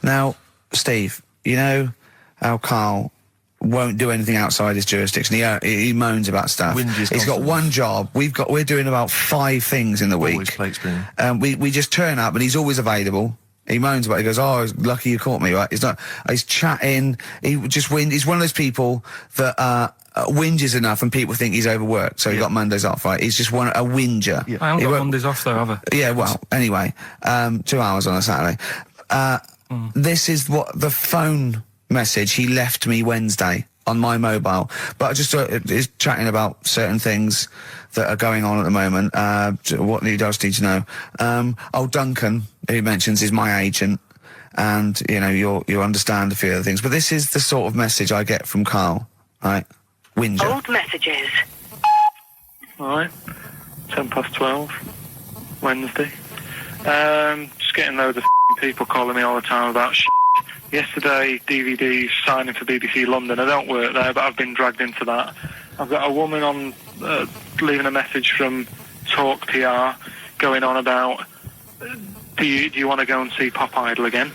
Now, Steve, you know how Karl won't do anything outside his jurisdiction. He moans about stuff. He's got one job. We're doing about 5 things in the week. Always plate spinning. We just turn up and he's always available. He moans about it. He goes, "Oh, lucky you caught me," right? He's chatting. He just He's one of those people that, whinges enough and people think he's overworked. So he got Mondays off, right? He's just a whinger. Yeah. I haven't got Mondays off though, have I? Yeah, well, anyway, 2 hours on a Saturday. This is what the phone message he left me Wednesday on my mobile, but I just is chatting about certain things that are going on at the moment. What he does need to know. Duncan, who he mentions, is my agent, and you know you understand a few other things. But this is the sort of message I get from Karl, right? Whinger. Old messages. Alright, 12:10, Wednesday. Just getting loads of people calling me all the time about shit. Yesterday, DVDs signing for BBC London. I don't work there, but I've been dragged into that. I've got a woman on leaving a message from Talk PR going on about do you want to go and see Pop Idol again?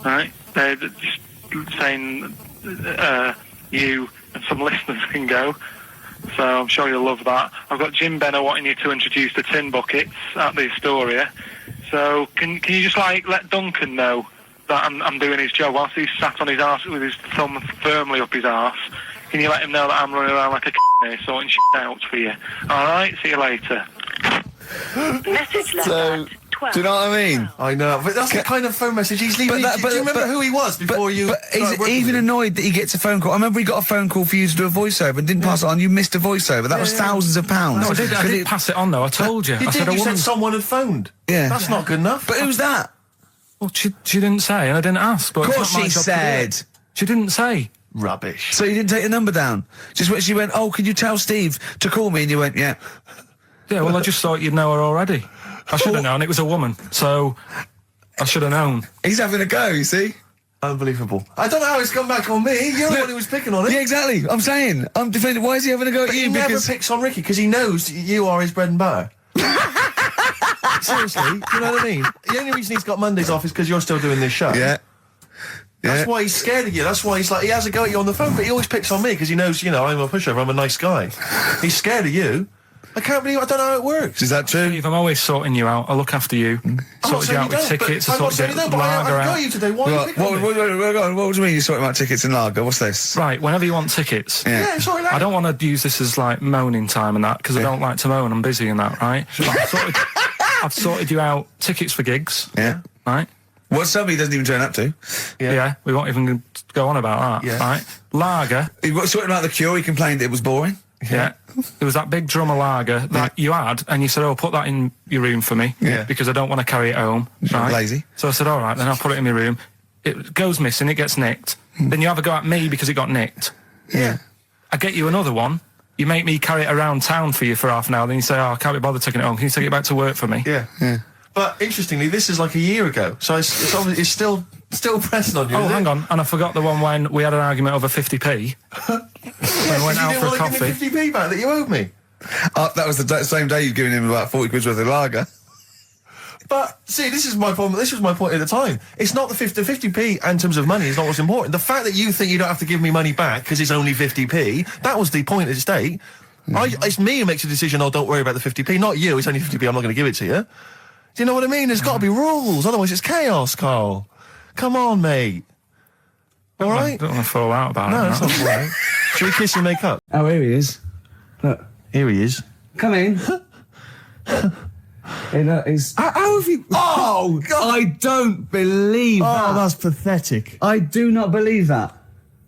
Right? They're just saying you and some listeners can go. So I'm sure you'll love that. I've got Jim Benner wanting you to introduce the tin buckets at the Astoria. So can you just let Duncan know that I'm doing his job whilst he's sat on his arse with his thumb firmly up his arse? Can you let him know that I'm running around like a here sorting shit out for you? Alright, see you later. Message left So, at 12. do you know what I mean? I know, but that's the kind of phone message he's leaving. Do you remember who he was before you? But he's even annoyed that he gets a phone call. I remember he got a phone call for you to do a voiceover and didn't pass it on. You missed a voiceover. That was thousands of pounds. No, I did pass it on though. I told you. You said someone had phoned. Yeah. That's not good enough. But who's that? Well, she didn't say, and I didn't ask. But Of course she said. She didn't say. Rubbish. So you didn't take the number down? Just when she went, "Oh, can you tell Steve to call me?" And you went, "Yeah." Yeah, well, I just thought you'd know her already. I should have known. It was a woman, so I should have known. He's having a go, you see? Unbelievable. I don't know how it's come back on me. You're the one who was picking on it. Yeah, exactly. I'm saying. I'm defending. Why is he having a go at you? He never picks on Ricky because he knows you are his bread and butter. Seriously, do you know what I mean? The only reason he's got Mondays off is because you're still doing this show. Yeah. That's why he's scared of you. That's why he's he has a go at you on the phone, but he always picks on me because he knows, I'm a pushover, I'm a nice guy. He's scared of you. I don't know how it works. Is that true? Steve, I'm always sorting you out. I look after you. Sorted you out with tickets. I sorted you out but I lager haven't out. got you today. Why are you picking on me? What do you mean you're sorting about tickets and lager? What's this? Right, whenever you want tickets. Yeah, sorry, I don't want to use this as moaning time and that because I don't like to moan. I'm busy and that, right? But I've sorted you out tickets for gigs. Yeah. Right? What somebody doesn't even turn up to. Yeah, we won't even go on about that, right? Lager. He was sorting out the Cure, he complained it was boring. Yeah. There was that big drum of lager that you had, and you said, "Oh, put that in your room for me, because I don't want to carry it home." Right? Lazy. So I said, "All right, then I'll put it in my room." It goes missing, it gets nicked. Then you have a go at me because it got nicked. Yeah. I get you another one. You make me carry it around town for you for half an hour. Then you say, "Oh, I can't be bothered taking it home. Can you take it back to work for me?" Yeah. But interestingly, this is a year ago, so it's obviously still pressing on you. Oh, hang on, and I forgot the one when we had an argument over 50p. When I went out for a coffee. You didn't want to give me 50p back that you owed me. That was the same day you'd given him about 40 quid's worth of lager. But, see, this is my problem. This was my point at the time. It's not the 50p in terms of money is not what's important. The fact that you think you don't have to give me money back because it's only 50p, that was the point at stake. It's me who makes a decision, don't worry about the 50p, not you. It's only 50p, I'm not going to give it to you. Do you know what I mean? There's got to be rules, otherwise it's chaos, Karl. Come on, mate. All right? I don't want to fall out about it. No, that's not all right. Shall we kiss and make up? Oh, here he is. Look. Here he is. Come in. How have you... Oh, God. I don't believe that. Oh, that's pathetic. I do not believe that.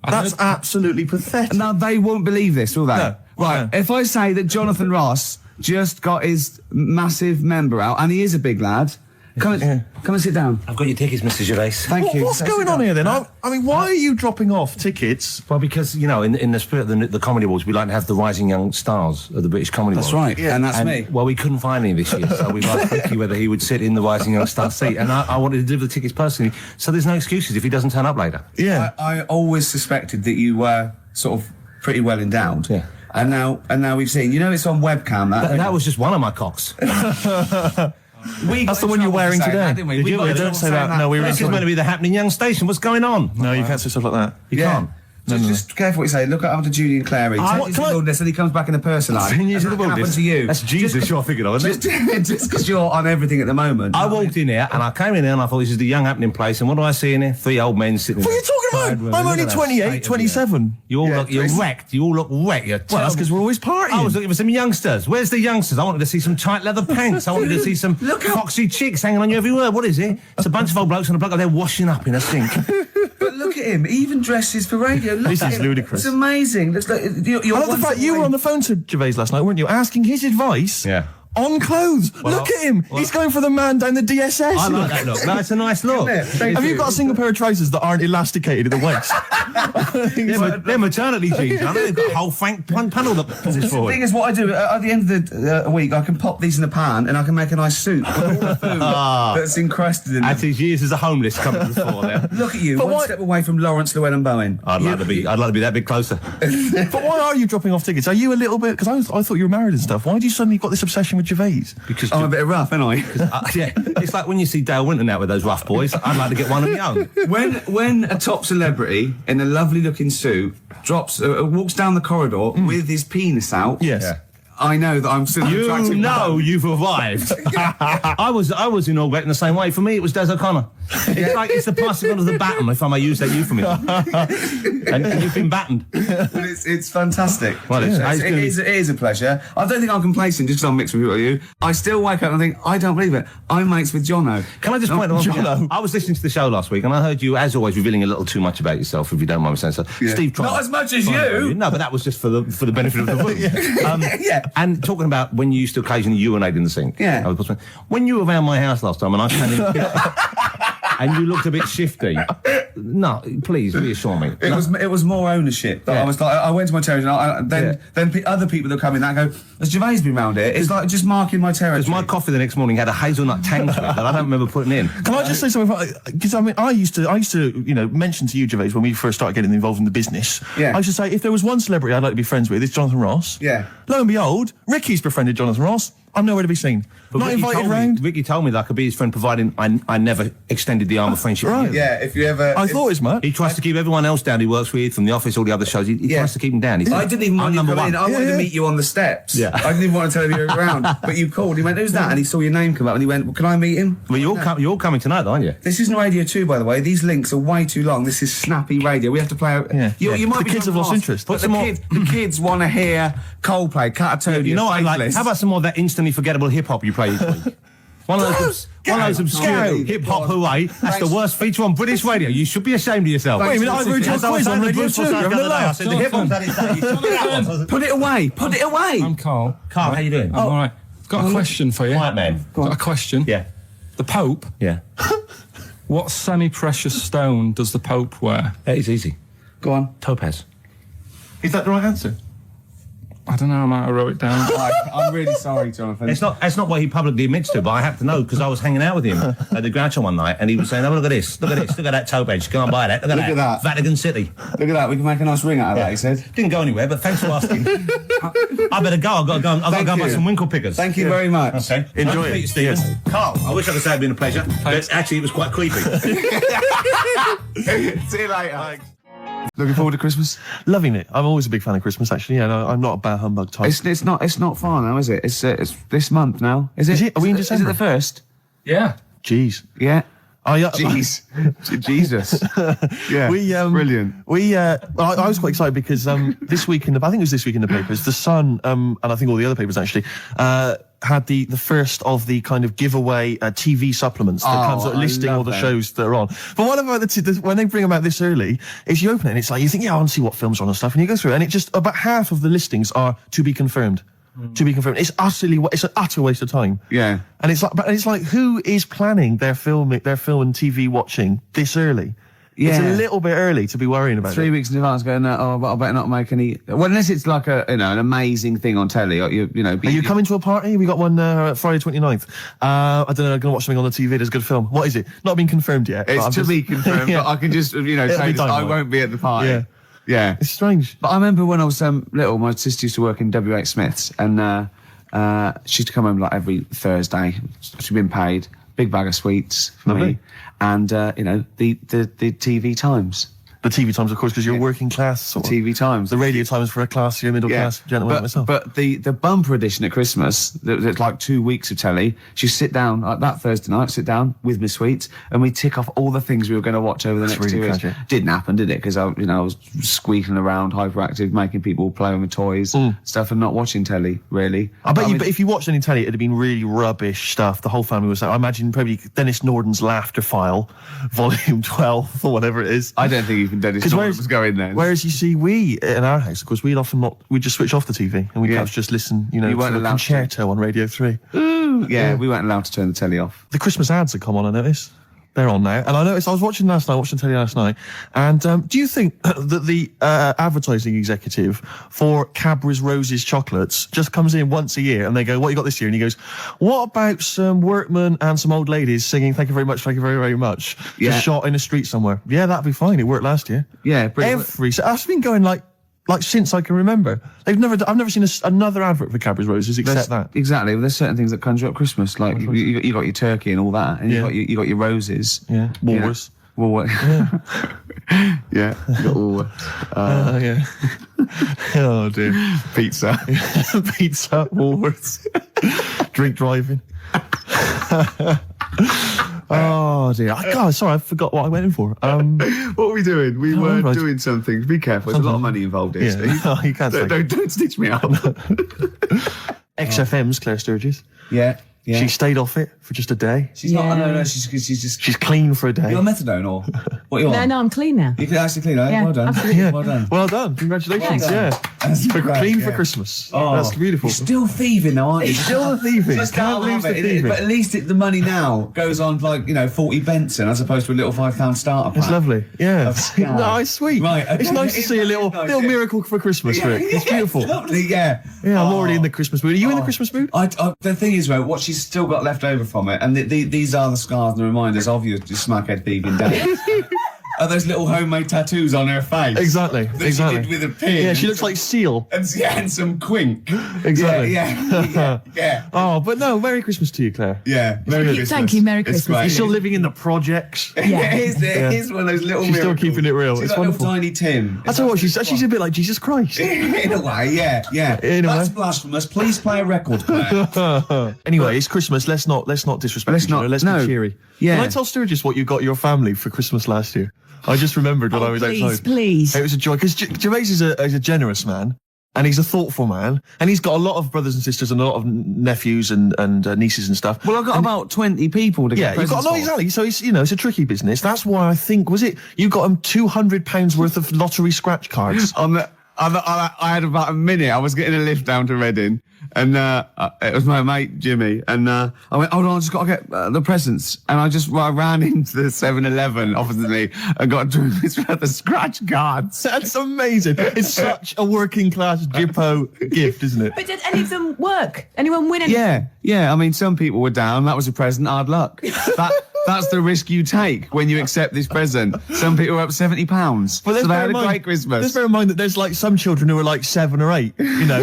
That's absolutely pathetic. Now, they won't believe this, will they? No. Right, if I say that Jonathan Ross just got his massive member out, and he is a big lad, come and sit down. I've got your tickets, Mr. Gervais. Thank you. What's going on here, then? I mean, why are you dropping off tickets? Well, because, in the spirit of the Comedy Awards, we like to have the rising young stars of the British Comedy Awards. That's right, and that's me. Well, we couldn't find any this year, so we've asked Ricky whether he would sit in the rising young star seat, and I wanted to deliver the tickets personally, so there's no excuses if he doesn't turn up later. Yeah. I always suspected that you were sort of pretty well endowed. Yeah. And now we've seen, it's on webcam, That was just one of my cocks. That's the one you're wearing today. Didn't we? Did We you? got in Don't trouble say saying that. No, we were This is meant to be the happening young station. What's going on? No, you can't say stuff like that. You can't. Just careful what you say. Look after Judy and Clary. 10 years in the wilderness and he comes back in the person line. 10 years in the What happened wilderness. to you? That's Jesus you're thinking of, isn't it? Just because you're on everything at the moment. I walked in here and I came in here and I thought this is the young happening place. And what do I see in here? 3 old men sitting What are there. you talking about? I'm only 28, 27. You're Chris. wrecked. You all look wrecked. You're Well, that's because we're always partying. I was looking for some youngsters. Where's the youngsters? I wanted to see some tight leather pants. I wanted to see some Look how- foxy chicks hanging on you every word. What is it? It's a bunch of old blokes and a bloke up there washing up in a sink. But look at him. He even dresses for radio. Look This at is him. ludicrous. It's amazing. Looks like you're I love the one fact step you away. were on the phone to Gervais last night, weren't you? Asking his advice Yeah. on clothes. Look at him. He's going for the man down the DSS. I like that look. No, it's a nice look. Isn't it? Thank Have you got a single pair of trousers that aren't elasticated at the waist? They're maternity jeans, aren't they? They've got a whole Frank panel that pulls The forward. thing is, what I do at the end of the week, I can pop these in the pan and I can make a nice soup with all the food that's encrusted in At them. his years as a homeless coming to the fore there. Look at you, But one why- step away from Lawrence Llewellyn Bowen. I'd like to be that bit closer. But why are you dropping off tickets? Are you a little bit... Because I thought you were married and stuff. Why do you suddenly got this obsession with Gervais? Because I'm a bit rough, ain't I? yeah, it's like when you see Dale Winton out with those rough boys. I'd like to get one of my own. When a top celebrity in a lovely looking suit walks down the corridor with his penis out, Yes. Yeah. I know that I'm still an You attractive know man. you've arrived. I was inaugurated in the same way. For me, it was Des O'Connor. It's like it's the passing on of the baton, if I may use that euphemism. and you've been battened. But it's fantastic. Well, it is a pleasure. I don't think I'm complacent just because I'm mixed with people like you. I still wake up and think, I don't believe it. I'm mates with Jono. Can I just point out one thing? Jono. I was listening to the show last week and I heard you, as always, revealing a little too much about yourself, if you don't mind me saying so. Yeah. Steve tried. Not as much as you. No, but that was just for the benefit of the room. Yeah. And talking about when you used to occasionally urinate in the sink. Yeah. When you were around my house last time and I came in and you looked a bit shifty. No, please reassure me. It was more ownership. That Yeah. I was like, I went to my territory, and then other people that come in that go, has Gervais been round here? It's like just marking my territory. Because my coffee the next morning had a hazelnut tang to it that I don't remember putting in. Can I just say something? Because I mean, I used to, mention to you, Gervais, when we first started getting involved in the business. Yeah. I used to say, if there was one celebrity I'd like to be friends with, it's Jonathan Ross. Yeah. Lo and behold, Ricky's befriended Jonathan Ross. I'm nowhere to be seen. But Not Ricky invited told me- round. Ricky told me that I could be his friend, providing I never extended the arm of friendship. Right. with you. Yeah, if you ever... I thought as much. He tries to keep everyone else down he works with, from the office, all the other shows. He tries to keep them down. He said, I didn't even want I'm you to number come in. one. I wanted Yeah. to meet you on the steps. Yeah. I didn't even want to tell you you were around. But you called. He went, who's that? And he saw your name come up and he went, well, can I meet him? Well, you're all coming tonight, aren't you? This isn't Radio 2, by the way. These links are way too long. This is snappy radio. We have to play out... Yeah. You might The be kids have John lost Ross, interest. But Put the kids want to hear Coldplay, Catatonia, You know what I like? Faithless. How about some more of that instantly forgettable hip hop you play each week? One of those obscure Go. hip hop Go on. hooray. That's the Thanks. worst feature on British radio. You should be ashamed of yourself. Wait a minute, I've heard your As I was quiz saying on to radio Bruce too. Forsyth the Remember other day, I that? said the hip hop's had its day. Tell me that one. Put it away. Put it away. I'm Karl. Carl, how you doing? I'm all right. Got a question for you. Quiet man. Got a question. Yeah. The Pope. Yeah. What semi-precious stone does the Pope wear? That is easy. Go on. Topaz. Is that the right answer? I don't know. I might have wrote it down. I'm really sorry, Jonathan. It's not what he publicly admits to, but I have to know because I was hanging out with him at the Groucho one night and he was saying, oh, look at this, look at that topaz, go and buy that, look at that. Vatican City. Look at that. We can make a nice ring out of that, he said. Didn't go anywhere, but thanks for asking. I better go, I've got to go and Thank buy you. some winkle pickers. Thank you very much. Okay. Enjoy Nice to it. meet you, Stephen. Yes. Carl, I wish I could say it'd been a pleasure, but actually it was quite creepy. See you later. Looking forward to Christmas? Loving it. I'm always a big fan of Christmas, actually. Yeah, no, I'm not a bah humbug type. It's not far now, is it? It's this month now. Is it? Is it? Are we in Is it December? the first? Yeah. Jeez. Yeah. Oh, yeah. Jeez. Jesus. Yeah. Brilliant. I was quite excited because this week I think it was this week in the papers, The Sun, and I think all the other papers actually, had the first of the kind of giveaway TV supplements that comes out I listing love all the them. shows that are on. But what about when they bring them out this early, is you open it and it's like, you think, yeah, I want to see what films are on and stuff, and you go through it and it just, about half of the listings are to be confirmed. To be confirmed. It's an utter waste of time. Yeah. And it's like, who is planning their film and TV watching this early? It's a Yeah. little bit early to be worrying about 3 it. weeks in advance going, but I better not make any... Well, unless it's like an amazing thing on telly. Or you know. Are you coming to a party? We got one Friday 29th. I don't know, I'm going to watch something on the TV. There's a good film. What is it? Not been confirmed yet. but It's I'm to just- be confirmed, Yeah. but I can just, It'll say be this, I dynamite. won't be at the party. Yeah. Yeah. It's strange. But I remember when I was little, my sister used to work in W.H. Smith's, and She'd come home like every Thursday. She'd been paid. Big bag of sweets for me. And, the TV Times. The TV Times, of course, because you're working class. Sort of. TV Times. The radio Times for a classier, middle class gentleman like myself. But the bumper edition at Christmas, there's like 2 weeks of telly. She'd sit down, like that Thursday night, sit down with my sweets, and we'd tick off all the things we were going to watch over the next 2 weeks. Didn't happen, did it? Because I was squeaking around, hyperactive, making people play with my toys, stuff, and not watching telly, really. I bet but if you watched any telly, it'd have been really rubbish stuff. The whole family was like, I imagine probably Dennis Norden's Laughter File, Volume 12, or whatever it is. I don't think even Dennis Norton was going there. Whereas you see, we in our house, of course, we'd just switch off the TV and we'd perhaps just listen, to the concerto on Radio 3. Yeah, we weren't allowed to turn the telly off. The Christmas ads have come on, I noticed. They're on now. And I noticed, I was watching telly last night, and do you think that the advertising executive for Cadbury's Roses chocolates just comes in once a year and they go, what you got this year? And he goes, what about some workmen and some old ladies singing thank you very much, thank you very, very much, just shot in the street somewhere? Yeah, that'd be fine. It worked last year. Yeah, brilliant. I've been going like since I can remember. I've never seen another advert for Cadbury's Roses except that. Exactly. Well, there's certain things that conjure up Christmas, like you got your turkey and all that, and you got your roses. Yeah. Woolworths. Yeah. You got Woolworths. Yeah. Oh dear. Pizza. Pizza. Woolworths. Drink driving. Oh dear! God, sorry, I forgot what I went in for. What were we doing? We were doing something. Be careful. There's a lot of money involved here, Steve. Oh, you can't say. Don't stitch me up. XFM's Claire Sturgis. Yeah. She stayed off it for just a day. She's not. No. She's clean for a day. You're on methadone or what? You on? No, I'm clean now. You can actually clean. Yeah, Well done. absolutely. Yeah. Well done. Well done. Congratulations. That's Clean for Christmas. Oh, that's beautiful. You're still thieving, though, aren't you? Still thieving. Just Can't lose the thieving. But at least the money now goes on like 40 Benson as opposed to a little £5 starter pack. It's lovely. Yeah. Of No, it's sweet. Right, okay. It's nice to see a little miracle for Christmas, Rick. It's beautiful. It's lovely, yeah. Yeah, I'm already in the Christmas mood. Are you in the Christmas mood? The thing is, what she's still got left over from it, and these are the scars and the reminders of your smackhead thieving days. Are those little homemade tattoos on her face? Exactly. That she did with a pin. Yeah, she looks like Seal. And some quink. Exactly. Yeah. Oh, but no, Merry Christmas to you, Claire. Yeah. Merry Christmas. Thank you, Merry It's Christmas. great. You're still living in the projects. Yeah. It is one of those little She's still miracles. keeping it real. She's It's like wonderful. little tiny Tim. I tell you what, she's a bit like Jesus Christ. In a way, yeah. In a That's way. blasphemous. Please play a record player. Anyway, it's Christmas. Let's not disrespect Let's each other. not- Let's no. be cheery. Yeah. Can I tell Sturgis what you got your family for Christmas last year? I just remembered when I was outside. Please. It was a joy because Gervais is a generous man. And he's a thoughtful man, and he's got a lot of brothers and sisters and a lot of nephews and nieces and stuff. Well, I've got about 20 people to get You've got presents for. exactly. So it's a tricky business. That's why I think you got him £200 worth of lottery scratch cards. I had about a minute. I was getting a lift down to Reading, and it was my mate Jimmy, and I went, hold on, I just got to get the presents, and I ran into the 7-Eleven opposite me and got the scratch cards. That's amazing. It's such a working class Jippo gift, isn't it? But did any of them work? Anyone win anything? Yeah. I mean, some people were down. That was a present. Hard luck. That's the risk you take when you accept this present. Some people were up £70. So they had a great Christmas. Let's bear in mind that there's like some children who are like 7 or 8,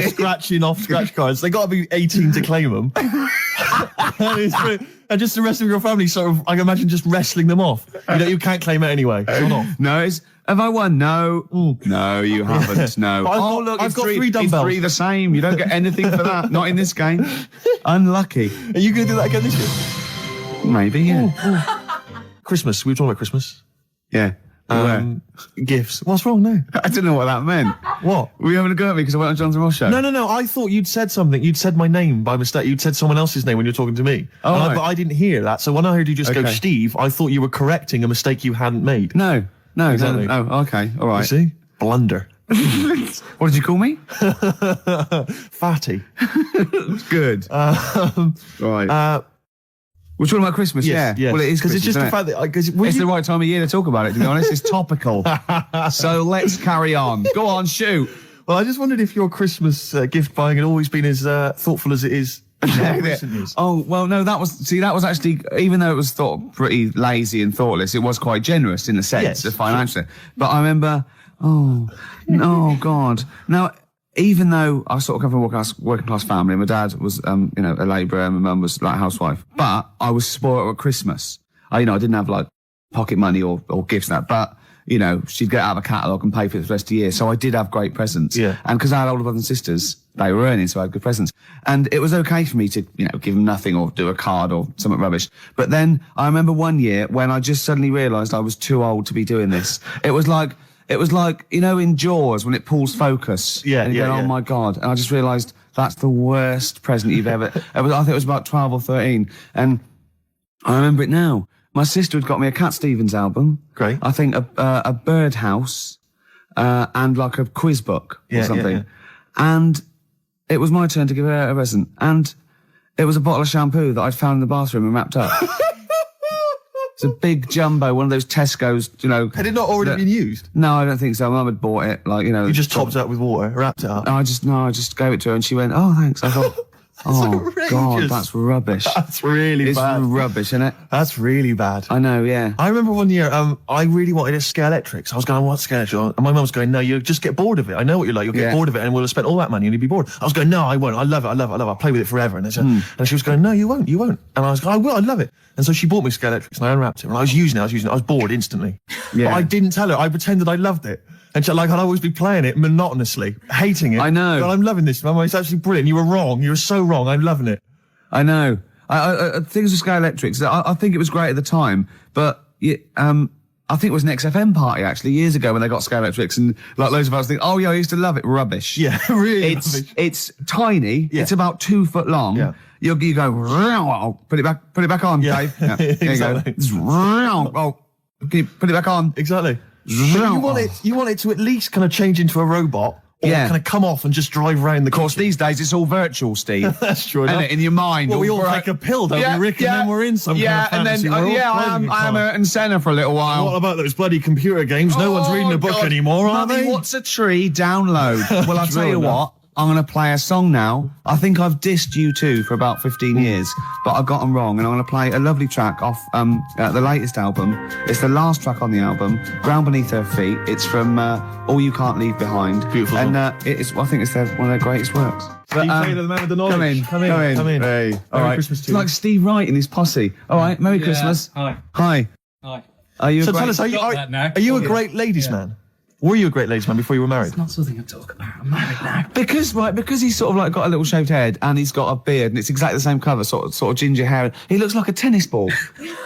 scratching off scratch cards. They got to be 18 to claim them. And just the rest of your family sort of, I can imagine, just wrestling them off. You can't claim it anyway. It's not off. No, have I won? No. No, you haven't. No. I've got 3 dumbbells. It's 3 the same. You don't get anything for that. Not in this game. Unlucky. Are you going to do that again this year? Maybe, yeah. Christmas. We were talking about Christmas. Yeah. Gifts. What's wrong now? I didn't know what that meant. What? Were you having a go at me because I went on Jonathan Ross show? No. I thought you'd said something. You'd said my name by mistake. You'd said someone else's name when you were talking to me. Oh, right. But I didn't hear that. So when I heard you just go, Okay. Steve, I thought you were correcting a mistake you hadn't made. No. Exactly. No. Okay. All You right. see? Blunder. What did you call me? Fatty. Good. Right. We're talking about Christmas, Yes. Well, it is because it's just the Christmas, fact that it's the right time of year to talk about it, to be honest. It's topical. So let's carry on. Go on, shoot. Well, I just wondered if your Christmas gift buying had always been as thoughtful as it is. in recent years. Oh, well, no, that was actually, even though it was thought pretty lazy and thoughtless, it was quite generous in the sense of financially. But I remember, God. Now, even though I sort of come from a working class family, my dad was, a labourer, and my mum was like a housewife, but I was spoiled at Christmas. I didn't have like pocket money or gifts and that, but she'd get out of a catalogue and pay for it the rest of the year. So I did have great presents. Yeah. And because I had older brothers and sisters, they were earning, so I had good presents. And it was okay for me to, give them nothing or do a card or something rubbish. But then I remember one year when I just suddenly realised I was too old to be doing this. It was like, in Jaws when it pulls focus. Yeah, and you go, oh my God. And I just realised that's the worst present you've ever, I think it was about 12 or 13. And I remember it now. My sister had got me a Cat Stevens album. Great. I think a birdhouse, and like a quiz book or something. Yeah. And it was my turn to give her a present. And it was a bottle of shampoo that I'd found in the bathroom and wrapped up. It's a big jumbo, one of those Tesco's, Had it not already been used? No, I don't think so. Mum had bought it, You just topped it up with water, wrapped it up. I just gave it to her and she went, oh, thanks. I thought, oh, outrageous. God, that's rubbish. That's really It's bad. rubbish, isn't it? That's really bad. I know, yeah. I remember one year, I really wanted a Scale Electric. So I was going, what Scale Electric? And my mum was going, no, you'll just get bored of it. I know what you're like. You'll get bored of it and we'll have spent all that money and you'll be bored. I was going, no, I won't. I love it. I'll play with it forever. And, and she was going, no, you won't. And I was going, I will. I love it. And so she bought me Scale Electrics and I unwrapped it. And I was using it. I was bored instantly. Yeah. But I didn't tell her. I pretended I loved it. And she, I'd always be playing it monotonously, hating it. I know. But I'm loving this, Mum. It's absolutely brilliant. You were wrong. You were so wrong. I'm loving it. I know. Things with Sky Electrics, I think it was great at the time, but I think it was an XFM party actually years ago when they got Sky Electrics, and like loads of us think, oh yeah, I used to love it. Rubbish. Yeah, really. It's tiny. Yeah. It's about 2 foot long. Yeah. You go, put it back on, Yeah. Dave. Yeah. There Exactly. you go. Oh, can you put it back on? Exactly. But you want it to at least kind of change into a robot. Or kind of come off and just drive around the Of course, these days it's all virtual, Steve. That's true Isn't enough. it? In your mind. Well, we all take a pill, don't we, Rick? And then we're in some kind of fantasy world. I am Ayrton Senna for a little while. What about those bloody computer games? No one's reading a book God. anymore, are Mummy, they? What's a tree? Download. Well, I'll tell you True what. I'm going to play a song now. I think I've dissed U2 for about 15 years, but I got them wrong, and I'm going to play a lovely track off the latest album. It's the last track on the album, Ground Beneath Her Feet. It's from All You Can't Leave Behind. Beautiful And I think it's one of their greatest works. Steve Taylor, the man with the knowledge. Come in. Hey, All Merry right. Christmas to It's you. like Steve Wright and his posse. All right, Merry Christmas. Hi. Hi. Hi. Are you So a great... tell us, are you a great ladies man? Were you a great ladies man before you were married? Not something I talk about. I'm married now. Because he's sort of like got a little shaved head and he's got a beard and it's exactly the same colour, sort of ginger hair. He looks like a tennis ball.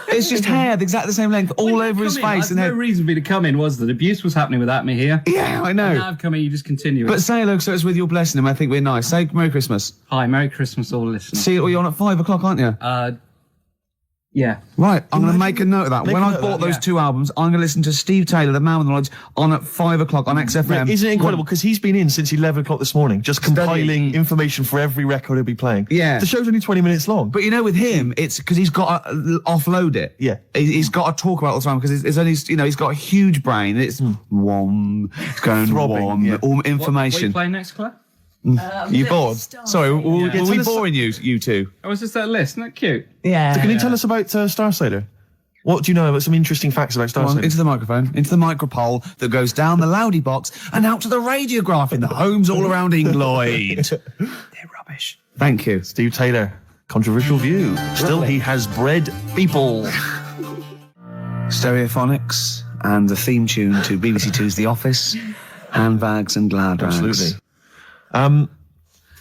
It's just hair, exactly the same length, all over his face and no head. reason for me to come in, was that abuse was happening without me here. Yeah, I know. Now I've come in, you just continue. But say hello, so it's with your blessing him. I think we're nice. Say Merry Christmas. Hi, Merry Christmas, all listeners. See, you're on at 5 o'clock, aren't you? Yeah. Right, I'm going to make a note of that. When a I note of bought that, those 2 albums, I'm going to listen to Steve Taylor, the man with the knowledge, on at 5 o'clock on XFM. Isn't it incredible? Because he's been in since 11 o'clock this morning, just compiling information for every record he'll be playing. Yeah. The show's only 20 minutes long. But you know, with him, it's because he's got to offload it. Yeah. He's got to talk about it all the time because it's only, he's got a huge brain. It's it's going Throbbing, yeah. all What are information. you playing next, Claire? You bored? Sorry, were we boring you two? Oh, was this that list? Isn't that cute? Yeah. So can you tell us about Star Sailor? What do you know about some interesting facts about Star Come on, Sailor? into the microphone, into the micropole that goes down the loudy box and out to the radiograph in the homes all around England. They're rubbish. Thank you. Steve Taylor, controversial view. Still, he has bred people. Stereophonics and the theme tune to BBC Two's The Office, handbags and glad rags. Absolutely.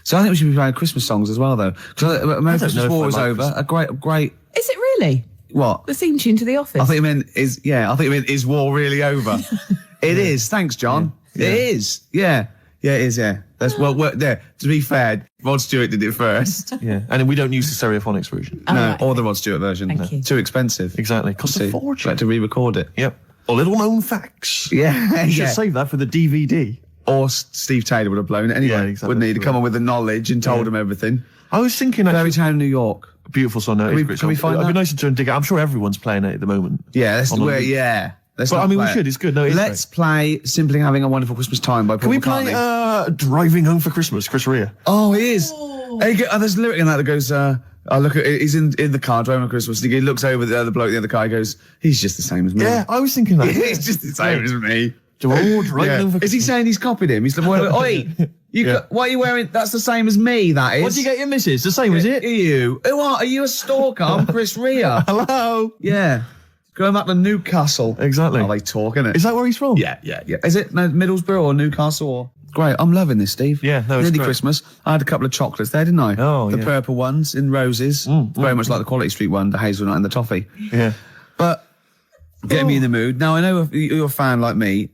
So I think we should be playing Christmas songs as well, though. Because American Christmas if War I is like over. A great. Is it really? What? The theme tune to The Office? I think you meant is war really over? It is. Thanks, John. Yeah. It is. Yeah. Yeah, it is. Yeah. That's there. To be fair, Rod Stewart did it first. Yeah, and we don't use the Stereophonics version. Oh, No, right. or the Rod Stewart version. Thank you. Too expensive. Exactly. Costs a fortune. Like to re-record it. Yep. Or little known facts. Yeah. You should save that for the DVD. Or Steve Taylor would have blown it anyway, Yeah, exactly. wouldn't he? To come on with the knowledge and told Yeah. him everything. I was thinking Fairy actually, Town, New York. beautiful song. No, Can we find It'd be that? nice to try and dig it. I'm sure everyone's playing it at the moment. Yeah, let's On the do it. loop. Yeah. Let's But not I mean, we play it. should. It's good. No, it's Let's play Simply Having a Wonderful Christmas Time by Paul Can we McCartney. play Driving Home for Christmas, Chris Rea? Oh, he is. There's a lyric in that goes, I look at, he's in the car driving on Christmas, and he looks over the other bloke in the other car, he goes, he's just the same as me. Yeah, I was thinking that. He's just the same as me. Driving Home for Is he Christmas. saying he's copied him? He's like, well, oi, What are you wearing? That's the same as me, that is. What do you get your missus? The same, is it? Are you? Who are you a stalker? I'm Chris Rea. Hello. Yeah. Going back to Newcastle. Exactly. Oh, they talk, innit? Is that where he's from? Yeah. Is it Middlesbrough or Newcastle or... Great, I'm loving this, Steve. Yeah, no, it's Nearly great. Christmas. I had a couple of chocolates there, didn't I? Oh, the yeah. purple ones in roses. Very much like the Quality Street one, the hazelnut and the toffee. Yeah. But get me in the mood. Now, I know if you're a fan like me,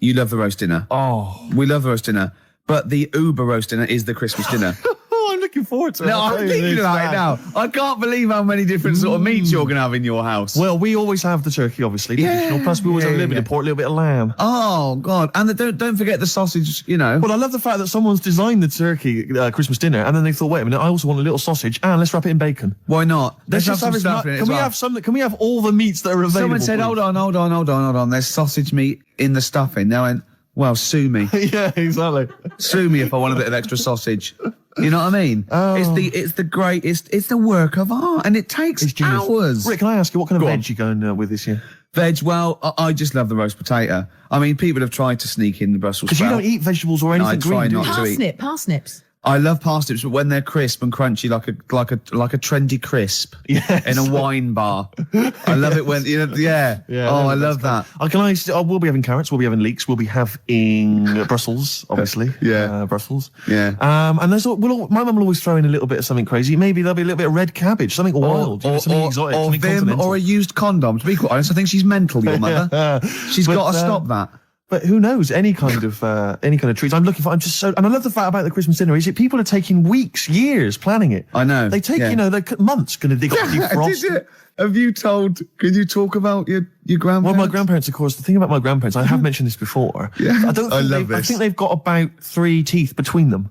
you love the roast dinner. Oh. We love the roast dinner. But the Uber roast dinner is the Christmas dinner. Oh, I'm looking forward to it. No, I'm thinking about it now. I can't believe how many different sort of meats you're going to have in your house. Well, we always have the turkey, obviously. Traditional. Plus, we always have a little bit of pork, a little bit of lamb. Oh, God. And don't forget the sausage, you know. Well, I love the fact that someone's designed the turkey Christmas dinner, and then they thought, wait a minute, I also want a little sausage, and let's wrap it in bacon. Why not? Let's just some have stuff in it Can as we well. have some? Can we have all the meats that are available? Someone said, please? hold on. There's sausage meat in the stuffing. Now, well, sue me. Yeah, exactly. Sue me if I want a bit of extra sausage. You know what I mean? Oh. It's the work of art, and it takes It's genius. hours. Rick, can I ask you, what kind of Go on. veg you going with this year? Veg, well, I just love the roast potato. I mean, people have tried to sneak in the Brussels Because you sprout. don't eat vegetables or anything I try green, do not you? to eat. Parsnips. I love parsnips, but when they're crisp and crunchy, like a trendy crisp Yes. in a wine bar. I love it when yeah. I love that. We'll be having carrots. We'll be having leeks. We'll be having Brussels, obviously. Yeah. Brussels. Yeah. And my mum will always throw in a little bit of something crazy. Maybe there'll be a little bit of red cabbage, something wild, something exotic, or something Vim, continental. or a used condom. To be quite honest, I think she's mental. Your mother. She's got to stop that. But who knows? Any kind of treats. And I love the fact about the Christmas dinner is that people are taking weeks, years planning it. I know. They take, yeah. they're months going to dig up defrost. Did it? Have you told? Can you talk about your grandparents? Well, my grandparents, of course. The thing about my grandparents, I have mentioned this before. Yeah. I don't. I Think love I this. think they've got about 3 teeth between them.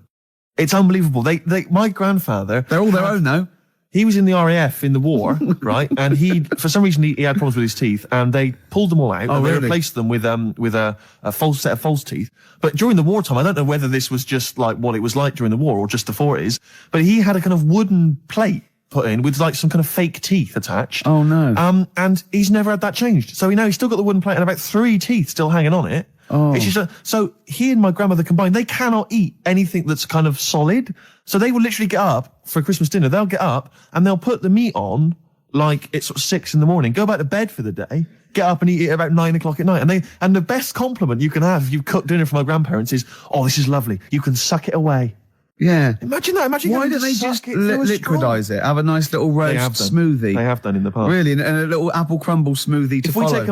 It's unbelievable. My grandfather. They're all their own now. He was in the RAF in the war, right? And for some reason, he had problems with his teeth, and they pulled them all out, and they really? replaced them with a false set of false teeth. But during the wartime, I don't know whether this was just like what it was like during the war or just the 40s, but he had a kind of wooden plate put in with like some kind of fake teeth attached. Oh no. And he's never had that changed. So he's still got the wooden plate and about 3 teeth still hanging on it. Oh. It's just so he and my grandmother combined, they cannot eat anything that's kind of solid. So they will literally get up for Christmas dinner. They'll get up and they'll put the meat on like it's sort of 6 a.m, go back to bed for the day, get up and eat it about 9 o'clock at night. And the best compliment you can have if you've cooked dinner for my grandparents is, oh, this is lovely. You can suck it away. Yeah. Imagine that. Imagine Why having don't to they suck just it through a straw. liquidize it? Have a nice little They have roast done. smoothie. They have done in the past. Really, and a little apple crumble smoothie to If we follow. take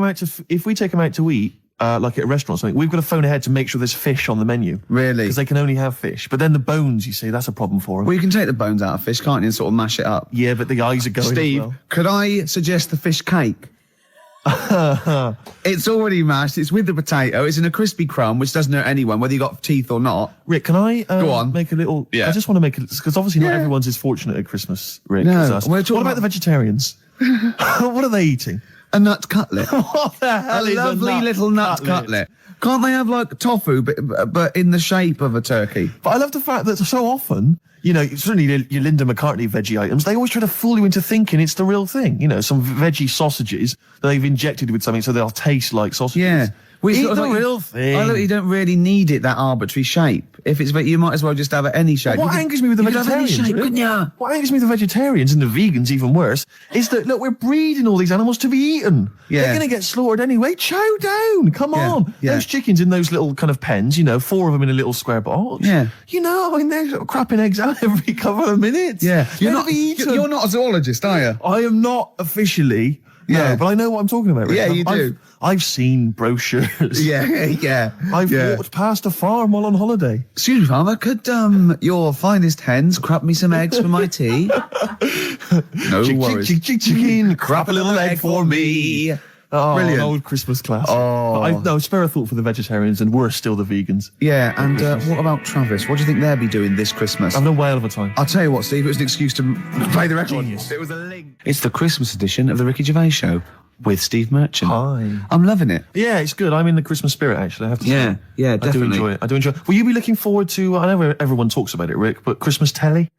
them out to eat, like at a restaurant or something, we've got to phone ahead to make sure there's fish on the menu. Really? Because they can only have fish. But then the bones, you see, that's a problem for them. Well, you can take the bones out of fish, can't you, and sort of mash it up. Yeah, but the eyes are going Steve, as well. could I suggest the fish cake? It's already mashed. It's with the potato. It's in a crispy crumb, which doesn't hurt anyone, whether you got teeth or not. Rick, can I Go on. make a little... Yeah. I just want to make it... Because obviously not Yeah. everyone's as fortunate at Christmas, Rick, No. as us. We're What talking about about- the vegetarians? What are they eating? A nut cutlet. What the A hell is lovely little nut cutlet. Can't they have like tofu, but in the shape of a turkey? But I love the fact that so often, certainly your Linda McCartney veggie items, they always try to fool you into thinking it's the real thing. Some veggie sausages that they've injected with something so they'll taste like sausages. Yeah. Eat sort of the real thing. I look, you don't really need it that arbitrary shape. If it's, you might as well just have it any shape. What angers me with the you could have any vegetarians, shape, Rick? couldn't you? What angers me with the vegetarians and the vegans, even worse, is that, look, we're breeding all these animals to be eaten. Yeah. They're going to get slaughtered anyway. Chow down. Come Yeah, on. yeah. Those chickens in those little kind of pens, 4 of them in a little square box. Yeah. They're sort of crapping eggs out every couple of minutes. Yeah. They're to be eaten. You're not a zoologist, are you? I am not officially. Yeah. No, but I know what I'm talking about. Rick. Yeah, you do. I've seen brochures. Yeah. I've walked past a farm while on holiday. Excuse me, farmer, could your finest hens crap me some eggs for my tea? No worries. Chicken, crap a little egg for me. Oh, Brilliant. An old Christmas classic. Oh. No, spare a thought for the vegetarians, and we're still the vegans. Yeah, and what about Travis? What do you think they'll be doing this Christmas? I've no whale of a time. I'll tell you what, Steve, it was an excuse to play the record. Genius. It was a link. It's the Christmas edition of the Ricky Gervais Show with Steve Merchant. Hi. I'm loving it. Yeah, it's good. I'm in the Christmas spirit, actually, I have to say. Yeah, I do definitely. enjoy it. I do enjoy it. Will you be looking forward to, I know everyone talks about it, Rick, but Christmas telly?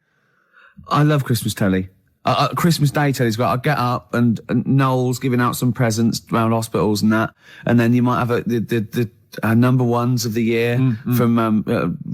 I love Christmas telly. Christmas Day telly's got. I get up and Noel's giving out some presents around hospitals and that, and then you might have number ones of the year from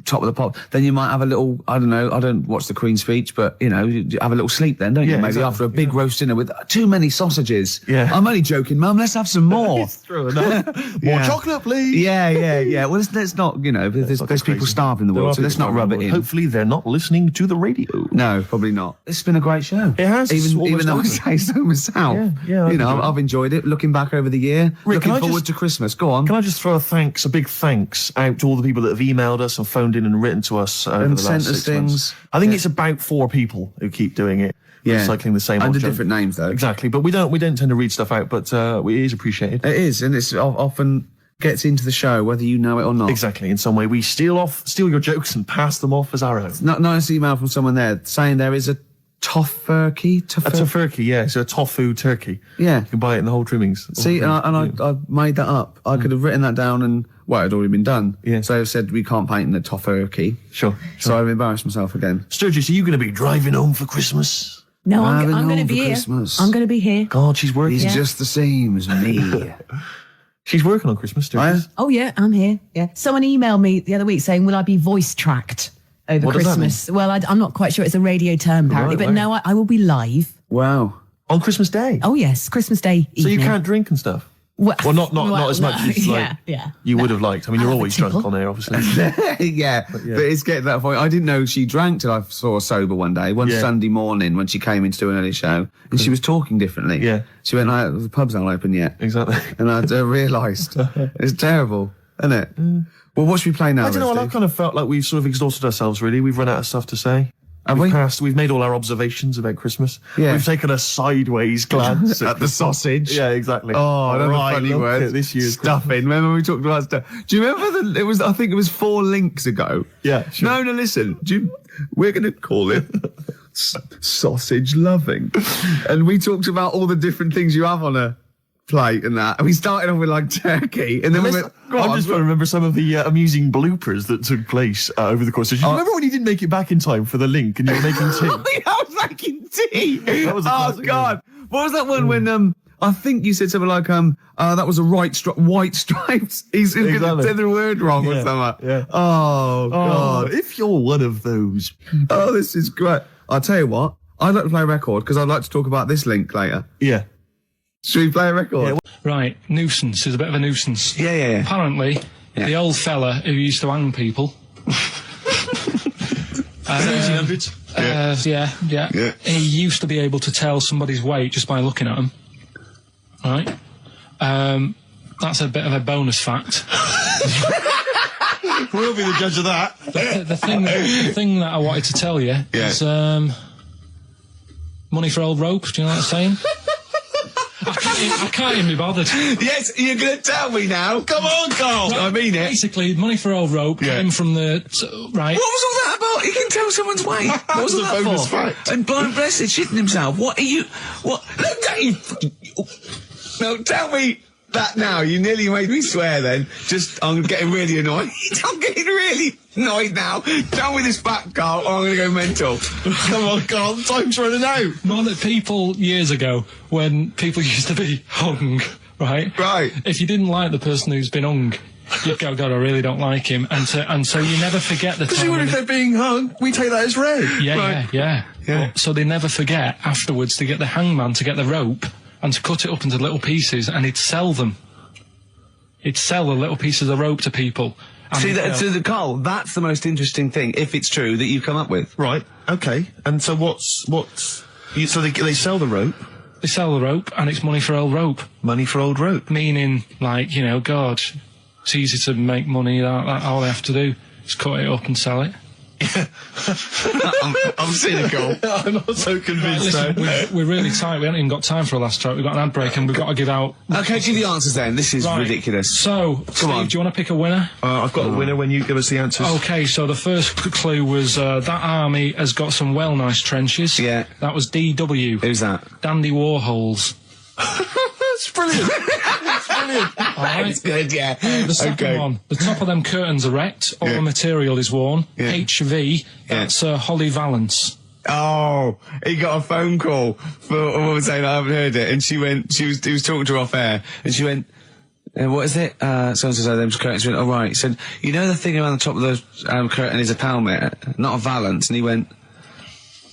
Top of the Pop. Then you might have a little, I don't know, I don't watch the Queen's speech, but, you know, you have a little sleep then, don't you? Yeah, Maybe exactly. after a big roast dinner with too many sausages. Yeah. I'm only joking, Mum, let's have some more. It's true enough. More Yeah. chocolate, please. Yeah. Well, let's not, you know, there's people Crazy. starving in the There world, are so let's people not rub starving it in the in. world. Hopefully they're not listening to the radio. No, probably not. It's been a great show. It has. It's Even almost though I over. say so myself. Yeah, You know, I've I've enjoyed it. Looking back over the year, Rick, can looking I forward just- to Christmas. Go on. Can I just throw a big thanks out to all the people that have emailed us and phoned in and written to us over And the sent last us 6 things. months? I think it's about 4 people who keep doing it. Yeah. Recycling the same Under old junk. different names, though. Exactly, but we don't tend to read stuff out, but it is appreciated. It is, and it's often gets into the show, whether you know it or not. Exactly, in some way we steal your jokes and pass them off as our own. Nice email from someone there saying there is a tofurkey. A tofurkey, yeah, so a tofu turkey. Yeah. You can buy it in the whole trimmings. See, I made that up. I could have written that down and, well, it had already been done. Yeah. So I said we can't paint in the tofurkey. Sure. So I've embarrassed myself again. Sturgis, are you going to be driving home for Christmas? No, Driving I'm going to home be for here. Christmas. I'm going to be here. God, she's working. He's just the same as me. She's working on Christmas, Sturgis. Oh yeah, I'm here. Yeah. Someone emailed me the other week saying, "Will I be voice tracked over What does that Christmas?" Well, I'm not quite sure. It's a radio term apparently, Right, but no, I will be live. Wow. On Christmas Day. Oh yes, Christmas Day. So you evening. can't drink and stuff. Well, Not as much as like you would have liked. I mean, you're I'll have a always drunk tipple. on air, obviously. yeah, but it's getting to that point. I didn't know she drank till I saw her sober one day, one Yeah. Sunday morning when she came in to do an early show, and she was talking differently. Yeah. She went, the pub's not open yet. Exactly. And I realised. It's terrible, isn't it? Well, what should we play now, I don't know. Rusty? I've kind of felt like we've sort of exhausted ourselves. Really, we've run out of stuff to say. Have we? We've made all our observations about Christmas. Yeah. We've taken a sideways glance At the sausage. Yeah, exactly. Oh, another Right, funny look word. at this year's Stuffing. Remember we talked about stuff? Do you remember I think it was 4 links ago. Yeah, sure. No, listen. We're going to call it sausage loving. And we talked about all the different things you have on a plate and that. And we started off with like turkey. And then we went, I'm just trying to remember some of the amusing bloopers that took place over the course of. Do you remember when you didn't make it back in time for the link and you were making tea? I was making tea. That was a Oh, classic God. What was that one when, I think you said something like, that was a white stripes. He's going to Exactly. say the word wrong or Yeah, something. yeah. Oh, God. If you're one of those. Oh, this is great. I'll tell you what. I'd like to play a record because I'd like to talk about this link later. Yeah. Should we play a record? Yeah, Right, nuisance is a bit of a nuisance. Yeah. Apparently, the old fella who used to hang people. Yeah. He used to be able to tell somebody's weight just by looking at them. Right? That's a bit of a bonus fact. We'll be the judge of that. The thing that I wanted to tell you is money for old rope. Do you know what I'm saying? I can't even be bothered. Yes, you're going to tell me now. Come on, Carl. I mean it. Basically, money for old rope came from the right. What was all that about? You can tell someone's weight. What was all that bonus for? fact. And blind blessed shitting himself. What are you? What? Look, don't you? No, tell me that now. You nearly made me swear. Then, I'm getting really annoyed. I'm getting really annoyed now. Tell me this back, Carl, or I'm going to go mental. Come on, Carl. Time's running out. More that people years ago, when people used to be hung, right? Right. If you didn't like the person who's been hung, you'd go, God, I really don't like him, and so you never forget the Because time. even if they're being hung, we take that as read. Yeah. So they never forget afterwards to get the hangman to get the rope and to cut it up into little pieces, and he'd sell them. He'd sell the little pieces of rope to people. And See, Carl, that's the most interesting thing, if it's true, that you've come up with. Right. Okay. And so so they sell the rope. they sell the rope, and it's money for old rope. Money for old rope. Meaning, like, God, it's easy to make money. That all they have to do is cut it up and sell it. I'm cynical. I'm not so convinced. Listen, we're really tight. We haven't even got time for a last track. We've got an ad break and we've got to give out... Okay, do the answers then. This is Right. ridiculous. So, Steve, on. do you want to pick a winner? I've got a winner when you give us the answers. Okay, so the first clue was that army has got some well nice trenches. Yeah. That was DW. Who's that? Dandy Warhols. That's brilliant. That's brilliant. All right. It's good, yeah. The second one, the top of them curtains are wrecked, all Yeah. the material is worn. Yeah. HV, that's Holly Valance. Oh, he got a phone call for a woman saying I haven't heard it, and he was talking to her off air, and she went, What is it? Someone says, them curtains went, all right. He said, you know the thing around the top of the curtain is a pelmet, not a valance. And he went,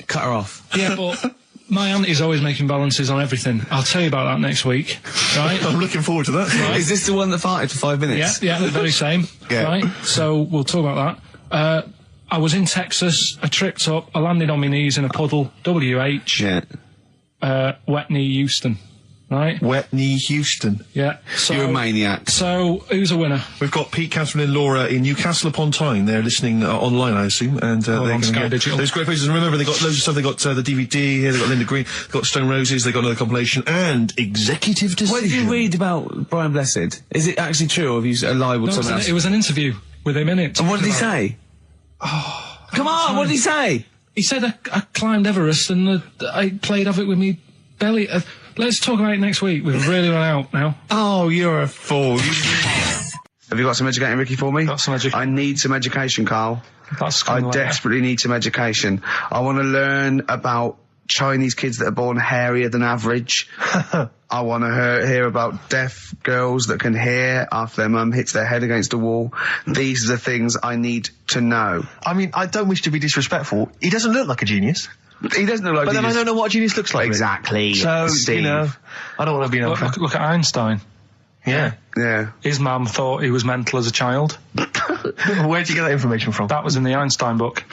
cut her off. Yeah, but my auntie's always making balances on everything. I'll tell you about that next week, right? I'm looking forward to that. Right. Is this the one that farted for 5 minutes? Yeah, the very same. Yeah. Right? So we'll talk about that. I was in Texas, I tripped up, I landed on my knees in a puddle, WH, wet knee Houston, right? Wet knee Houston. Yeah. So, You're a maniac. So, who's a winner? We've got Pete, Catherine and Laura in Newcastle upon Tyne. They're listening online, I assume, and they're on going Sky to Digital. those great places. And remember, they got loads of stuff. They got the DVD here. They got Linda Green. They got Stone Roses. They got another compilation and Executive Decision. What did you read about Brian Blessed? Is it actually true, or have you lied with someone else? It was an interview with him in it. And what did he say? Oh, come on! What did he say? He said I climbed Everest and I played off it with me belly. Let's talk about it next week. We've really run out now. Oh, you're a fool. Have you got some educating, Ricky, for me? Got some I need some education, Carl. That's I kind of desperately need some education. I want to learn about Chinese kids that are born hairier than average. I want to hear about deaf girls that can hear after their mum hits their head against a wall. These are the things I need to know. I mean, I don't wish to be disrespectful. He doesn't look like a genius. He doesn't look like But then I don't know what a genius looks like. Exactly. So, Steve. you know, I don't want to be an look at Einstein. Yeah. Yeah. His mum thought he was mental as a child. Where'd you get that information from? That was in the Einstein book.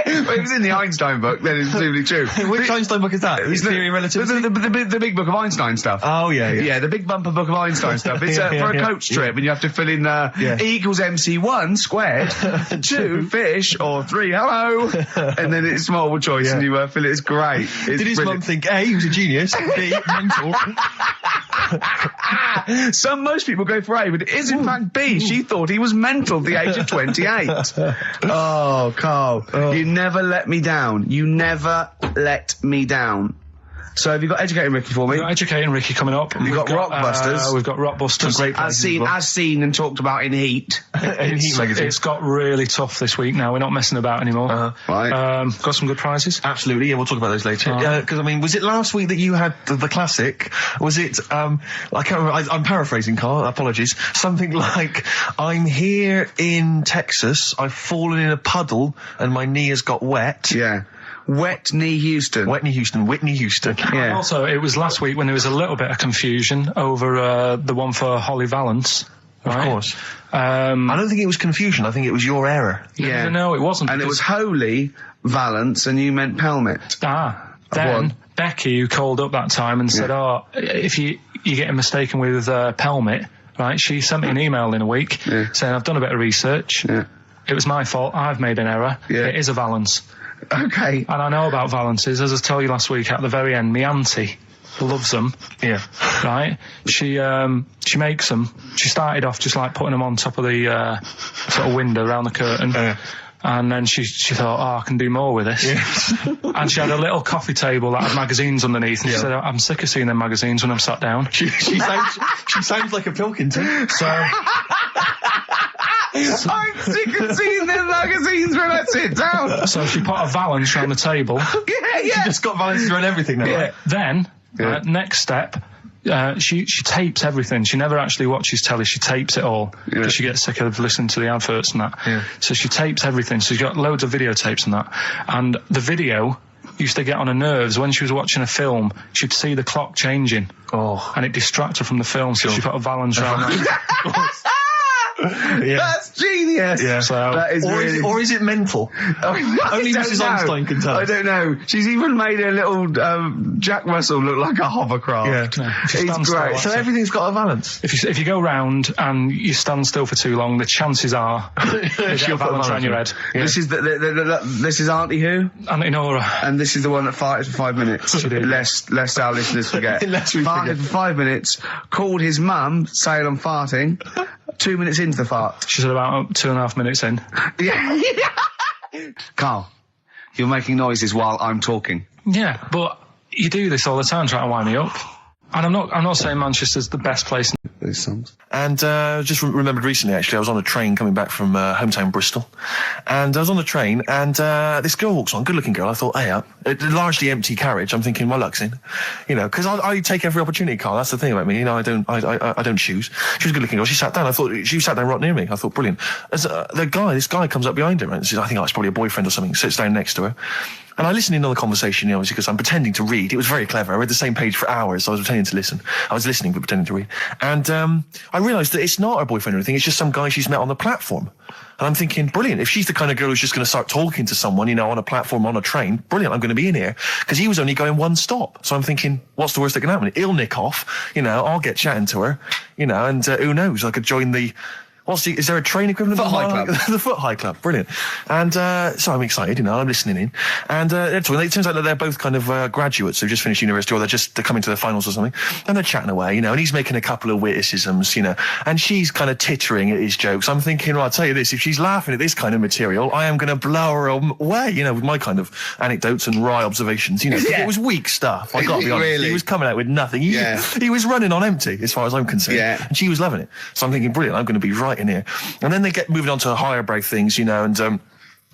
Well, it was in the Einstein book, then it's presumably true. Which Einstein book is that? His Theory of Relativity? The big book of Einstein stuff. Oh, yeah. Yeah, the big bumper book of Einstein stuff. It's for a coach trip, and you have to fill in E equals MC1 squared, 2 fish, or 3 hello, and then it's multiple choice, and you fill it. It's great. It's Did his mum think, A, he was a genius, B, mental? Most people go for A, but it is in fact B. She thought he was mental at the age of 28. Oh, Carl, you never let me down. You never let me down. So have you got Educating Ricky for me? We've got Educating Ricky coming up. We've got Rockbusters. We've got Rockbusters. Great As seen and talked about in Heat. In Heat magazine. It's got really tough this week now. We're not messing about anymore. Right. Got some good prizes. Absolutely, yeah, we'll talk about those later. Because, I mean, was it last week that you had the classic? Was it, I can't remember, I'm paraphrasing, Carl, apologies. Something like, I'm here in Texas, I've fallen in a puddle, and my knee has got wet. Yeah. Wet knee Houston. Whitney Houston. Yeah. Also, it was last week when there was a little bit of confusion over the one for Holly Valance. Right? Of course. I don't think it was confusion, I think it was your error. Yeah. No, it wasn't. And it was Holy Valance, and you meant Pelmet. Then Becky, who called up that time and said, if you're getting mistaken with Pelmet, right, she sent me an email in a week saying, I've done a bit of research. Yeah. It was my fault. I've made an error. Yeah. It is a Valance. Okay. And I know about Valances. As I told you last week, at the very end, my auntie loves them. Yeah. Right? She makes them. She started off just like putting them on top of the sort of window around the curtain. And then she thought, I can do more with this. Yeah. And she had a little coffee table that had magazines underneath. And she said, I'm sick of seeing them magazines when I'm sat down. She sounds like a Pilkington. So... I'm sick of seeing them magazines when I sit down. So she put a Valance around the table. She just got Valance around everything now. Yeah. Then, next step, she tapes everything. She never actually watches telly. She tapes it all because she gets sick of listening to the adverts and that. Yeah. So she tapes everything. So she's got loads of videotapes and that. And the video used to get on her nerves. When she was watching a film, she'd see the clock changing. Oh. And it distracted her from the film. So she put a Valance around that. That's genius. Yeah. So that is or is it mental? Only Mrs. Einstein can tell. I don't know. She's even made a little Jack Russell look like a hovercraft. Yeah. It's great. So everything's got a Valance. If you go round and you stand still for too long, the chances are she'll put a Valance around your head. Yeah. This is this is Auntie who? Auntie Nora. And this is the one that farted for 5 minutes. Lest our listeners forget. Farted for 5 minutes. Called his mum, saying I'm farting. 2 minutes into the fart. She's about 2.5 minutes in. Yeah. Carl, you're making noises while I'm talking. Yeah, but you do this all the time trying to wind me up. And I'm not saying Manchester's the best place. These songs. And just remembered recently, actually, I was on a train coming back from hometown Bristol, and I was on the train, and this girl walks on, good-looking girl. I thought, hey, a largely empty carriage. I'm thinking, my luck's in, because I take every opportunity, Karl. That's the thing about me, I don't choose. She was a good-looking girl. She sat down. I thought she sat down right near me. I thought, brilliant. As this guy comes up behind her, and says, I think it's probably a boyfriend or something. Sits down next to her. And I listened in on the conversation, obviously, because I'm pretending to read. It was very clever. I read the same page for hours, so I was pretending to listen. I was listening, but pretending to read. And I realised that it's not her boyfriend or anything. It's just some guy she's met on the platform. And I'm thinking, brilliant. If she's the kind of girl who's just going to start talking to someone, on a platform, on a train, brilliant, I'm going to be in here. Because he was only going one stop. So I'm thinking, what's the worst that can happen? He'll nick off, I'll get chatting to her, and who knows? I could join the... is there a train equivalent? Foot High Club. The Foot High Club, brilliant. And so I'm excited, I'm listening in. And it turns out that they're both kind of graduates who've just finished university, or they're coming to their finals or something. And they're chatting away, and he's making a couple of witticisms, and she's kind of tittering at his jokes. I'm thinking, well, I'll tell you this, if she's laughing at this kind of material, I am going to blow her away, with my kind of anecdotes and wry observations, It was weak stuff, I got to be honest. Really? He was coming out with nothing. He was running on empty, as far as I'm concerned. Yeah. And she was loving it. So I'm thinking, brilliant, I'm going to be right in here. And then they get moving on to higher brow things, and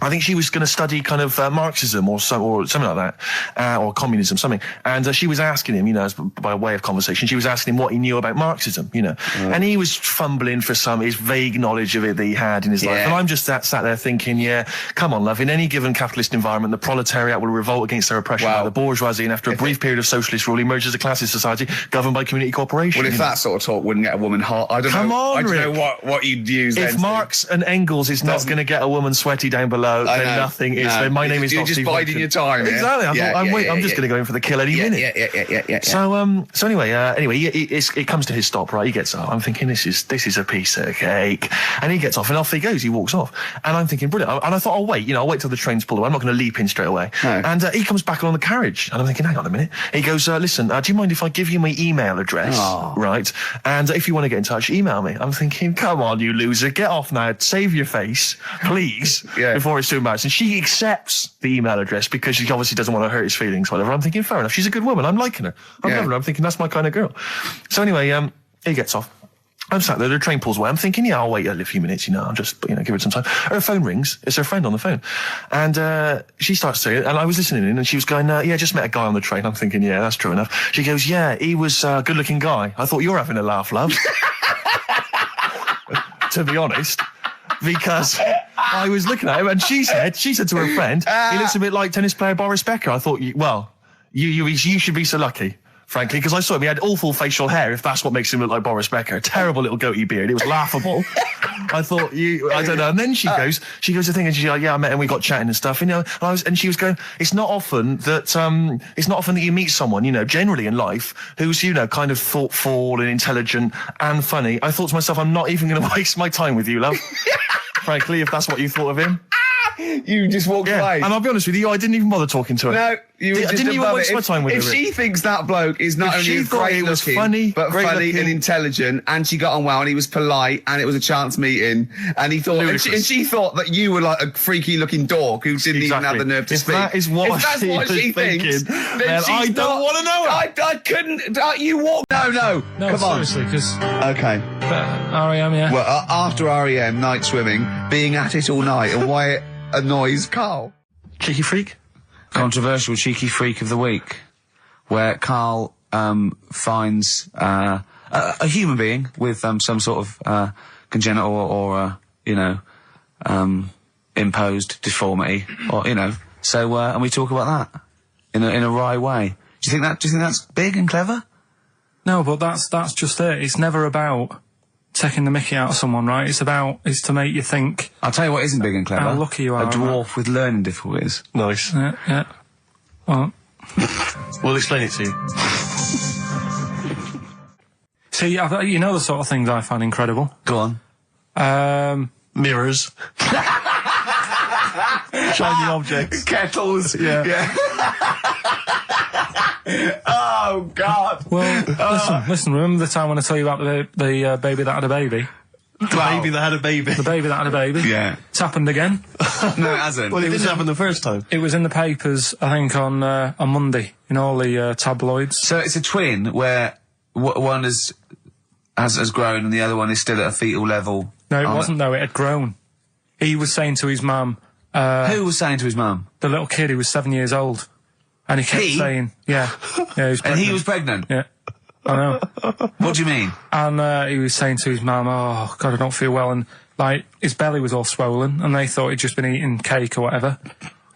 I think she was going to study kind of Marxism or something like that, or communism, something. And she was asking him, as by way of conversation, she was asking him what he knew about Marxism, And he was fumbling for his vague knowledge of it that he had in his life. And I'm just sat there thinking, come on, love, in any given capitalist environment, the proletariat will revolt against their oppression by the bourgeoisie, and after a brief period of socialist rule, emerges as a classist society governed by community cooperation. Well, if that sort of talk wouldn't get a woman hot, I don't know what you'd use then. If Marx and Engels is not going to get a woman sweaty down below, then nothing is. Then my name is You're not just Steve biding your time. Exactly. I'm just going to go in for the kill any minute. Yeah. So anyway, it comes to his stop, right? He gets up. I'm thinking this is a piece of cake, and he gets off, and off he goes. He walks off, and I'm thinking brilliant. And I thought, I'll wait till the train's pulled away. I'm not going to leap in straight away. No. And he comes back along the carriage, and I'm thinking, hang on a minute. He goes, listen, do you mind if I give you my email address, right? And if you want to get in touch, email me. I'm thinking, come on, you loser, get off now. Save your face, please, before it's too embarrassing. She accepts the email address because she obviously doesn't want to hurt his feelings, whatever. I'm thinking, fair enough. She's a good woman. I'm liking her. I'm loving her. I'm thinking that's my kind of girl. So anyway, he gets off. I'm sat there, the train pulls away. I'm thinking, I'll wait a few minutes, I'll just, give it some time. Her phone rings. It's her friend on the phone. And she starts saying it, and I was listening in, and she was going, just met a guy on the train. I'm thinking, that's true enough. She goes, he was a good-looking guy. I thought, you're having a laugh, love. To be honest. Because I was looking at him, and she said to her friend, he looks a bit like tennis player Boris Becker. I thought, you should be so lucky, frankly, because I saw him. He had awful facial hair, if that's what makes him look like Boris Becker. Terrible little goatee beard. It was laughable. I thought, I don't know. And then she goes to thing, and she's like, I met him, we got chatting and stuff, and she was going, it's not often that you meet someone, generally in life, who's, kind of thoughtful and intelligent and funny. I thought to myself, I'm not even going to waste my time with you, love. Frankly, if that's what you thought of him. You just walked away. And I'll be honest with you, I didn't even bother talking to her. No, you were just didn't even above waste it. my time with her. If she thinks that bloke is not only great looking, but funny and intelligent, and she got on well, and he was polite, and it was a chance meeting, and he thought, and she thought that you were like a freaky looking dork who didn't even have the nerve to speak. That is what if that's what she thinks, then I don't want to know her. I couldn't. You walk. No. No, Come on. seriously, because Okay. R.E.M. Well, after R.E.M. night swimming, being at it all night, and why it annoys Karl. Cheeky freak? Controversial cheeky freak of the week, where Karl finds a human being with some sort of congenital or imposed deformity, or So and we talk about that in a wry way. Do you think that's big and clever? No, but that's just it. It's never about taking the mickey out of someone, right? It's to make you think. I'll tell you what isn't big and clever. How lucky you are. A dwarf with learning difficulties. Nice. Yeah. Well, we'll explain it to you. See, the sort of things I find incredible. Go on. Mirrors. Shiny objects. Kettles. Yeah. Oh, God. Well, listen, remember the time when I tell you about the baby that had a baby? The baby that had a baby. The baby that had a baby. Yeah. It's happened again. No, it hasn't. Well, it didn't happen the first time. It was in the papers, I think, on Monday, in all the tabloids. So it's a twin where one has grown and the other one is still at a fetal level. No, it wasn't though. It had grown. He was saying to his mum. Who was saying to his mum? The little kid who was 7 years old, and he kept saying, "Yeah, he was pregnant." And he was pregnant. Yeah, I know. What do you mean? And he was saying to his mum, "Oh God, I don't feel well," and like his belly was all swollen, and they thought he'd just been eating cake or whatever.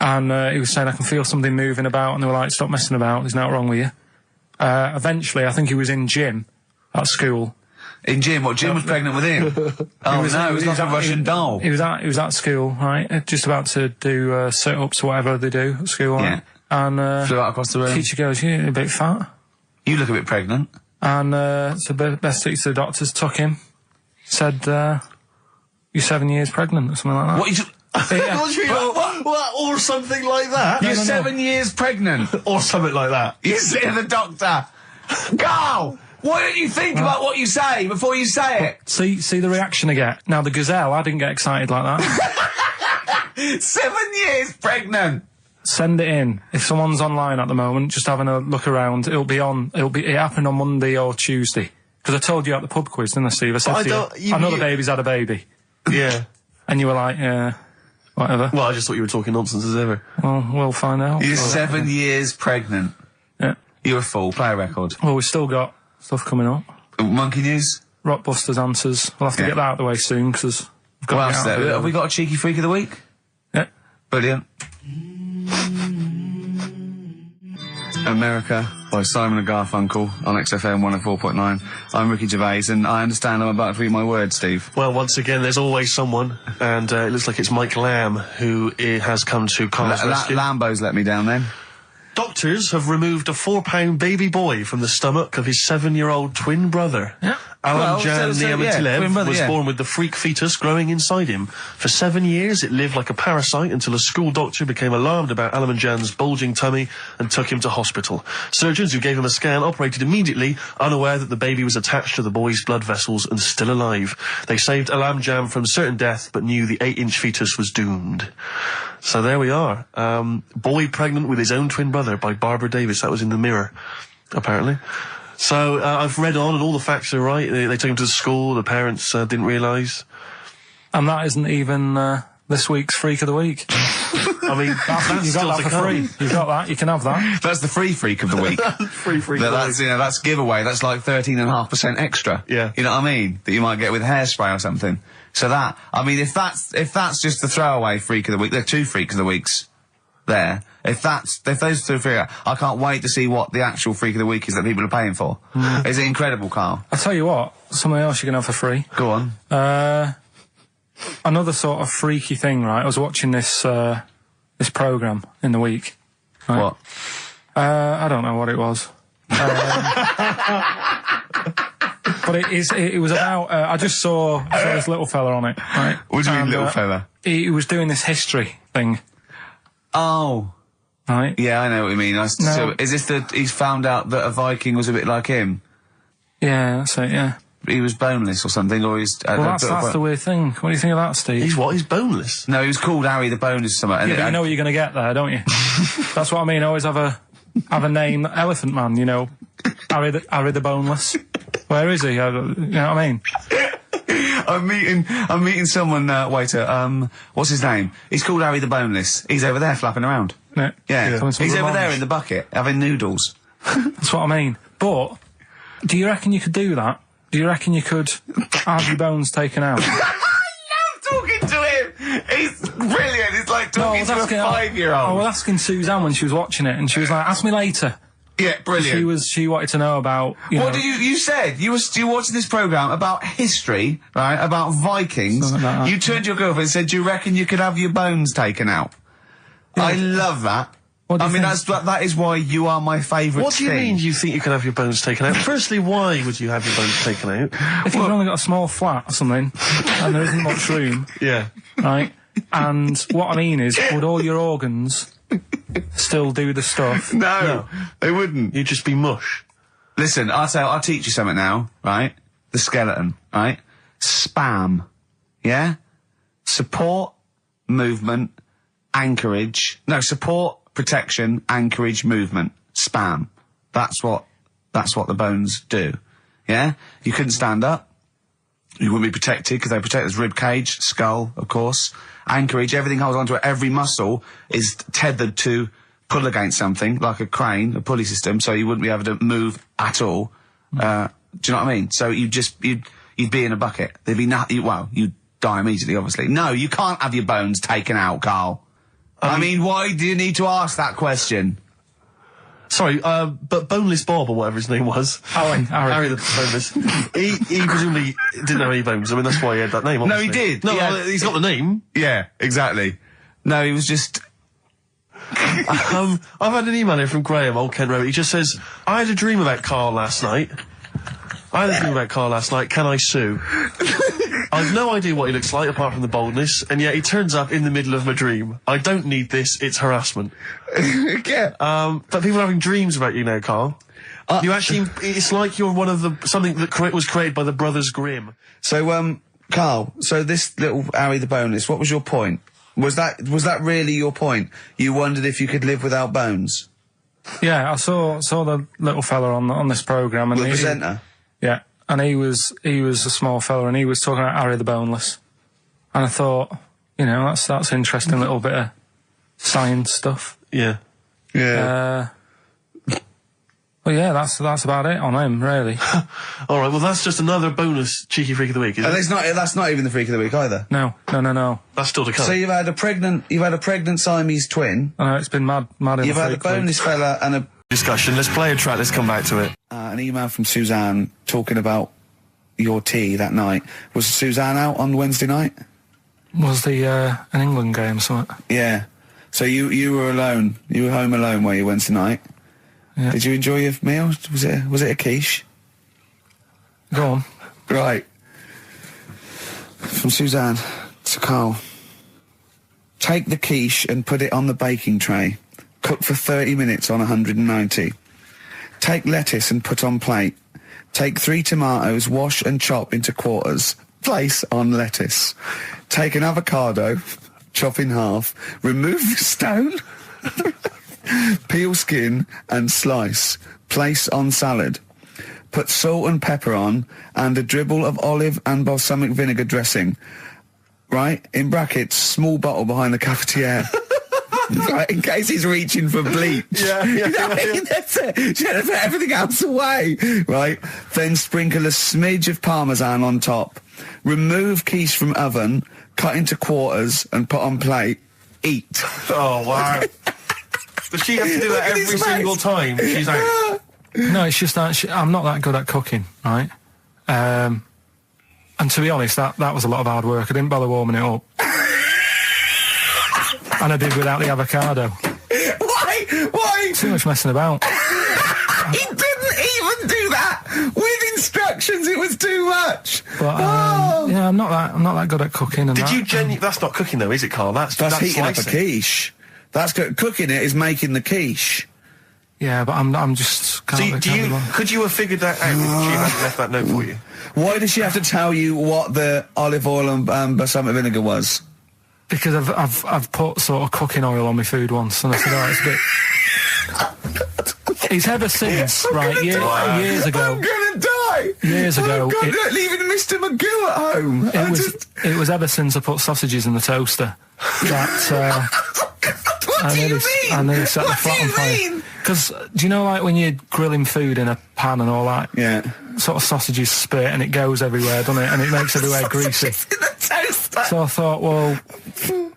And he was saying, "I can feel something moving about," and they were like, "Stop messing about. There's nothing wrong with you." Eventually, I think he was in gym at school. In Jim? What, Jim was pregnant with him? Oh, no, it was like a Russian doll. He was at school, right? Just about to do sit-ups or whatever they do at school, right? Yeah. And flew out across the room. teacher goes, "You're a bit fat." You look a bit pregnant. And so best to the doctors took him, said, "You're 7 years pregnant," or something like that. What? What do you mean? What? Or something like that? You're 7 years pregnant. Or something like that. You say to the doctor, Karl, why don't you think about what you say before you say it? See the reaction I get. Now the gazelle, I didn't get excited like that. 7 years pregnant. Send it in. If someone's online at the moment, just having a look around, it happened on Monday or Tuesday. Because I told you at the pub quiz, didn't I, Steve? I said to you, I know the baby's had a baby. Yeah. And you were like, yeah, whatever. Well, I just thought you were talking nonsense as ever. Well, we'll find out. You're 7 years pregnant. Yeah. You're a fool. Play a record. Well, we've still got stuff coming up. Monkey News? Rockbusters answers. We'll have to get that out of the way soon, because we've got What to else get out of there? it. Have we got a cheeky freak of the week? Yeah. Brilliant. America by Simon and Garfunkel on XFM 104.9. I'm Ricky Gervais, and I understand I'm about to read my words, Steve. Well, once again, there's always someone, and it looks like it's Mike Lamb who has come to Karl's rescue. Lambo's let me down then. Doctors have removed a 4-pound baby boy from the stomach of his 7-year-old twin brother. Yeah. Alan Well, Jan so, yeah, Niamatilev twin brother, was yeah. born with the freak fetus growing inside him. For 7 years, it lived like a parasite until a school doctor became alarmed about Alan Jan's bulging tummy and took him to hospital. Surgeons who gave him a scan operated immediately, unaware that the baby was attached to the boy's blood vessels and still alive. They saved Alam Jan from certain death, but knew the 8-inch fetus was doomed. So there we are. Boy pregnant with his own twin brother by Barbara Davis. That was in the Mirror, apparently. So I've read on, and all the facts are right. They took him to the school. The parents didn't realise. And that isn't even this week's Freak of the Week. I mean, You got that for free. You got that. You can have that. That's the free freak of the week. free freak. That's, that's giveaway. That's like 13.5% extra. Yeah. You know what I mean? That you might get with hairspray or something. So that, I mean, if that's just the throwaway freak of the week, there are 2 freaks of the weeks there. If those 2 freak, I can't wait to see what the actual freak of the week is that people are paying for. Is it incredible, Karl? I'll tell you what, something else you can have for free. Go on. Another sort of freaky thing, right? I was watching this programme in the week. Right? What? I don't know what it was. But it was about, I just saw this little fella on it, right? What do you mean, little fella? He was doing this history thing, Oh. right? Yeah, I know what you mean. So is this he's found out that a Viking was a bit like him? Yeah, that's it, yeah. He was boneless or something, or he's... Well, that's the weird thing. What do you think of that, Steve? He's what? He's boneless. No, he was called Harry the Boneless or something. Yeah, but you know what you're going to get there, don't you? That's what I mean. Always have a name, Elephant Man, you know. Harry the Boneless. Where is he? You know what I mean? I'm meeting someone, waiter, what's his name? He's called Harry the Boneless. He's over there flapping around. Yeah. Yeah. Some He's over there revenge. in the bucket, having noodles. That's what I mean. But, do you reckon you could do that? Do you reckon you could have your bones taken out? I love talking to him! He's brilliant, it's like talking to a 5-year-old. I was asking Suzanne when she was watching it, and she was like, ask me later. Yeah, brilliant. She wanted to know about, What did you said? You were watching this programme about history, right? About Vikings. Something like that. You turned to your girlfriend and said, do you reckon you could have your bones taken out? Yeah. I love that. What do you think? That is why you are my favourite What do you thing. mean you think you can have your bones taken out? Firstly, why would you have your bones taken out? If you've only got a small flat or something, and there isn't much room, Yeah. right? And what I mean is, would all your organs still do the stuff? No, they wouldn't. You'd just be mush. Listen, I'll teach you something now, right? The skeleton, right? Spam, yeah? Support, movement, anchorage. No, support, protection, anchorage, movement. Spam. That's what the bones do. Yeah? You couldn't stand up. You wouldn't be protected because they protect his rib cage, skull, of course, anchorage, everything holds onto it. Every muscle is tethered to pull against something, like a crane, a pulley system, so you wouldn't be able to move at all. Do you know what I mean? So you'd be in a bucket. There'd be nothing, well, you'd die immediately, obviously. No, you can't have your bones taken out, Carl. I mean, why do you need to ask that question? Sorry, but Boneless Bob, or whatever his name was. Harry the Boneless. he presumably didn't have any bones. I mean, that's why he had that name, obviously. No, he did. No, he's got the name. Yeah, exactly. No, he was just... I've had an email here from Graham, Old Kent Road. He just says, I had a dream about Karl last night. Can I sue? I've no idea what he looks like, apart from the boldness, and yet he turns up in the middle of my dream. I don't need this, it's harassment. Yeah. But people are having dreams about you now, Karl. You actually, it's like you're one of something that was created by the Brothers Grimm. So, Carl, so this little Harry the Boneless, what was your point? Was that really your point? You wondered if you could live without bones? Yeah, I saw the little fella on this programme, and The presenter? Yeah, and he was a small fella, and he was talking about Harry the Boneless, and I thought, that's interesting little bit of science stuff. Yeah. Yeah. Well, yeah, that's about it on him, really. All right, well, that's just another bonus cheeky freak of the week, isn't it? That's not even the freak of the week either. No. That's still to come. So you've had a pregnant Siamese twin. I know, it's been mad in You've the had a freak week. boneless fella and a... Discussion. Let's play a track. Let's come back to it. An email from Suzanne talking about your tea that night. Was Suzanne out on Wednesday night? Was the an England game or something? Yeah. So you were alone. You were home alone, were you, Wednesday night? Yeah. Did you enjoy your meal? Was it a quiche? Go on. Right. From Suzanne to Karl. Take the quiche and put it on the baking tray. Cook for 30 minutes on 190. Take lettuce and put on plate. Take 3 tomatoes, wash and chop into quarters. Place on lettuce. Take an avocado, chop in half. Remove the stone. Peel skin and slice. Place on salad. Put salt and pepper on and a dribble of olive and balsamic vinegar dressing. Right? In brackets, small bottle behind the cafetiere. Right, in case he's reaching for bleach. Yeah. That's it. Should have put everything else away. Right? Then sprinkle a smidge of parmesan on top. Remove quiche from oven, cut into quarters and put on plate. Eat. Oh, wow. Does she have to do that Look at every his single face. time she's out? No, it's just that I'm not that good at cooking, right? And to be honest, that was a lot of hard work. I didn't bother warming it up. And I did without the avocado. Why? Too much messing about. He didn't even do that with instructions. It was too much. But yeah, I'm not that good at cooking. And Did you That's not cooking though, is it, Karl? That's heating up a slicing. quiche. That's cooking it is making the quiche. Yeah, but I'm just. Could you have figured that out if she hadn't left that note for you? Why did she have to tell you what the olive oil and balsamic vinegar was? Because I've put sort of cooking oil on my food once, and I said, oh, it's a bit. It's ever since, right? Years ago. I'm gonna die. Years ago, leaving Mr. Magoo at home. It was ever since I put sausages in the toaster that. What do you mean? I nearly set the flat on fire. Because do you know, like when you're grilling food in a pan and all that? Yeah. Sort of sausages spit and it goes everywhere, doesn't it? And it makes everywhere greasy. In the toaster. So I thought, well,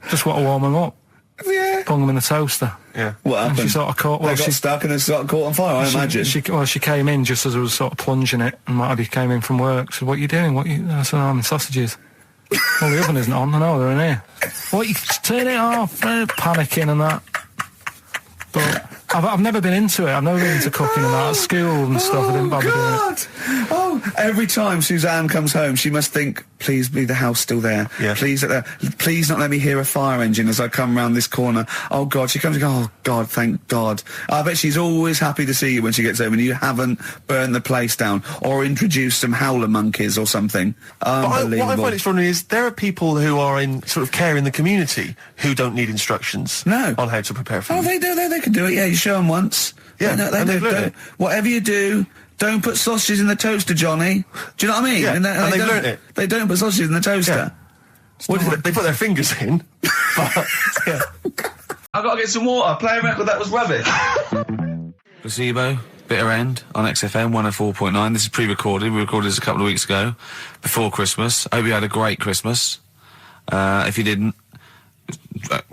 just want to warm them up. Yeah. Bung them in the toaster. Yeah. What happened? And she sort of caught. They got stuck and they sort of caught on fire. I imagine. She came in just as I was sort of plunging it, and Marty came in from work. She said, "What are you doing? I said, I'm in sausages." Well, the oven isn't on. I know they're in here. What? You turn it off? Panicking and that. But I've never been into it. I've never been into cooking and that. At school and stuff, I didn't bother doing it. Oh, every time Suzanne comes home, she must think, please be the house still there. Yeah. Please not let me hear a fire engine as I come round this corner. Oh, God. She comes and goes, oh, God, thank God. I bet she's always happy to see you when she gets home and you haven't burned the place down or introduced some howler monkeys or something. Unbelievable. What I find extraordinary is there are people who are in sort of care in the community who don't need instructions on how to prepare food. Oh, they do. They can do it. Yeah, you show them once. Yeah, They and they've learned do. it. Whatever you do, Don't put sausages in the toaster, Johnny. Do you know what I mean? Yeah, and they've don't- learnt it. They don't put sausages in the toaster. What did they put their fingers in? But, yeah. I've got to get some water. Play a record that was rubbish. Placebo, Bitter End on XFM 104.9. This is pre-recorded. We recorded this a couple of weeks ago, before Christmas. I hope you had a great Christmas. If you didn't,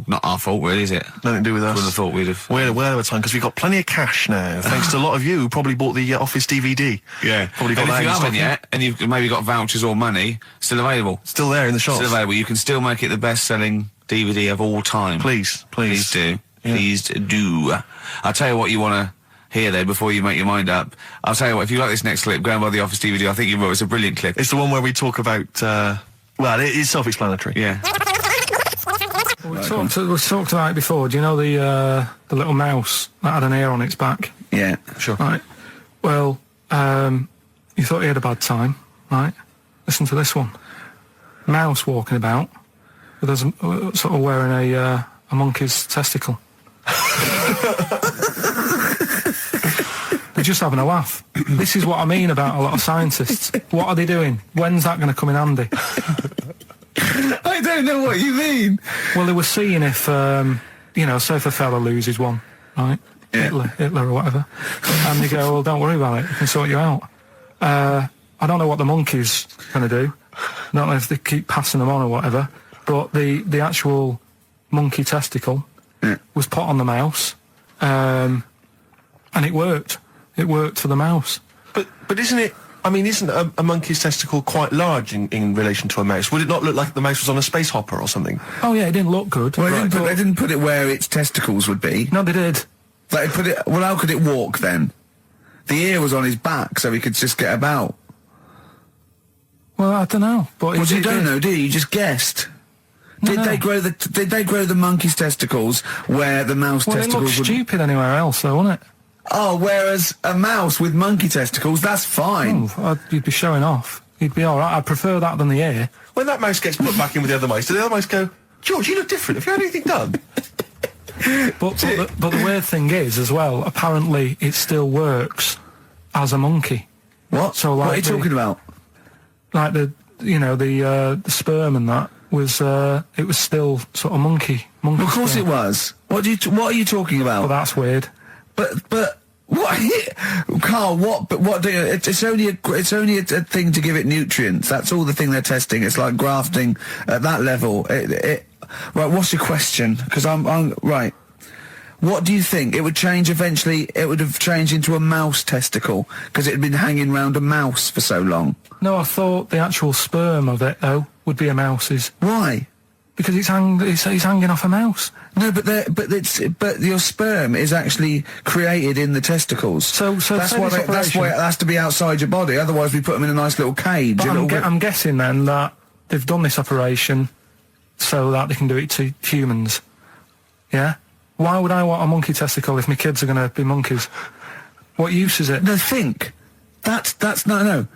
not our fault, really, is it? Nothing to do with us. Wouldn't have thought we'd have. We had a time because we've got plenty of cash now, thanks to a lot of you who probably bought the Office DVD. Yeah. Probably got And that if you in haven't stock. yet, and you've maybe got vouchers or money, still available. Still there in the shops. Still available. You can still make it the best-selling DVD of all time. Please. Please do. Yeah. Please do. I'll tell you what you want to hear, though, before you make your mind up. I'll tell you what, if you like this next clip, go and buy the Office DVD. I think you will. It's a brilliant clip. It's the one where we talk about, well, it is self-explanatory. Yeah. We talked about it before. Do you know the little mouse that had an ear on its back? Yeah. Sure. Right. Well, you thought he had a bad time, right? Listen to this one. Mouse walking about with us, sort of wearing a monkey's testicle. They're just having a laugh. This is what I mean about a lot of scientists. What are they doing? When's that going to come in handy? I don't know what you mean. Well, they were seeing if, say if a fella loses one, right? Yeah. Hitler or whatever. And they go, well, don't worry about it. We can sort you out. I don't know what the monkey's going to do. I don't know if they keep passing them on or whatever. But the actual monkey testicle was put on the mouse. And it worked. It worked for the mouse. But isn't it... I mean, isn't a monkey's testicle quite large in relation to a mouse? Would it not look like the mouse was on a space hopper or something? Oh, yeah, it didn't look good. Well, they didn't put it where its testicles would be. No, they did. They put it... Well, how could it walk, then? The ear was on his back, so he could just get about. Well, I don't know. But Well, you don't know, do you? You just guessed. Did they grow the monkey's testicles where the mouse Well, it testicles looked would... stupid anywhere else, though, wouldn't it? Oh, whereas a mouse with monkey testicles, that's fine. You'd be showing off. You'd be all right. I'd prefer that than the ear. When that mouse gets put back in with the other mice, do the other mice go, George, you look different. Have you had anything done? But the weird thing is, as well, apparently it still works as a monkey. What? So, what like are you talking about? Like the sperm and that was it was still sort of monkey. Of course sperm. it was. What are you talking about? Well, that's weird. But what, Carl? What do you? It's only a thing to give it nutrients. That's all the thing they're testing. It's like grafting at that level. Right. What's your question? Because I'm right. What do you think? It would change eventually. It would have changed into a mouse testicle because it had been hanging round a mouse for so long. No, I thought the actual sperm of it though would be a mouse's. Why? Because it's hanging off a mouse. No, but your sperm is actually created in the testicles. So that's say why this that's operation- why it has to be outside your body. Otherwise, we put them in a nice little cage. But a little bit- I'm guessing then that they've done this operation so that they can do it to humans. Yeah? Why would I want a monkey testicle if my kids are going to be monkeys? What use is it? No, think. That's no.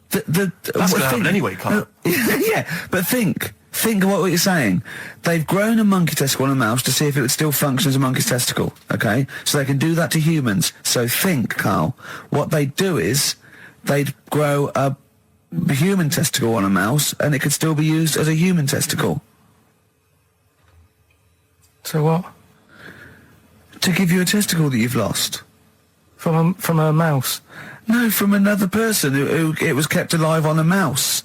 That's going to happen anyway, Karl. Yeah, but think. Think of what you're saying. They've grown a monkey testicle on a mouse to see if it would still function as a monkey's testicle, okay? So they can do that to humans. So think, Karl. What they'd do is they'd grow a human testicle on a mouse and it could still be used as a human testicle. So what? To give you a testicle that you've lost. From a mouse? No, from another person who it was kept alive on a mouse.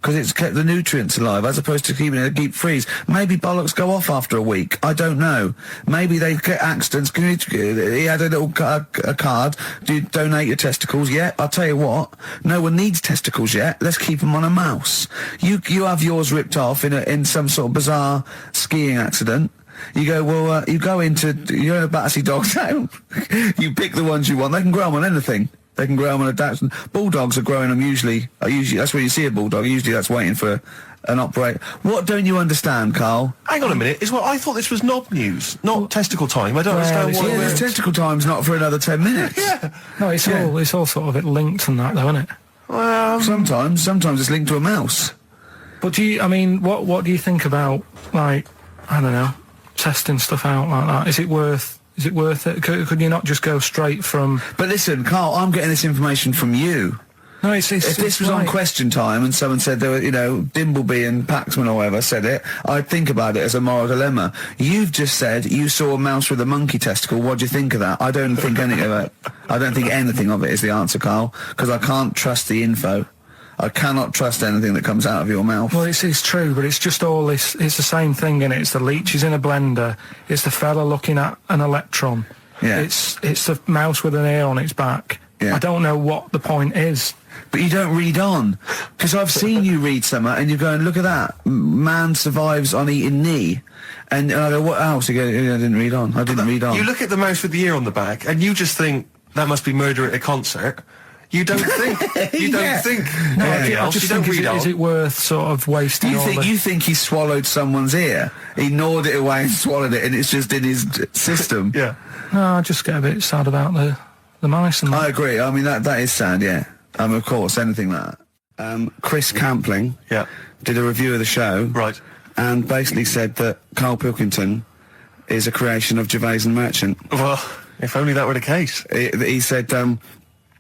Because it's kept the nutrients alive, as opposed to keeping it in a deep freeze. Maybe bollocks go off after a week. I don't know. Maybe they get accidents. He had a little a card. Do you donate your testicles? Yeah, I'll tell you what. No one needs testicles yet. Let's keep them on a mouse. You have yours ripped off in some sort of bizarre skiing accident. You go, well, you're in a Battersea Dog Town. You pick the ones you want. They can grow them on anything. They can grow them on a Dachshund. Bulldogs are growing them usually. That's where you see a bulldog. Usually that's waiting for an operator. What don't you understand, Karl? Hang on a minute. I thought this was knob news, not testicle time. I don't understand what... Yeah, testicle time's not for another 10 minutes. Yeah. No, it's all sort of linked and that, though, isn't it? Well, sometimes it's linked to a mouse. But what do you think about, like, I don't know, testing stuff out like that? Is it worth Is it worth it? Could you not just go straight from... But listen, Carl, I'm getting this information from you. No, it's If this was on Question Time and someone said there were, Dimbleby and Paxman or whatever said it, I'd think about it as a moral dilemma. You've just said you saw a mouse with a monkey testicle. What do you think of that? I don't think anything of it. I don't think anything of it is the answer, Carl, because I can't trust the info. I cannot trust anything that comes out of your mouth. Well, it's true, but it's just all this. It's the same thing, and it's the leeches in a blender. It's the fella looking at an electron. Yeah. It's the mouse with an ear on its back. Yeah. I don't know what the point is. But you don't read on. Because I've seen you read something and you're going, look at that. Man survives on eating knee. And I go, what else? You go, I didn't read on. I didn't read on. You look at the mouse with the ear on the back, and you just think, that must be murder at a concert. You don't think. You don't think. No, anything I else. just You don't think, read on. is it worth sort of wasting all You think he swallowed someone's ear? He gnawed it away and swallowed it and it's just in his system? Yeah. No, I just get a bit sad about the mice and I agree. I mean, that is sad, yeah. Of course, anything like that. Chris Campling did a review of the show. Right. And basically said that Karl Pilkington is a creation of Gervais and Merchant. Well, if only that were the case. He said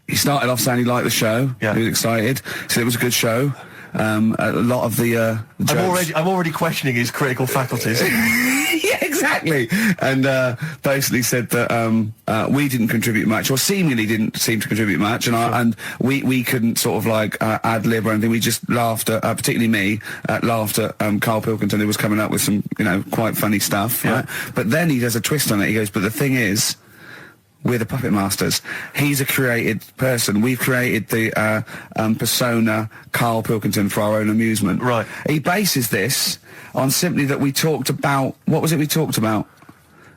he started off saying he liked the show. Yeah. He was excited. Said it was a good show. A lot of the jokes. I'm already questioning his critical faculties. Yeah, exactly. And basically said that we didn't contribute much, or seemingly didn't seem to contribute much, and we couldn't sort of like ad lib or anything. We just laughed at, particularly me, laughed at Karl Pilkington, who was coming up with some, quite funny stuff. Yeah. Right? But then he does a twist on it. He goes, but the thing is, we're the puppet masters. He's a created person. We've created the persona Karl Pilkington for our own amusement. Right. He bases this on simply that we talked about... What was it we talked about?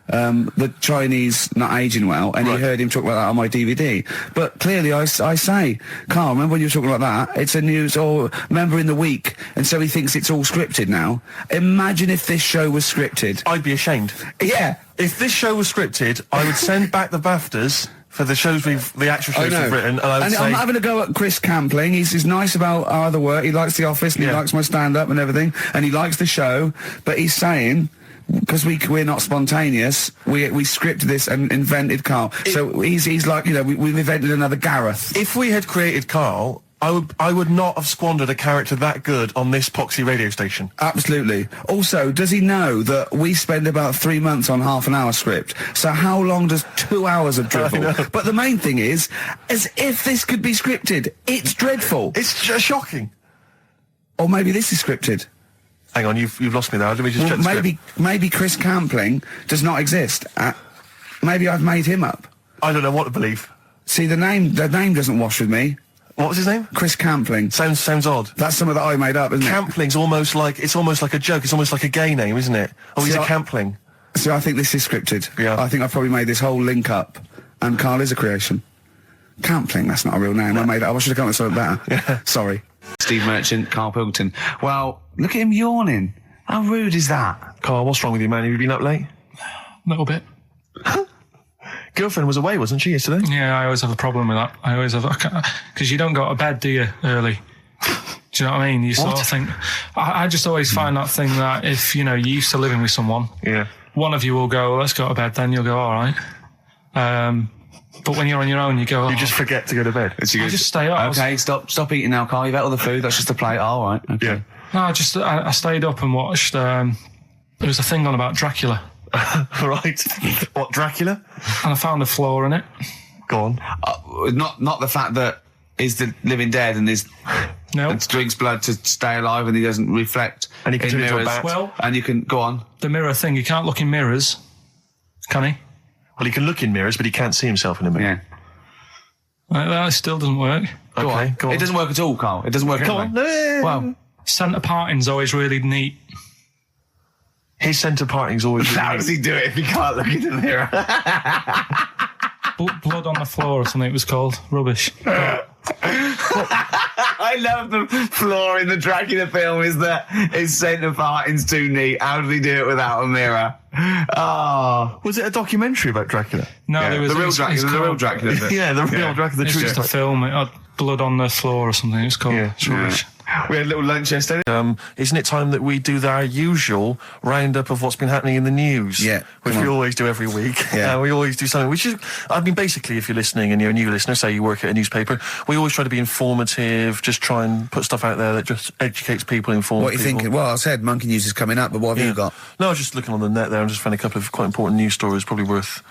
The Chinese not aging well, and he heard him talk about that on my DVD. But clearly I say, Karl, remember when you were talking about that? It's a news or member in the week, and so he thinks it's all scripted now. Imagine if this show was scripted. I'd be ashamed. Yeah. If this show was scripted, I would send back the BAFTAs for the shows the actual shows we've written, and I would say... I'm having a go at Chris Campling. He's nice about our other work. He likes The Office, and he likes my stand-up and everything, and he likes the show, but he's saying... Because we're not spontaneous, we scripted this and invented Karl. So he's like, we've invented another Gareth. If we had created Karl, I would not have squandered a character that good on this poxy radio station. Absolutely. Also, does he know that we spend about 3 months on half an hour script? So how long does 2 hours of drivel? But the main thing is, as if this could be scripted, it's dreadful. It's just shocking. Or maybe this is scripted. Hang on, you've lost me there. Let me just check the script. Maybe Chris Campling does not exist. Maybe I've made him up. I don't know what to believe. See, the name doesn't wash with me. What was his name? Chris Campling. Sounds odd. That's something that I made up, isn't it? Campling's almost like a joke. It's almost like a gay name, isn't it? Oh, he's a Campling. See, I think this is scripted. Yeah. I think I've probably made this whole link up, and Karl is a creation. Campling, that's not a real name. I made it up. I should have come up with something better. Yeah. Sorry. Steve Merchant, Karl Pilkington. Well, look at him yawning. How rude is that? Karl, what's wrong with you, man? Have you been up late? A little bit. Girlfriend was away, wasn't she, yesterday? Yeah, I always have a problem with that. I always have... Because you don't go to bed, do you, early? Do you know what I mean? You sort of think... I just always find that thing that if, you're used to living with someone, one of you will go, let's go to bed, then you'll go, all right. But when you're on your own, you go... You just forget to go to bed. I just stay up. Okay, stop eating now, Karl. You've ate all the food. That's just a plate. All right. Okay. Yeah. No, I stayed up and watched... there was a thing on about Dracula. Right. What, Dracula? And I found a flaw in it. Go on. Not the fact that he's the living dead and and drinks blood to stay alive and he doesn't reflect. And he can in turn into a mirrors. bat. Well, and you can go on. The mirror thing. You can't look in mirrors, can he? Well, he can look in mirrors, but he can't see himself in a mirror. Yeah. That still doesn't work. Go on. It doesn't work at all, Karl. It doesn't work Go anyway. on. Well, Centre parting's always really neat. His centre parting's always... how does he do it if he can't look in the mirror? Blood on the floor or something it was called. Rubbish. I love the flaw in the Dracula film is that his centre parting's too neat. How did he do it without a mirror? Oh. Was it a documentary about Dracula? No, there was... the real Dracula. Yeah, the real Dracula. It's just a film. It had blood on the floor or something. It's called... Yeah. It's rubbish. We had a little lunch yesterday. Isn't it time that we do our usual roundup of what's been happening in the news? Yeah, Which we always do every week. Yeah. We always do something, which is, I mean, basically, if you're listening and you're a new listener, say you work at a newspaper, we always try to be informative, just try and put stuff out there that just educates people, informs What are you people. thinking? Well, I said Monkey News is coming up, but what have you got? No, I was just looking on the net there and just found a couple of quite important news stories, probably worth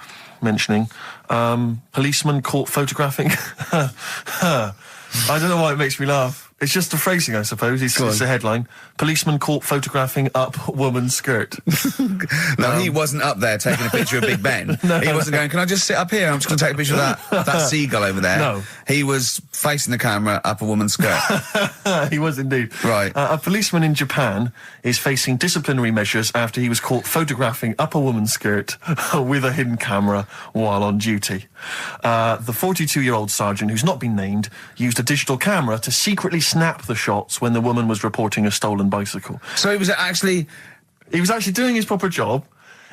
mentioning. Policeman caught photographing. I don't know why it makes me laugh. It's just the phrasing, I suppose. It's the headline. Policeman caught photographing up woman's skirt. No, he wasn't up there taking a picture of Big Ben. He wasn't going, can I just sit up here? I'm just going to take a picture of that seagull over there. No. He was facing the camera up a woman's skirt. He was indeed. Right. A policeman in Japan is facing disciplinary measures after he was caught photographing up a woman's skirt with a hidden camera while on duty. The 42-year-old sergeant, who's not been named, used a digital camera to secretly snap the shots when the woman was reporting a stolen bicycle. So he was actually doing his proper job.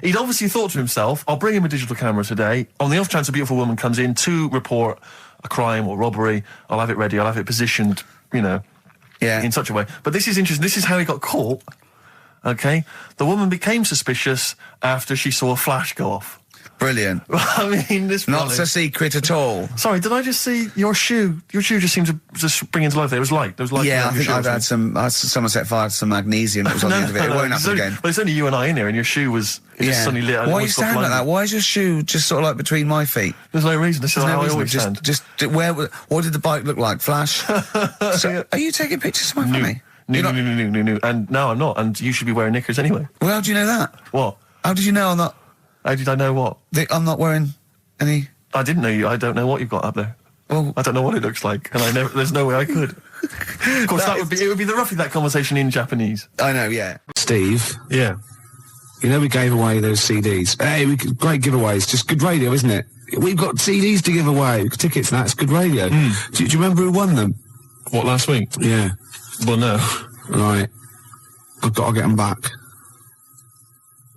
He'd obviously thought to himself, I'll bring him a digital camera today. On the off chance a beautiful woman comes in to report a crime or robbery, I'll have it ready, I'll have it positioned, in such a way. But this is interesting. This is how he got caught. Okay? The woman became suspicious after she saw a flash go off. brilliant. I mean, this Not a secret at all. Sorry, did I just see your shoe? Your shoe just seemed to just spring into life there. It was light. There was light. Yeah, I in your think shoe, I've had some. Someone set fire to some magnesium that was on the end of it. It won't happen again. But it's only you and I in here, and your shoe was just suddenly lit. Why are you standing like that? Why is your shoe just sort of like between my feet? There's no reason. This is how I always stand. What did the bike look like? Flash? So, are you taking pictures of my family? No. And no, I'm not. And you should be wearing knickers anyway. Well, how do you know that? What? How did you know I'm not? How did I know what? I'm not wearing any. I didn't know you. I don't know what you've got up there. Well, I don't know what it looks like, and there's no way I could. Of course, it would be roughly that conversation in Japanese. I know, yeah. Steve. Yeah. You know we gave away those CDs. Hey, great giveaways. Just good radio, isn't it? We've got CDs to give away. Tickets and that's good radio. Do you remember who won them? What, last week? Yeah. Well, no. Right. I've got to get them back.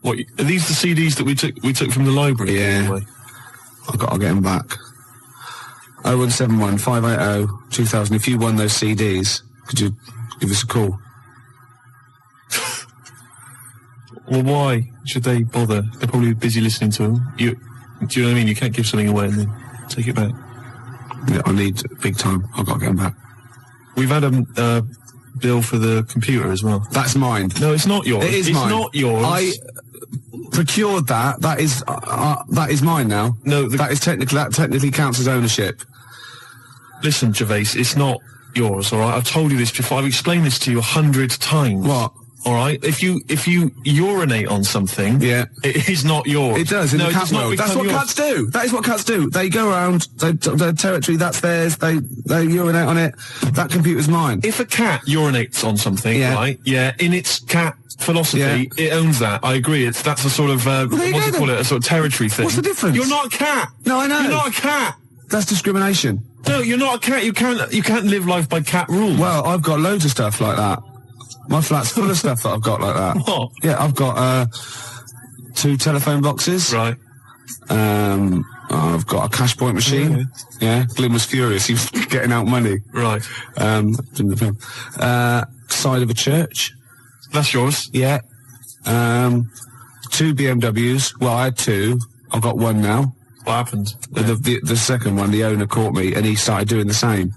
What, are these the CDs that we took from the library? Yeah. Anyway? I've got to get them back. 0171 580 2000. If you won those CDs, could you give us a call? Well, why should they bother? They're probably busy listening to them. Do you know what I mean? You can't give something away and then take it back. Yeah, I need big time. I've got to get them back. We've had a bill for the computer as well. That's mine. No, it's not yours. It is mine. It's not yours. I procured that. That is mine now. No, that technically counts as ownership. Listen, Gervais, it's not yours, all right? I've told you this before. I've explained this to you 100 times. What? All right? If you urinate on something, yeah, it is not yours. It does in the cat world. That's what cats do. That is what cats do. They go around their territory. That's theirs. They urinate on it. That computer's mine. If a cat urinates on something, right? Yeah, in its cat philosophy, it owns that. I agree. That's a sort of a sort of territory thing. What's the difference? You're not a cat. No, I know. You're not a cat. That's discrimination. No, you're not a cat. You can't live life by cat rules. Well, I've got loads of stuff like that. My flat's full of stuff that I've got like that. What? Yeah, I've got 2 telephone boxes. Right. I've got a cash point machine. Yeah. Glyn was furious. He was getting out money. Right. In the film. Side of a church. That's yours. Yeah. 2 BMWs. Well, I had 2. I've got 1 now. What happened? The second one, the owner caught me, and he started doing the same.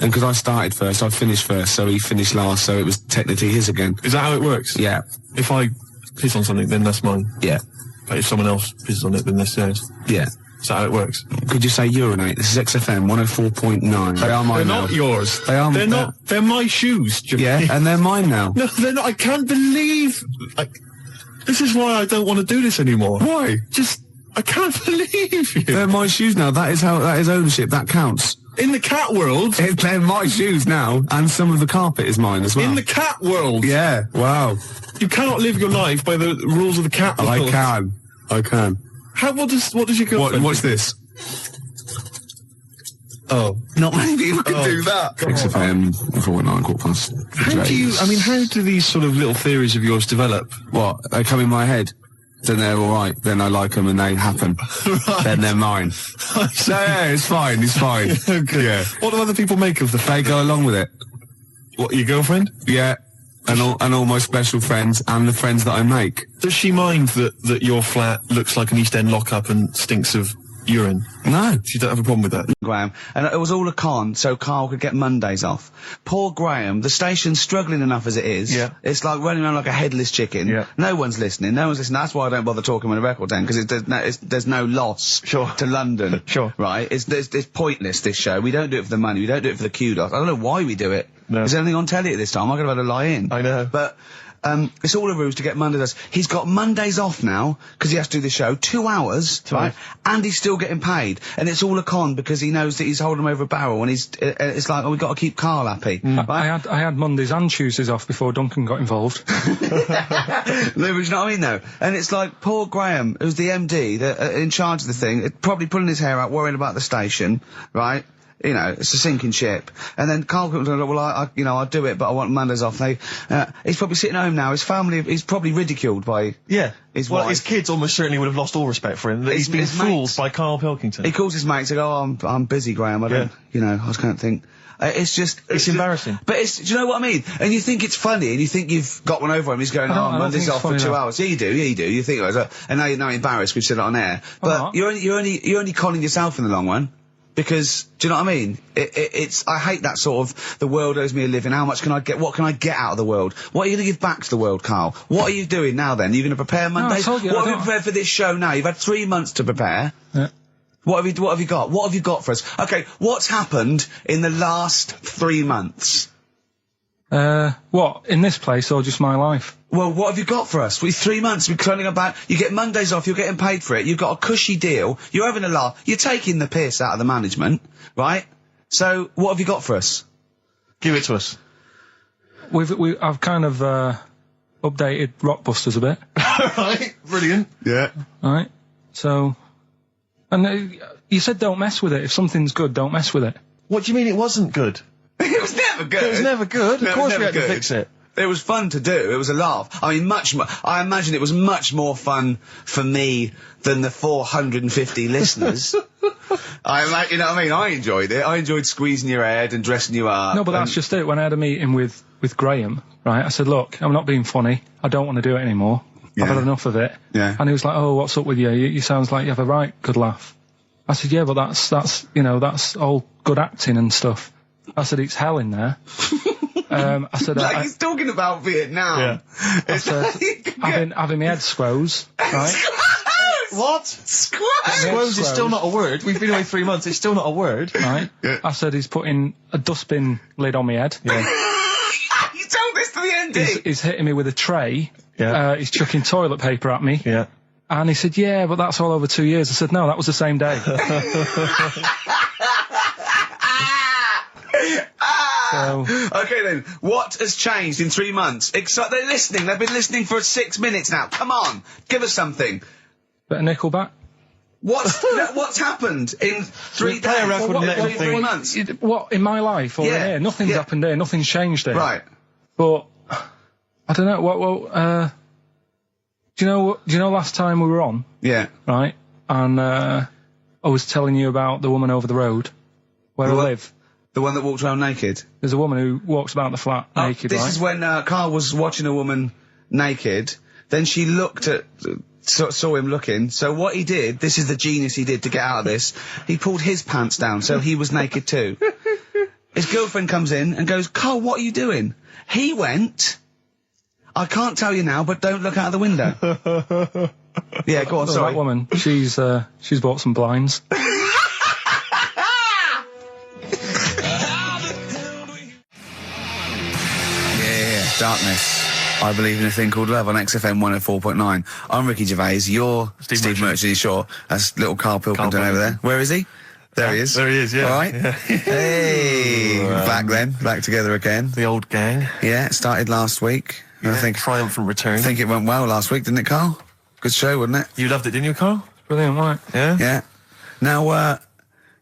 And because I started first, I finished first, so he finished last, so it was technically his again. Is that how it works? Yeah. If I piss on something, then that's mine. Yeah. But if someone else pisses on it, then that's theirs. Yeah. Is that how it works? Could you say urinate? This is XFM 104.9. They are mine now. They're not yours. They are. They're not. They're my shoes. Yeah, and they're mine now. No, they're not. I can't believe. This is why I don't want to do this anymore. Why? I can't believe you. They're my shoes now. That is ownership. That counts. In the cat world... They're my shoes now, and some of the carpet is mine as well. In the cat world? Yeah, wow. You cannot live your life by the rules of the cat world. I can. What does your girlfriend What's this? Oh. Not many people can do that. XFM 4.9 /4. How do these sort of little theories of yours develop? What? They come in my head. Then they're all right. Then I like them and they happen. Right. Then they're mine. Yeah, it's fine. It's fine. Okay. Yeah. What do other people make of the fact they go along with it? What, your girlfriend? Yeah. And all my special friends and the friends that I make. Does she mind that your flat looks like an East End lockup and stinks of urine? No. She don't have a problem with that? Graham, and it was all a con so Karl could get Mondays off. Poor Graham, the station's struggling enough as it is. Yeah. It's like running around like a headless chicken. Yeah. No one's listening. That's why I don't bother talking when the record's on, because there's no loss to London. Sure. Right? It's pointless, this show. We don't do it for the money. We don't do it for the kudos. I don't know why we do it. No. Is there anything on telly at this time? I could have had a lie in. I know. But it's all a ruse to get Mondays. He's got Mondays off now because he has to do the show 2 hours, right? And he's still getting paid, and it's all a con because he knows that he's holding him over a barrel, and it's like, oh, we've got to keep Karl happy. Right? I had Mondays and Tuesdays off before Duncan got involved. You know what I mean, though? And it's like, poor Graham, who's the MD, in charge of the thing, probably pulling his hair out, worrying about the station, right? You know, it's a sinking ship. And then Karl comes along, well, I'll do it, but I want Mondays off. He's probably sitting home now. His family, he's probably ridiculed by his wife. His kids almost certainly would have lost all respect for him. He's been fooled by Karl Pilkington. He calls his mates and goes, oh, I'm busy, Graham. I don't, I just can't think. It's embarrassing. But do you know what I mean? And you think it's funny, and you think you've got one over him. He's going, Monday's off for 2 hours. Yeah, you do. You think it was, and now you're embarrassed because you said it on air. But you're only conning yourself in the long run. Because, do you know what I mean? I hate that sort of, the world owes me a living, what can I get out of the world? What are you going to give back to the world, Karl? What are you doing now then? Are you going to prepare Mondays? What have you prepared for this show now? You've had 3 months to prepare. Yeah. What have you got? What have you got for us? Okay, what's happened in the last 3 months? What? In this place or just my life? Well, what have you got for us? 3 months, we're turning about, you get Mondays off, you're getting paid for it, you've got a cushy deal, you're having a laugh, you're taking the piss out of the management, right? So, what have you got for us? Give it to us. I've kind of, updated Rockbusters a bit. Right, brilliant. Yeah. Right, so, and you said don't mess with it. If something's good, don't mess with it. What do you mean it wasn't good? It was never good. It was never good. Of course we had to fix it. It was fun to do. It was a laugh. I mean, I imagine it was much more fun for me than the 450 listeners. You know what I mean? I enjoyed it. I enjoyed squeezing your head and dressing you up. No, but that's just it. When I had a meeting with Graham, right, I said, look, I'm not being funny. I don't want to do it anymore. I've had enough of it. Yeah. And he was like, oh, what's up with you? You sounds like you have a right good laugh. I said, yeah, but that's all good acting and stuff. I said, it's hell in there. I said, like he's talking about Vietnam. Yeah. I said, having my head squoze, right? What? Squoze is still not a word. We've been away 3 months. It's still not a word. Right. Yeah. I said he's putting a dustbin lid on my head. Yeah. You told this to the MD. He's hitting me with a tray. Yeah. He's chucking toilet paper at me. Yeah. And he said, yeah, but that's all over 2 years. I said, no, that was the same day. Okay then, what has changed in 3 months? They're listening, they've been listening for 6 minutes now. Come on, give us something. Bit of Nickelback. What's happened in 3 days? Well, 3 months? What, in my life or in here? Nothing's happened here, nothing's changed here. Right. But, I don't know, do you know last time we were on? Yeah. Right? And, I was telling you about the woman over the road, where I live. The one that walks around naked? There's a woman who walks about the flat naked, This is when Karl was watching a woman naked, then she looked at... saw him looking, so what he did, this is the genius he did to get out of this, he pulled his pants down, so he was naked too. His girlfriend comes in and goes, Karl, what are you doing? He went... I can't tell you now, but don't look out of the window. Yeah, go on, sorry. That woman, she's bought some blinds. Darkness. I believe in a thing called love on XFM 104.9. I'm Ricky Gervais. You're Steve Merchant. Sure. That's little Karl Pilkington over there. Where is he? There he is. There he is, yeah. All right. Yeah. Hey. Back together again. The old gang. Yeah, it started last week. Yeah, I think triumphant return. I think it went well last week, didn't it, Karl? Good show, wasn't it? You loved it, didn't you, Karl? Brilliant, right? Yeah? Yeah. Now,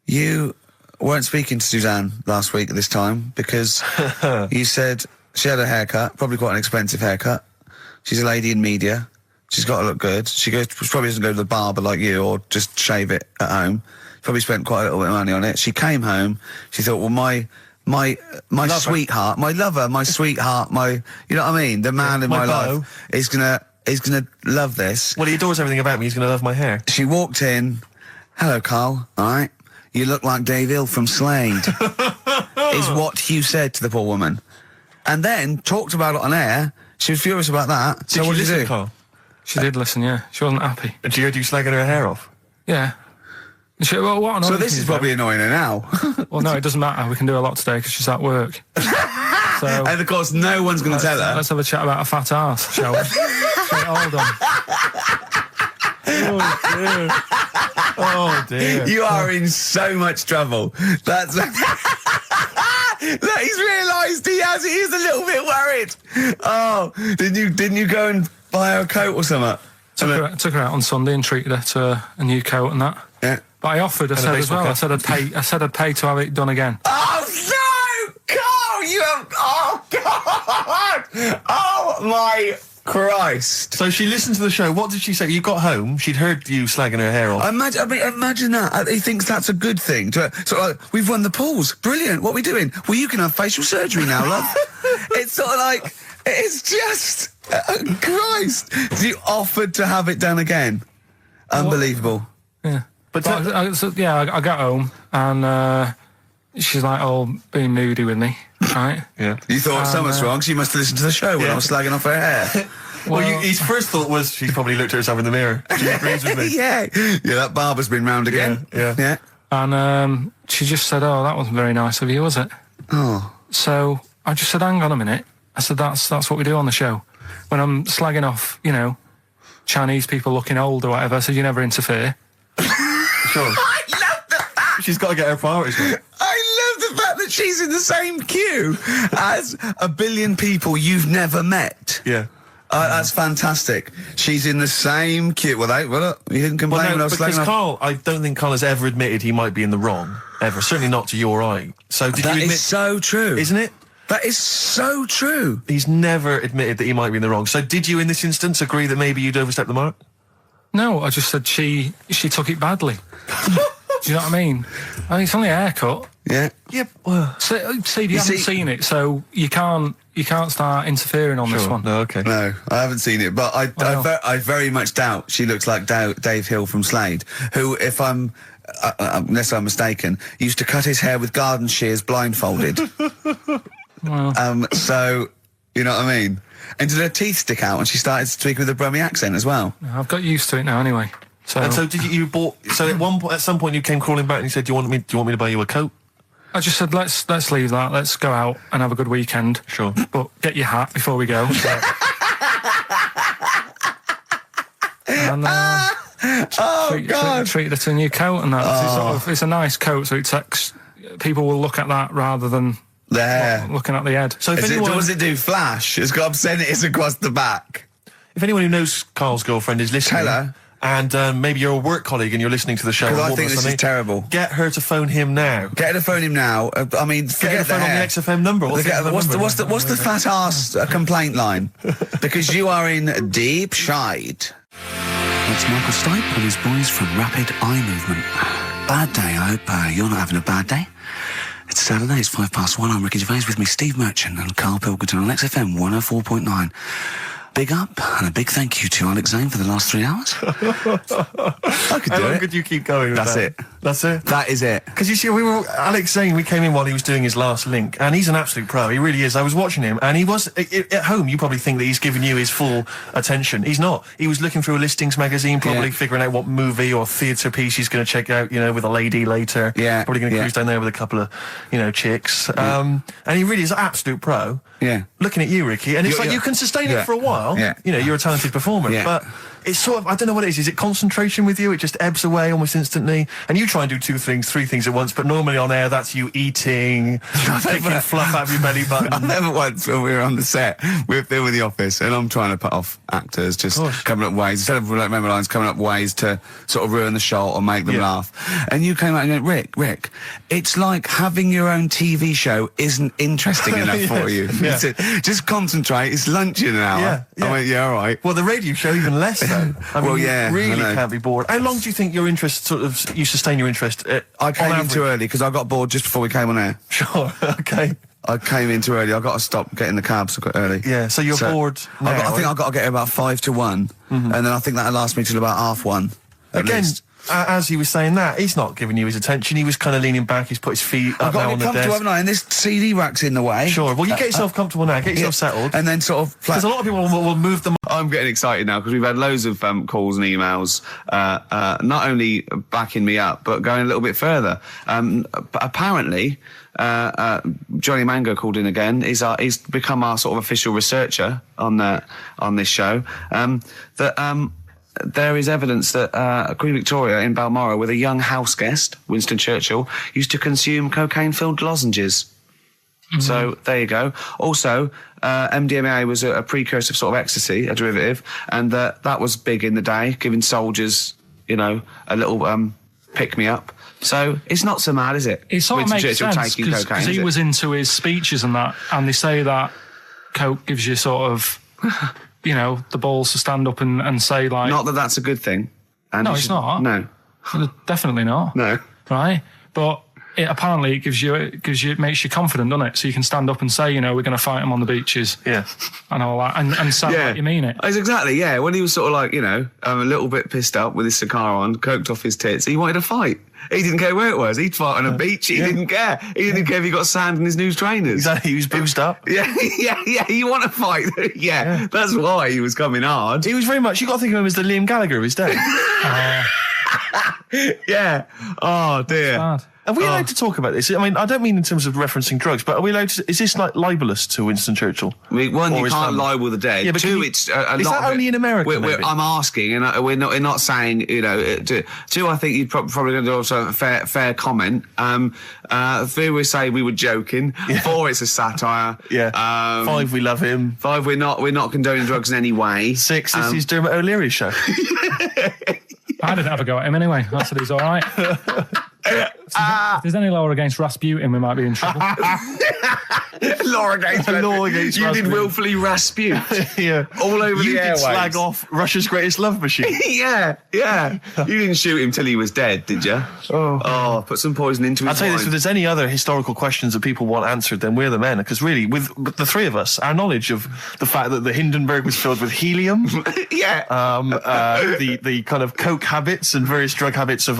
you weren't speaking to Suzanne last week at this time because you said... She had a haircut, probably quite an expensive haircut. She's a lady in media. She's got to look good. She probably doesn't go to the barber like you or just shave it at home. Probably spent quite a little bit of money on it. She came home. She thought, well, my my Lover. sweetheart, my lover, my sweetheart, you know what I mean? The man in my my beau. life is gonna love this. Well, he adores everything about me. He's going to love my hair. She walked in. Hello, Karl. All right. You look like Dave Hill from Slade. Is what Hugh said to the poor woman. And then talked about it on air. She was furious about that. So what did you do? Carl? She did listen, yeah. She wasn't happy. And she heard you slagging her hair off? Yeah. And she, well, what So this is probably annoying her now. Well, no, it doesn't matter. We can do a lot today because she's at work. So And of course, no one's going to tell her. let's have a chat about a fat arse, shall we? Hold on. Oh, dear. You are in so much trouble. That's. Look, he's realised he is a little bit worried. Oh, didn't you go and buy her a coat or something? Took her out on Sunday and treated her to a new coat and that. Yeah. But I offered, I said as well, I said I'd pay to have it done again. Oh no, Karl, you have. Oh God. Oh my Christ. So she listened to the show. What did she say? You got home, she'd heard you slagging her hair off. Imagine that. He thinks that's a good thing. We've won the pools. Brilliant. What are we doing? Well, you can have facial surgery now, love. It's sort of like, it's just, Christ. You offered to have it done again. Unbelievable. Yeah. But I got home and she's like all being moody with me, right? Yeah. You thought something's wrong, so you must have listened to the show when I was slagging off her hair. Well, his first thought was she's probably looked at herself in the mirror. She agrees with me. Yeah, that barber's been round again. Yeah. And she just said, "Oh, that wasn't very nice of you, was it?" Oh. So I just said, "Hang on a minute." I said, "That's what we do on the show. When I'm slagging off, Chinese people looking old or whatever, I said, you never interfere." Sure. I love the fact. She's got to get her priorities right. I love the fact that she's in the same queue as a billion people you've never met. Yeah. That's fantastic. She's in the same queue. Well, you didn't complain when I was because slagging off. Karl, I don't think Karl has ever admitted he might be in the wrong. Ever. Certainly not to your eye. So did you That admit... is so true. Isn't it? That is so true. He's never admitted that he might be in the wrong. So did you, in this instance, agree that maybe you'd overstepped the mark? No, I just said she took it badly. Do you know what I mean? It's only a haircut. Yeah. Yeah. Well, See, you haven't seen it, so you can't start interfering on this one. No, okay. No, I haven't seen it, but I very much doubt she looks like Dave Hill from Slade, who, if I'm, unless I'm mistaken, used to cut his hair with garden shears blindfolded. Well. So, you know what I mean? And did her teeth stick out and she started to speak with a Brummie accent as well? I've got used to it now anyway. So, And so did you bought... So at some point you came crawling back and you said, do you want me to buy you a coat? I just said, let's leave that. Let's go out and have a good weekend. Sure. But get your hat before we go. And treated her to a new coat and that. It's a nice coat, so people will look at that rather than looking at the head. So if anyone... Does it do flash? It's got obscenities across the back. If anyone who knows Karl's girlfriend is listening... Tell her. And maybe you're a work colleague and you're listening to the show. Because I think this is terrible. Get her to phone him now. Get her to phone him now. I mean, forget her phone the on hair. the XFM number. What's the fat ass complaint line? Because you are in deep shite. That's Michael Stipe and his boys from Rapid Eye Movement. Bad day. I hope you're not having a bad day. It's Saturday, it's 1:05. I'm Ricky Gervais, with me Steve Merchant and Karl Pilkington on XFM 104.9. Big up and a big thank you to Alex Zane for the last 3 hours. I could do How long it. could you keep going with That's that? it. That's it? That is it. Because you see, Alex Zane, we came in while he was doing his last link, and he's an absolute pro. He really is. I was watching him, and he was, at home, you probably think that he's giving you his full attention. He's not. He was looking through a listings magazine, probably figuring out what movie or theatre piece he's going to check out, with a lady later. Yeah. Probably going to cruise down there with a couple of, chicks. Yeah. And he really is an absolute pro. Yeah. Looking at you, Ricky, and it's You're- like you can sustain yeah. it for a while. Yeah. You're a talented performer, Yeah. but it's sort of, I don't know what it is. Is it concentration with you? It just ebbs away almost instantly. And you try and do 2 things, 3 things at once, but normally on air, that's you eating, picking fluff out of your belly button. I remember once when we were on the set, we were filming The Office, and I'm trying to put off actors, just coming up ways, instead of remember lines, coming up ways to sort of ruin the shot or make them laugh. And you came out and went, Rick, it's like having your own TV show isn't interesting enough for you. Yeah. Just concentrate, it's lunch in an hour. Yeah. I went, yeah, all right. Well, the radio show even less so. though. I mean, Well, yeah, you I really know. can't be bored. How long do you think your interest you sustain your interest? I came on in too average? early because I got bored just before we came on air. Sure. Okay. I came in too early. I got to stop getting the cabs quite early. Yeah. So you're bored now. I think I've got to get about 5 to 1, and then I think that'll last me till about 1:30. At Again, least. as he was saying that, he's not giving you his attention. He was kind of leaning back. He's put his feet I've up got now to on get the comfortable, desk. haven't I? And this CD rack's in the way. Sure. Well, you get yourself comfortable now. Get yourself settled. And then sort of... Because a lot of people will move them. I'm getting excited now because we've had loads of calls and emails, not only backing me up, but going a little bit further. Apparently, Johnny Mango called in again. He's become our sort of official researcher on this show. There is evidence that Queen Victoria in Balmoral, with a young house guest, Winston Churchill, used to consume cocaine-filled lozenges. So there you go. Also, MDMA was a precursor of sort of ecstasy, a derivative, and that was big in the day, giving soldiers, a little pick-me-up. So it's not so mad, is it? It sort of Winston makes Churchill sense taking because cocaine, is he it? was into his speeches and that, and they say that coke gives you sort of, the balls to stand up and say like. Not that that's a good thing. And No, you it's should- not. No. Definitely not. No. Right, but. Apparently, it makes you confident, doesn't it? So you can stand up and say, we're going to fight them on the beaches. Yeah. And all that, and sound like you mean it. It's exactly, yeah. When he was sort of like, a little bit pissed up with his cigar on, coked off his tits, he wanted to fight. He didn't care where it was. He'd fight on a beach. He didn't care. He didn't care if he got sand in his new trainers. Exactly. He was boozed up. Yeah. You want to fight? yeah. That's why he was coming hard. He was very much. You got to think of him as the Liam Gallagher of his day. Yeah. Oh dear. Bad. Are we allowed to talk about this? I mean, I don't mean in terms of referencing drugs, but are we allowed to? Is this like libelous to Winston Churchill? One, Or you his can't family? libel the dead. Yeah, but Two, can you- it's a is lot that of only it- in America, we're- maybe? I'm asking, and we're not saying, Two, I think you'd probably going to do also a fair comment. Three, we say we were joking. 4, it's a satire. Yeah. 5, we love him. 5, we're not condoning drugs in any way. 6, this is Dermot O'Leary's show. I didn't have a go at him anyway. I said he's all right. If there's any law against Rasputin, we might be in trouble. Law against Law against You did Rasputin. willfully Raspute. Yeah. All over You the did airwaves. slag off Russia's greatest love machine. yeah. You didn't shoot him till he was dead, did you? Oh, put some poison into his I'll tell you this, wine. if there's any other historical questions that people want answered, then we're the men. Because really, with the three of us, our knowledge of the fact that the Hindenburg was filled with helium, yeah. the kind of coke habits and various drug habits of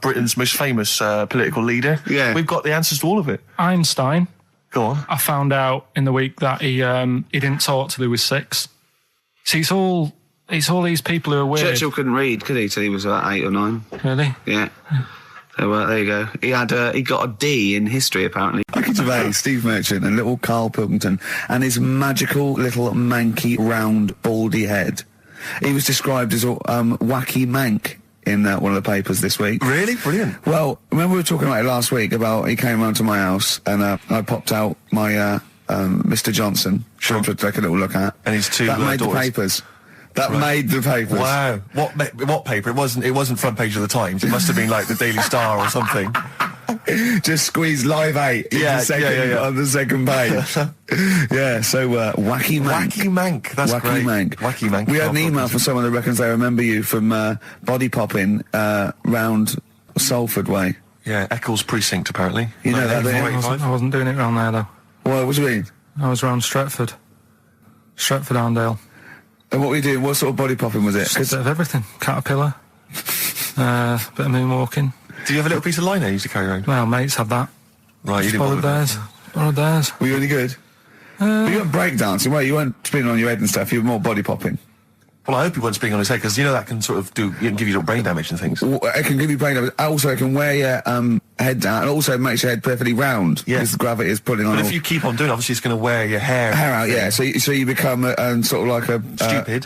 Britain's most famous political leader, we've got the answers to all of it. Einstein. Go on. I found out in the week that he didn't talk till he was 6. See, it's all these people who are weird. Churchill couldn't read, could he, till he was about 8 or 9? Really? Yeah. So there you go. He got a D in history, apparently. Ricky Gervais, Steve Merchant, and little Karl Pilkington, and his magical little manky, round, baldy head. He was described as a wacky mank in one of the papers this week. Really? Brilliant. Well, remember we were talking about it last week about he came round to my house and I popped out my Mr. Johnson to take a little look at. And his 2 that made daughters. the papers. That made the papers. Wow. What paper? It wasn't front page of the Times. It must have been like the Daily Star or something. Just squeeze Live 8 in Yeah, the second, yeah. on the second page. Yeah, so wacky mank. Wacky Mank. That's Wacky great. Mank. Wacky Mank. We had an Karl email Pilkington. from someone that reckons they remember you from body popping round Salford way. Yeah, Eccles Precinct, apparently. You know that, don't you? 1985. I wasn't doing it round there, though. What do you mean? I was round Stretford. Stretford-Arndale. And what were you doing? What sort of body popping was it? Just a bit of everything. Caterpillar. Bit of moonwalking. Do you have a little piece of liner you used to carry around? Well, mates had that. Right, you didn't Borrowed bother with theirs. Borrowed theirs. Were you any good? But you weren't breakdancing, were you? You weren't spinning on your head and stuff. You were more body popping. that. Well, I hope he wasn't speaking on his head, because that can sort of give you little brain damage and things. Well, it can give you brain damage. Also, it can wear your head down, and also makes your head perfectly round. Yeah. Because the gravity is pulling on. But all- if you keep on doing it, obviously it's going to wear your hair out, yeah. So you become sort of like a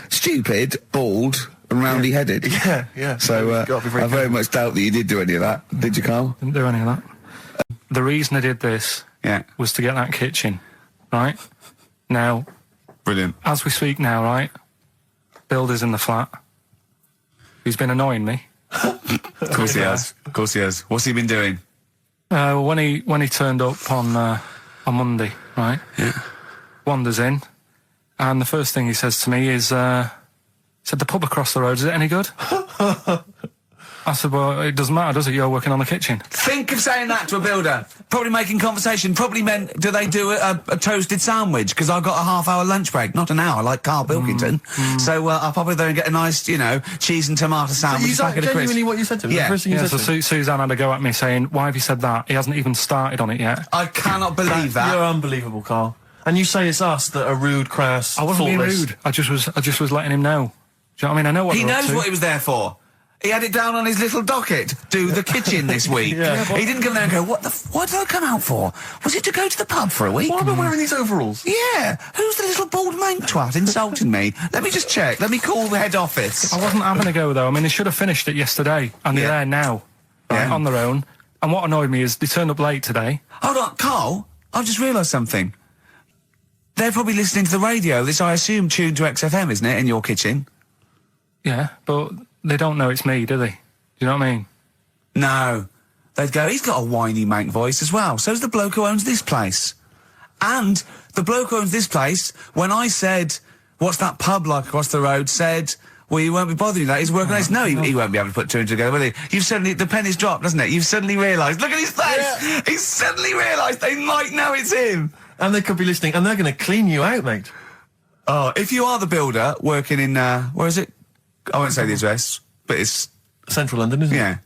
stupid, bald, and roundy headed. Yeah. So You've got to be very I very careful. much doubt that you did do any of that. Did you, Karl? Didn't do any of that. The reason I did this was to get that kitchen, right? Now, Brilliant. as we speak now, right? Builder's in the flat. He's been annoying me. Of course he has. Of course he has. What's he been doing? When he turned up on Monday, right? Yeah. Wanders in, and the first thing he says to me is, Said, the pub across the road, is it any good? I said, well, it doesn't matter, does it? You're working on the kitchen. Think of saying that to a builder. Probably making conversation. Probably meant, do they do a toasted sandwich? Because I've got a half-hour lunch break. Not an hour, like Karl Pilkington. So I'll probably there and get a nice, you know, cheese and tomato sandwich. Is that genuinely what you said to me? Yeah. The first thing you Yeah, said so to me? Suzanne had a go at me saying, why have you said that? He hasn't even started on it yet. I cannot believe that. You're unbelievable, Karl. And you say it's us that are rude, crass, I wasn't being thoughtless. rude. I just was letting him know. Do you know what I mean? I know what He they're up knows to. what he was there for. He had it down on his little docket. Do the kitchen this week. Yeah, but- He didn't come there and go, what did I come out for? Was it to go to the pub for a week? Why am I wearing these overalls? Yeah. Who's the little bald mank twat insulting me? Let me just check. Let me call the head office. I wasn't having a go, though. I mean, they should have finished it yesterday, and they're Yeah. there now, right, Yeah. on their own. And what annoyed me is they turned up late today. Hold on, Karl. I've just realised something. They're probably listening to the radio. This, I assume, tuned to XFM, isn't it, in your kitchen? Yeah, but they don't know it's me, do they? Do you know what I mean? No. They'd go, he's got a whiny mank voice as well. So's the bloke who owns this place. And the bloke who owns this place, when I said, what's that pub like across the road, said, well, you won't be bothering that. He's working on this. No, he won't be able to put two and two together, will he? You've suddenly, the penny's dropped, doesn't it? You've suddenly realised. Look at his face! Yeah. He's suddenly realised they might know it's him. And they could be listening, and they're going to clean you out, mate. Oh, if you are the builder working in, where is it? I won't say the address, but it's, Central London, isn't it? yeah.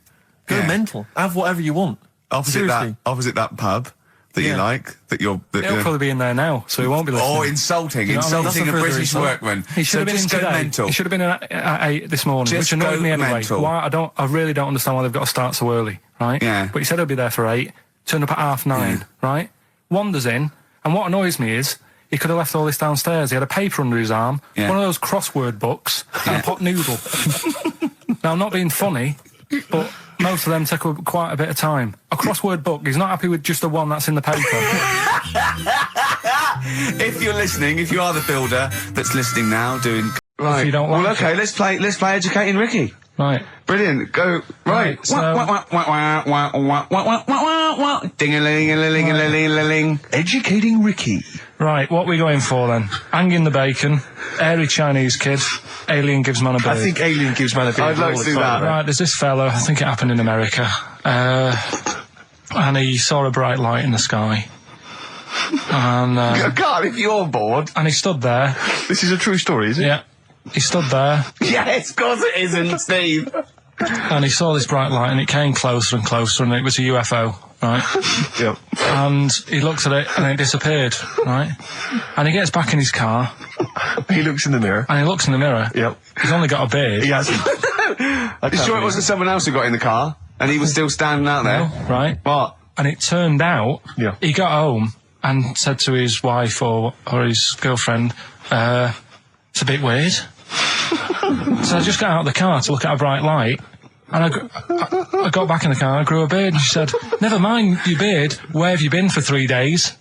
Go Yeah. mental. Have whatever you want. Opposite Seriously. that pub that you Yeah. like, that you're... That He'll probably be in there now, so he won't be listening. Oh, insulting. You know what I mean? Insulting a That's a further British insult. workman. He should So have been in just go today. mental. He should have been in at 8 this morning, Just which annoyed go me anyway. mental. Why? I really don't understand why they've got to start so early, right? Yeah. But he said he'll be there for 8, turned up at 9:30, right? Wanders in, and what annoys me is he could have left all this downstairs. He had a paper under his arm, Yeah. one of those crossword books, and a pot noodle. Now, I'm not being funny, but most of them take quite a bit of time. A crossword book, he's not happy with just the one that's in the paper. If you're listening, if you are the builder that's listening now, doing... Right. If you don't well, like okay, it. let's play Educating Ricky. Right. Brilliant. Go. Right. so- Ding-a-ling-a-ling-a-ling. Educating Ricky. Right, what are we going for then? Hanging the bacon, airy Chinese kid, alien gives man a bird. I think Alien gives man a bit I'd of like all to do excitement. that. Right, there's this fellow, I think it happened in America, and he saw a bright light in the sky. And, God, if you're bored. and he stood there. This is a true story, is it? Yeah. He stood there, Yes, of course it isn't, Steve. and he saw this bright light, and it came closer and closer, and it was a UFO, right? Yep. And he looked at it, and it disappeared, right? And he gets back in his car, He looks in the mirror. and he looks in the mirror. Yep. He's only got a beard. He has. You sure it wasn't someone else who got in the car and he was still standing out there? Right? What? And it turned out, Yeah. he got home and said to his wife or his girlfriend, it's a bit weird. So I just got out of the car to look at a bright light, and I got back in the car and I grew a beard, and she said, never mind your beard, where have you been for 3 days?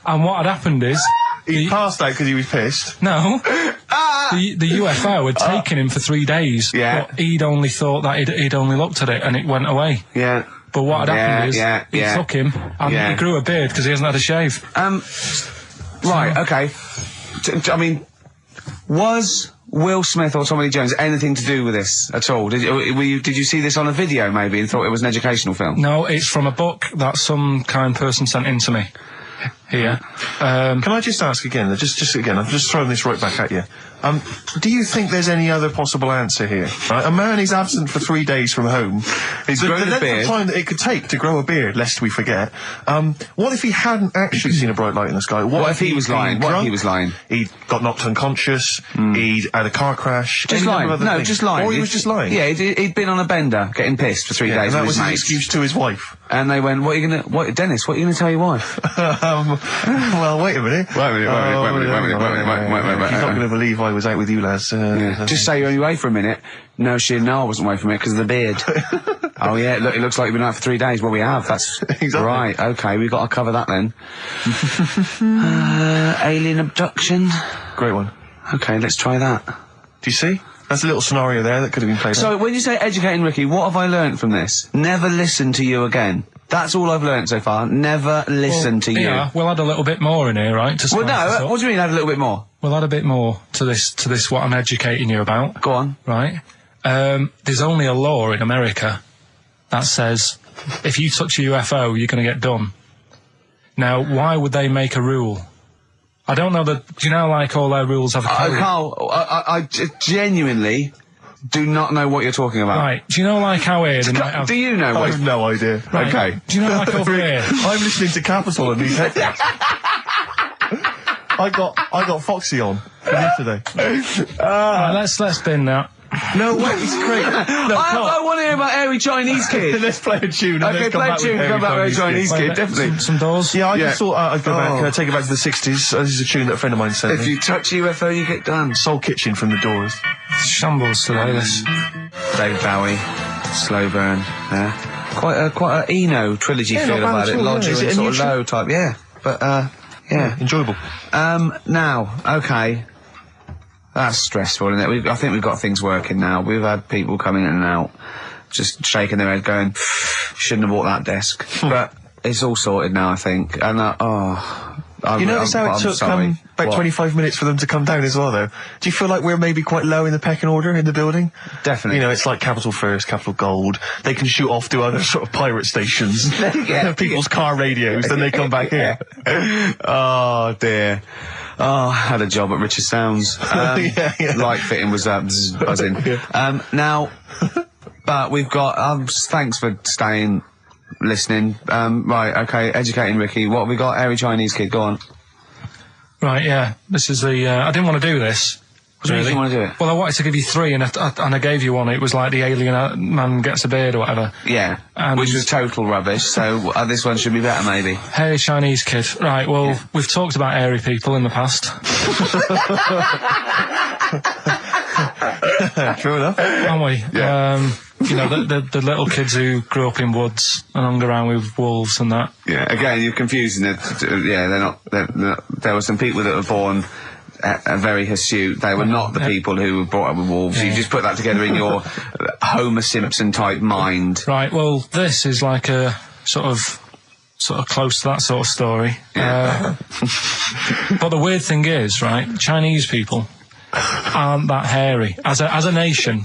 And what had happened is... He passed out because he was pissed. No. The UFO had taken him for 3 days. Yeah. But he'd only thought that he'd only looked at it and it went away. Yeah. But what had happened is, he yeah. took him, and Yeah. he grew a beard because he hasn't had a shave. Right, okay. I mean, was Will Smith or Tommy Lee Jones anything to do with this at all? Did you see this on a video maybe and thought it was an educational film? No, it's from a book that some kind person sent in to me. Here. Can I just ask again, just again, I'm just throwing this right back at you. Do you think there's any other possible answer here? Right? A man is absent for 3 days from home. He's the grown a length beard. of time that it could take to grow a beard, lest we forget. What if he hadn't actually seen a bright light in the sky? What if he was lying? What if he was lying? He got knocked unconscious. He'd had a car crash. Just any lying. number of other No, things. just lying. Or he was just lying. Yeah, he'd been on a bender, getting pissed for 3 Yeah, days and that with was his his mates. excuse to his wife. And they went, Dennis, what are you going to tell your wife? Well, wait a minute. Wait a minute. You're not going to believe I was out with you, lads. Just say you're only away for a minute. No, she didn't know I wasn't away from it because of the beard. Oh yeah, look, it looks like you've been out for 3 days. Well, we have. That's Exactly. right. Okay, we've got to cover that then. Alien abduction. Great one. Okay, let's try that. Do you see? That's a little scenario there that could have been played out. So when you say educating Ricky, what have I learnt from this? Never listen to you again. That's all I've learnt so far. Never listen to you. Yeah, we'll add a little bit more in here, right? To Well, spice this no. up. What do you mean? Add a little bit more? We'll add a bit more to this what I'm educating you about. Go on. Right. There's only a law in America that says if you touch a UFO, you're going to get done. Now, why would they make a rule? I don't know that. Do you know, like, all their rules have a code? Carl, I genuinely do not know what you're talking about. Right. Do you know, like, how here they might have... Do you know I what? have no idea. Right. Okay. Do you know, like, over here? I'm listening to Capital and these headphones. I got Foxy on from yesterday. Right, let's bin that. No, wait, it's great. No, I want to hear about Airy Chinese Kid. Let's play a tune. And Okay, then come play a back tune with and come back with Airy Chinese Kid, Wait, definitely. Some doors. Yeah, I Yeah. just thought I'd go back, Oh. take it back to the 60s. This is a tune that a friend of mine sent If me. you touch a UFO, you get done. Soul Kitchen from the Doors. Shambles today, this. David Bowie, Slow Burn, quite a Eno trilogy Yeah, feel not bad about at it, all, Lodger yeah. Is it and a sort of new low type, yeah. But, yeah. Enjoyable. Now, okay. That's stressful, isn't it? I think we've got things working now. We've had people coming in and out, just shaking their head going, shouldn't have bought that desk. But it's all sorted now, I think. And, You notice how it took sorry. about What? 25 minutes for them to come down as well, though? Do you feel like we're maybe quite low in the pecking order in the building? Definitely. You know, it's like Capital First, Capital Gold. They can shoot off to other sort of pirate stations. People's car radios, then they come back here. Oh, dear. Oh, I had a job at Richard Sounds. Yeah. Light fitting was buzzing. Now, but we've got, thanks for staying, listening. Right, okay, educating Ricky. What have we got? Airy Chinese Kid, go on. Right, yeah. This is the... I didn't want to do this. What do you mean you want to do it? Well, I wanted to give you three, and I gave you one. It was like the alien man gets a beard or whatever. Yeah, And- which was total rubbish, so this one should be better, maybe. Hey, Chinese kid. Right, well, we've talked about airy people in the past. True enough. Haven't we? Yeah. You know, the little kids who grew up in woods and hung around with wolves and that. Yeah, again, you're confusing it. Yeah, they're not, there were some people that were born very hirsute. They were not the people who were brought up with wolves. You just put that together in your Homer Simpson type mind. Right, well, this is like a sort of close to that sort of story. Yeah. But the weird thing is, right, Chinese people aren't that hairy as a nation.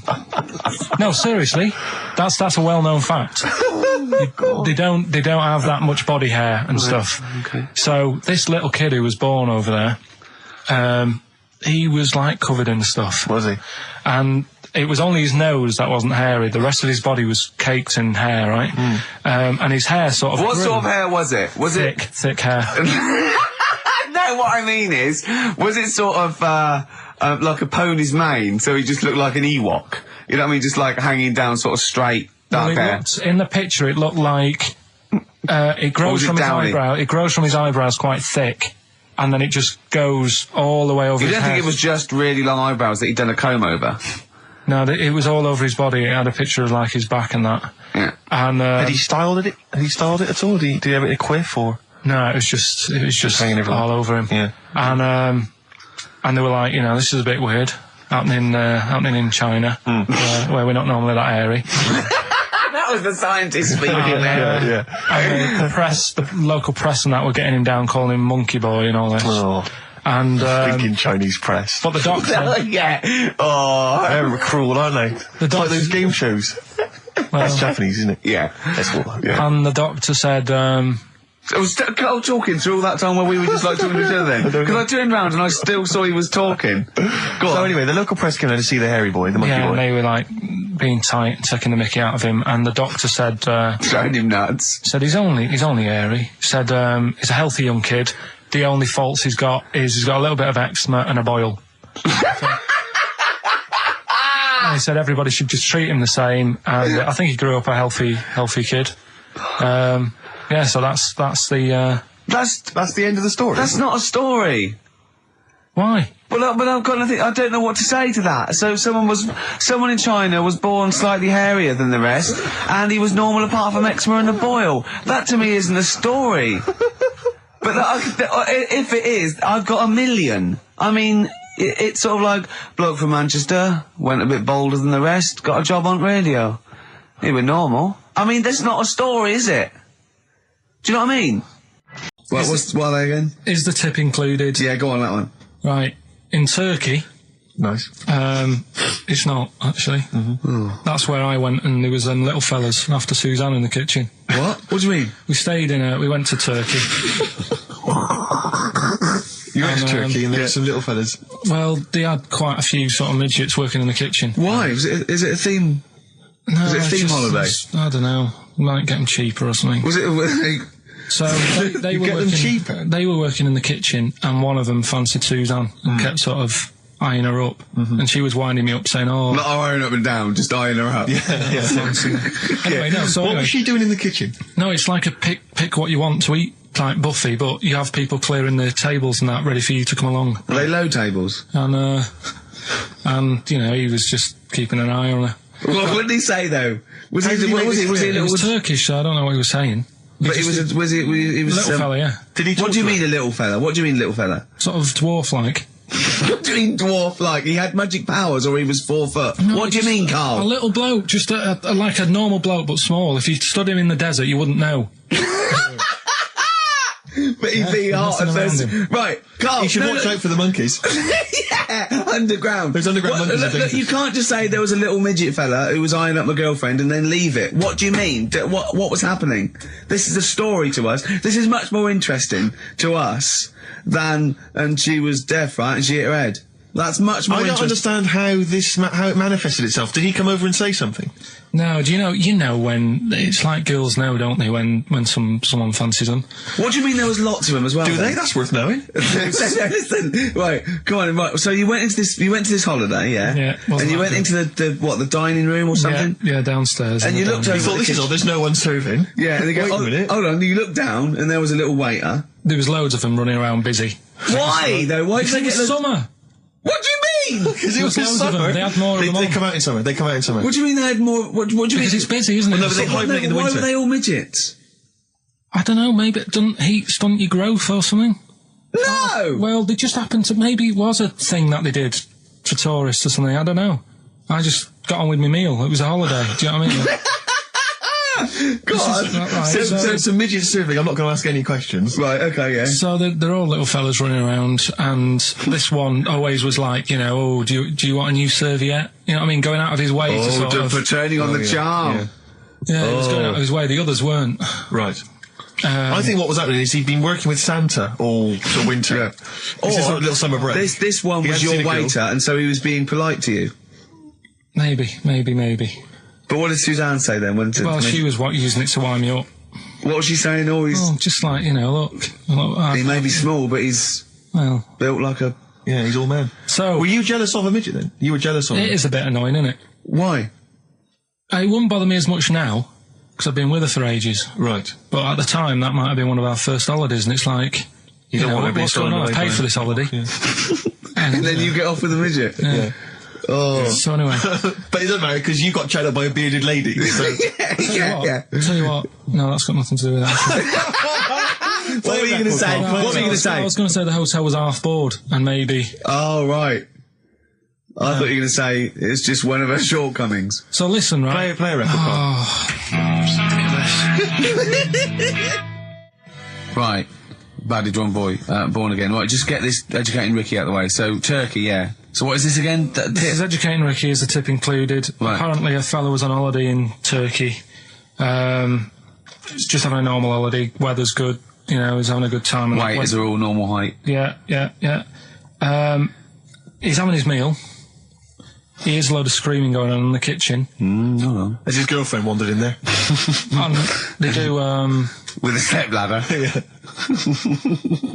No, seriously, that's a well-known fact. They don't have that much body hair and stuff. Okay. So this little kid who was born over there, he was like covered in stuff. Was he? And it was only his nose that wasn't hairy. The rest of his body was caked in hair, right? And his hair sort of What grew. sort of hair was it? Was Thick hair. No, what I mean is, was it sort of like a pony's mane, so he just looked like an Ewok? You know what I mean? Just like hanging down sort of straight, dark hair. In the picture, it looked like it grows from his eyebrow. It grows from his eyebrows quite thick, and then it just goes all the way over You his don't head. think it was just really long eyebrows that he'd done a comb over? No, it was all over his body. It had a picture of like his back and that. Yeah. And Had he styled it? Had he styled it at all? Did he have it in a quiff or? no, it was just hanging everywhere. all over him. Yeah. And they were like, you know, this is a bit weird, happening in China, where we're not normally that airy. That was the scientist speaking there. Yeah. And the local press and that were getting him down, calling him monkey boy and all this. Oh, And thinking Chinese press. but the doctor, Yeah. Oh. They're cruel, aren't they? The It's like those game shows. That's Japanese, isn't it? Yeah. That's what. Yeah. and the doctor said, I was Carl talking through all that time while we were just like talking to each other then. Because I turned around and I still saw he was talking. Go on. So anyway, the local press came in to see the hairy boy, the monkey yeah, boy. and they were like being tight, taking the mickey out of him, and the doctor said Showing him nuts. he's only airy. Said he's a healthy young kid. The only faults he's got is he's got a little bit of eczema and a boil. And he said everybody should just treat him the same, and I think he grew up a healthy kid. Yeah, so that's the That's the end of the story. That's not a story. why. But I've got nothing. I don't know what to say to that. So someone in China was born slightly hairier than the rest, and he was normal apart from eczema and a boil. That to me isn't a story. But if it is, I've got a million. I mean, it's sort of like bloke from Manchester went a bit bolder than the rest, got a job on radio. He was normal. I mean, that's not a story, is it? Do you know what I mean? What are they again? Is the tip included? Yeah, go on that one. Right. in Turkey. Nice. It's not, actually. That's where I went, and there was them little fellas after Suzanne in the kitchen. What? What do you mean? We went to Turkey. You went to Turkey and there were some little fellas. Well, they had quite a few sort of midgets working in the kitchen. Why? Is it a theme? No, Was it a theme holiday? I don't know. Might get them cheaper or something. Was it? So they were get them working, cheaper? They were working in the kitchen, and one of them fancied Suzanne and kept sort of eyeing her up, and she was winding me up saying, "Oh, Not eyeing up and down, just eyeing her up. anyway, no." So What anyway, was she doing in the kitchen? no, it's like a pick what you want to eat type buffet, but you have people clearing the tables and that ready for you to come along, Are they low tables? and you know, he was just keeping an eye on her. What did he say though? Was he? did he What make was he? this Was he a clear? It little? was Turkish, so I don't know what he was saying. But he was. He was. A little fella, yeah, Did he talk What do you to her? mean a little fella? What do you mean little fella? sort of dwarf-like. What do you mean dwarf like? He had magic powers or he was 4 foot? What do you mean, A Karl? little bloke, just like a normal bloke, but small. If you stood him in the desert, you wouldn't know. But he'd be hot and nothing around thirsty. Right, Karl. You should watch out for the monkeys. Yeah, underground. There's underground monkeys Look, are look, you can't just say there was a little midget fella who was eyeing up my girlfriend and then leave it. What do you mean? What was happening? This is a story to us. This is much more interesting to us than, and she was deaf, right, and she hit her head. That's much more I don't interesting. understand how it manifested itself. Did he come over and say something? No, do you know when it's like girls know, don't they? When someone fancies them. What do you mean there was lots of them as well? Do then? they? That's worth knowing. Listen, right, come on, right. So you went into this holiday, yeah? Yeah, wasn't And you that went good? into the dining room or something? Yeah, downstairs. And in you the looked dining over You thought, this is odd, there's no one serving. Yeah, and they go, Wait a oh, minute. hold on, you looked down and there was a little waiter. There was loads of them running around busy. Why, though? Why did Because they it get was the... summer. What do you mean? Because it was There was loads of summer. them. They had more of them They on. come out in summer. They come out in summer. What do you mean they had more... What do you mean? Because it's busy, isn't it? Well, no, but they hibernate in the Why winter. were they all midgets? I don't know, maybe it doesn't heat stunt your growth or something. No! Well, they just happened to, maybe it was a thing that they did for tourists or something, I don't know. I just got on with my meal. It was a holiday, do you know what I mean? God. Right, So it's a midget serving. I'm not going to ask any questions. Right, okay, yeah. So they're all little fellas running around, and this one always was like, you know, oh, do you want a new serviette? You know what I mean? Going out of his way to sort of... for turning on the charm. yeah. Yeah, he was going out of his way. The others weren't. Right. I think what was happening is he'd been working with Santa all the winter. Yeah. This is sort of little summer break. This one He was hadn't seen your a girl. waiter, and so he was being polite to you. Maybe. But what did Suzanne say then? Well, she was using it to wind me up. What was she saying? Oh, he's... Oh, just like, you know, look He may be small, but he's well, built like a... Yeah, he's all man. so Were you jealous of a midget then? You were jealous of him? it is a bit annoying, isn't it? Why? It wouldn't bother me as much now, because I've been with her for ages. Right. But at the time, that might have been one of our first holidays, and it's like, you don't know, want to be what's going on? I've paid for this holiday. And then you get off with a midget. Yeah. Oh. So anyway, But it doesn't matter because you got chatted up by a bearded lady. So. yeah. tell you what, no, that's got nothing to do with that. What were you going to say? What were you going to I say? was going to say the hotel was half board, and maybe. Oh, right. I thought you were going to say it's just one of her shortcomings. So listen, right? Play a record, Karl. Right. Badly drawn boy, born again. Right, just get this educating Ricky out of the way. So, Turkey, yeah. So what is this again? This is educating Ricky, is the tip included. Right. Apparently a fellow was on holiday in Turkey. He's just having a normal holiday, weather's good, you know, he's having a good time. And Waiters are all normal height. Yeah. He's having his meal. He hears a load of screaming going on in the kitchen. Hold on. Has his girlfriend wandered in there? And they do, With a stepladder.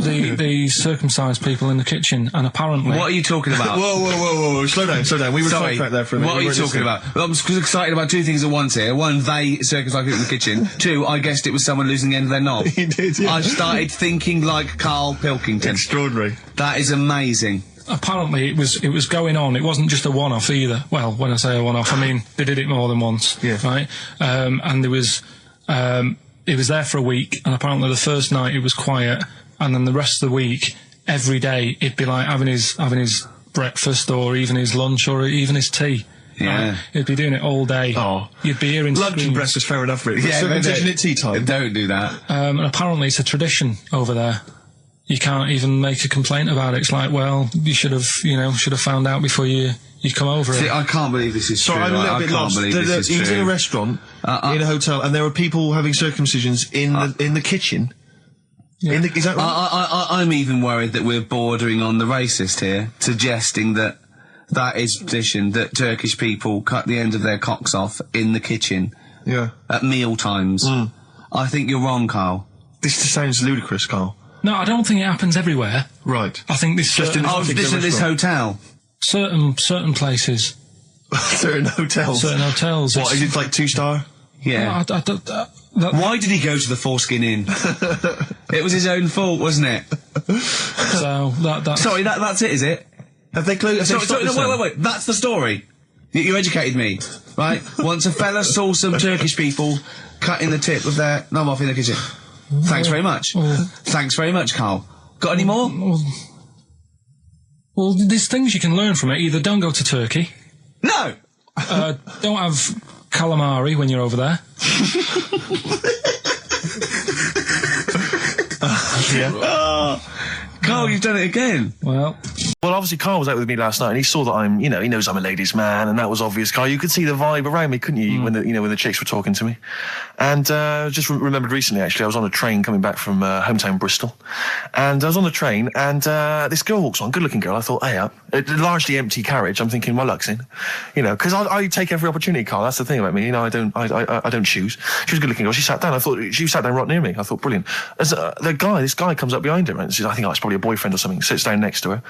the circumcised people in the kitchen, and apparently... What are you talking about? Whoa. Slow down. We were Sorry, sidetracked there for a minute. what are you talking about? Well, I'm excited about two things at once here. One, they circumcised people in the kitchen. Two, I guessed it was someone losing the end of their knob. He did, yeah. I started thinking like Karl Pilkington. Extraordinary. That is amazing. Apparently it was going on. It wasn't just a one-off either. Well, when I say a one-off, I mean they did it more than once. Yeah. Right. And there was it was there for a week, and apparently the first night it was quiet, and then the rest of the week, every day it'd be like having his breakfast or even his lunch or even his tea. Yeah. Right? He'd be doing it all day. Oh. You'd be hearing Lunch and screams. breakfast, fair enough, really. Yeah, Circumcision at tea time. Don't do that. And apparently it's a tradition over there. you can't even make a complaint about it. It's like, well, you should have found out before you come over. See, I can't believe this is true. Sorry, I'm a little bit lost. He was in a restaurant, in a hotel, and there were people having circumcisions in the kitchen. Yeah. Is that right? I'm even worried that we're bordering on the racist here, suggesting that is tradition, that Turkish people cut the end of their cocks off in the kitchen. Yeah. At meal times. I think you're wrong, Karl. This just sounds ludicrous, Karl. No, I don't think it happens everywhere. Right. I think this Just in this hotel. certain places. Certain hotels. Certain hotels. What, is it like 2-star? Yeah. Why did he go to the Foreskin Inn? It was his own fault, wasn't it? So that's Sorry, that's it, is it? Have they closed? Wait. That's the story. You educated me, right? Once a fella saw some Turkish people cutting the tip of their knob off in the kitchen. Thanks very much. Thanks very much, Karl. Got any more? Well, there's things you can learn from it. Either don't go to Turkey. No! Don't have calamari when you're over there. Karl, you've done it again. Well, obviously, Karl was out with me last night, and he saw that I'm, he knows I'm a ladies' man, and that was obvious. Karl, you could see the vibe around me, couldn't you? When the chicks were talking to me, and just remembered recently, actually, I was on a train coming back from hometown Bristol, and I was on the train, and this girl walks on, good-looking girl. I thought, hey, a largely empty carriage. I'm thinking, my luck's in, because I take every opportunity, Karl. That's the thing about me, I don't choose. She was a good-looking girl. She sat down. I thought she sat down right near me. I thought, brilliant. As this guy comes up behind her, and says, I think it's probably a boyfriend or something. Sits down next to her.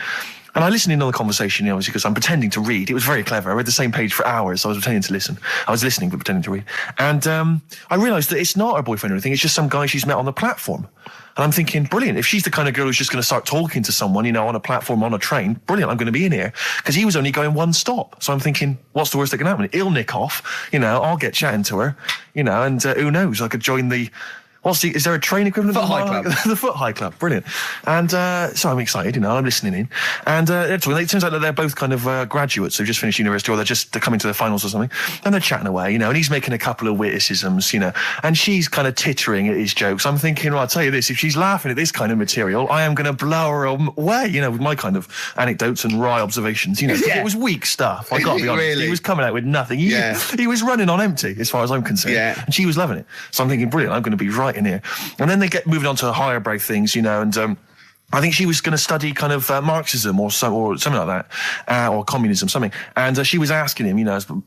And I listened in on the conversation, obviously, because I'm pretending to read. It was very clever. I read the same page for hours, so I was pretending to listen. I was listening, but pretending to read. And I realised that it's not her boyfriend or anything. It's just some guy she's met on the platform. And I'm thinking, brilliant. If she's the kind of girl who's just going to start talking to someone, on a platform, on a train, brilliant, I'm going to be in here. Because he was only going one stop. So I'm thinking, what's the worst that can happen? He'll nick off, I'll get chatting to her, and who knows, I could join the... is there a train equivalent? Foot High Club. The Foot High Club, brilliant. And so I'm excited, I'm listening in. And it turns out that they're both kind of graduates who've just finished university, or they're coming to their finals or something. And they're chatting away, and he's making a couple of witticisms, and she's kind of tittering at his jokes. I'm thinking, well, I'll tell you this, if she's laughing at this kind of material, I am going to blow her away, with my kind of anecdotes and wry observations, It was weak stuff, I got to be honest. Really? He was coming out with nothing. He was running on empty, as far as I'm concerned. Yeah. And she was loving it. So I'm thinking, brilliant, I'm going to be right in here. And then they get moving on to higher brow things, and I think she was going to study kind of Marxism or something like that, or communism, something. And she was asking him,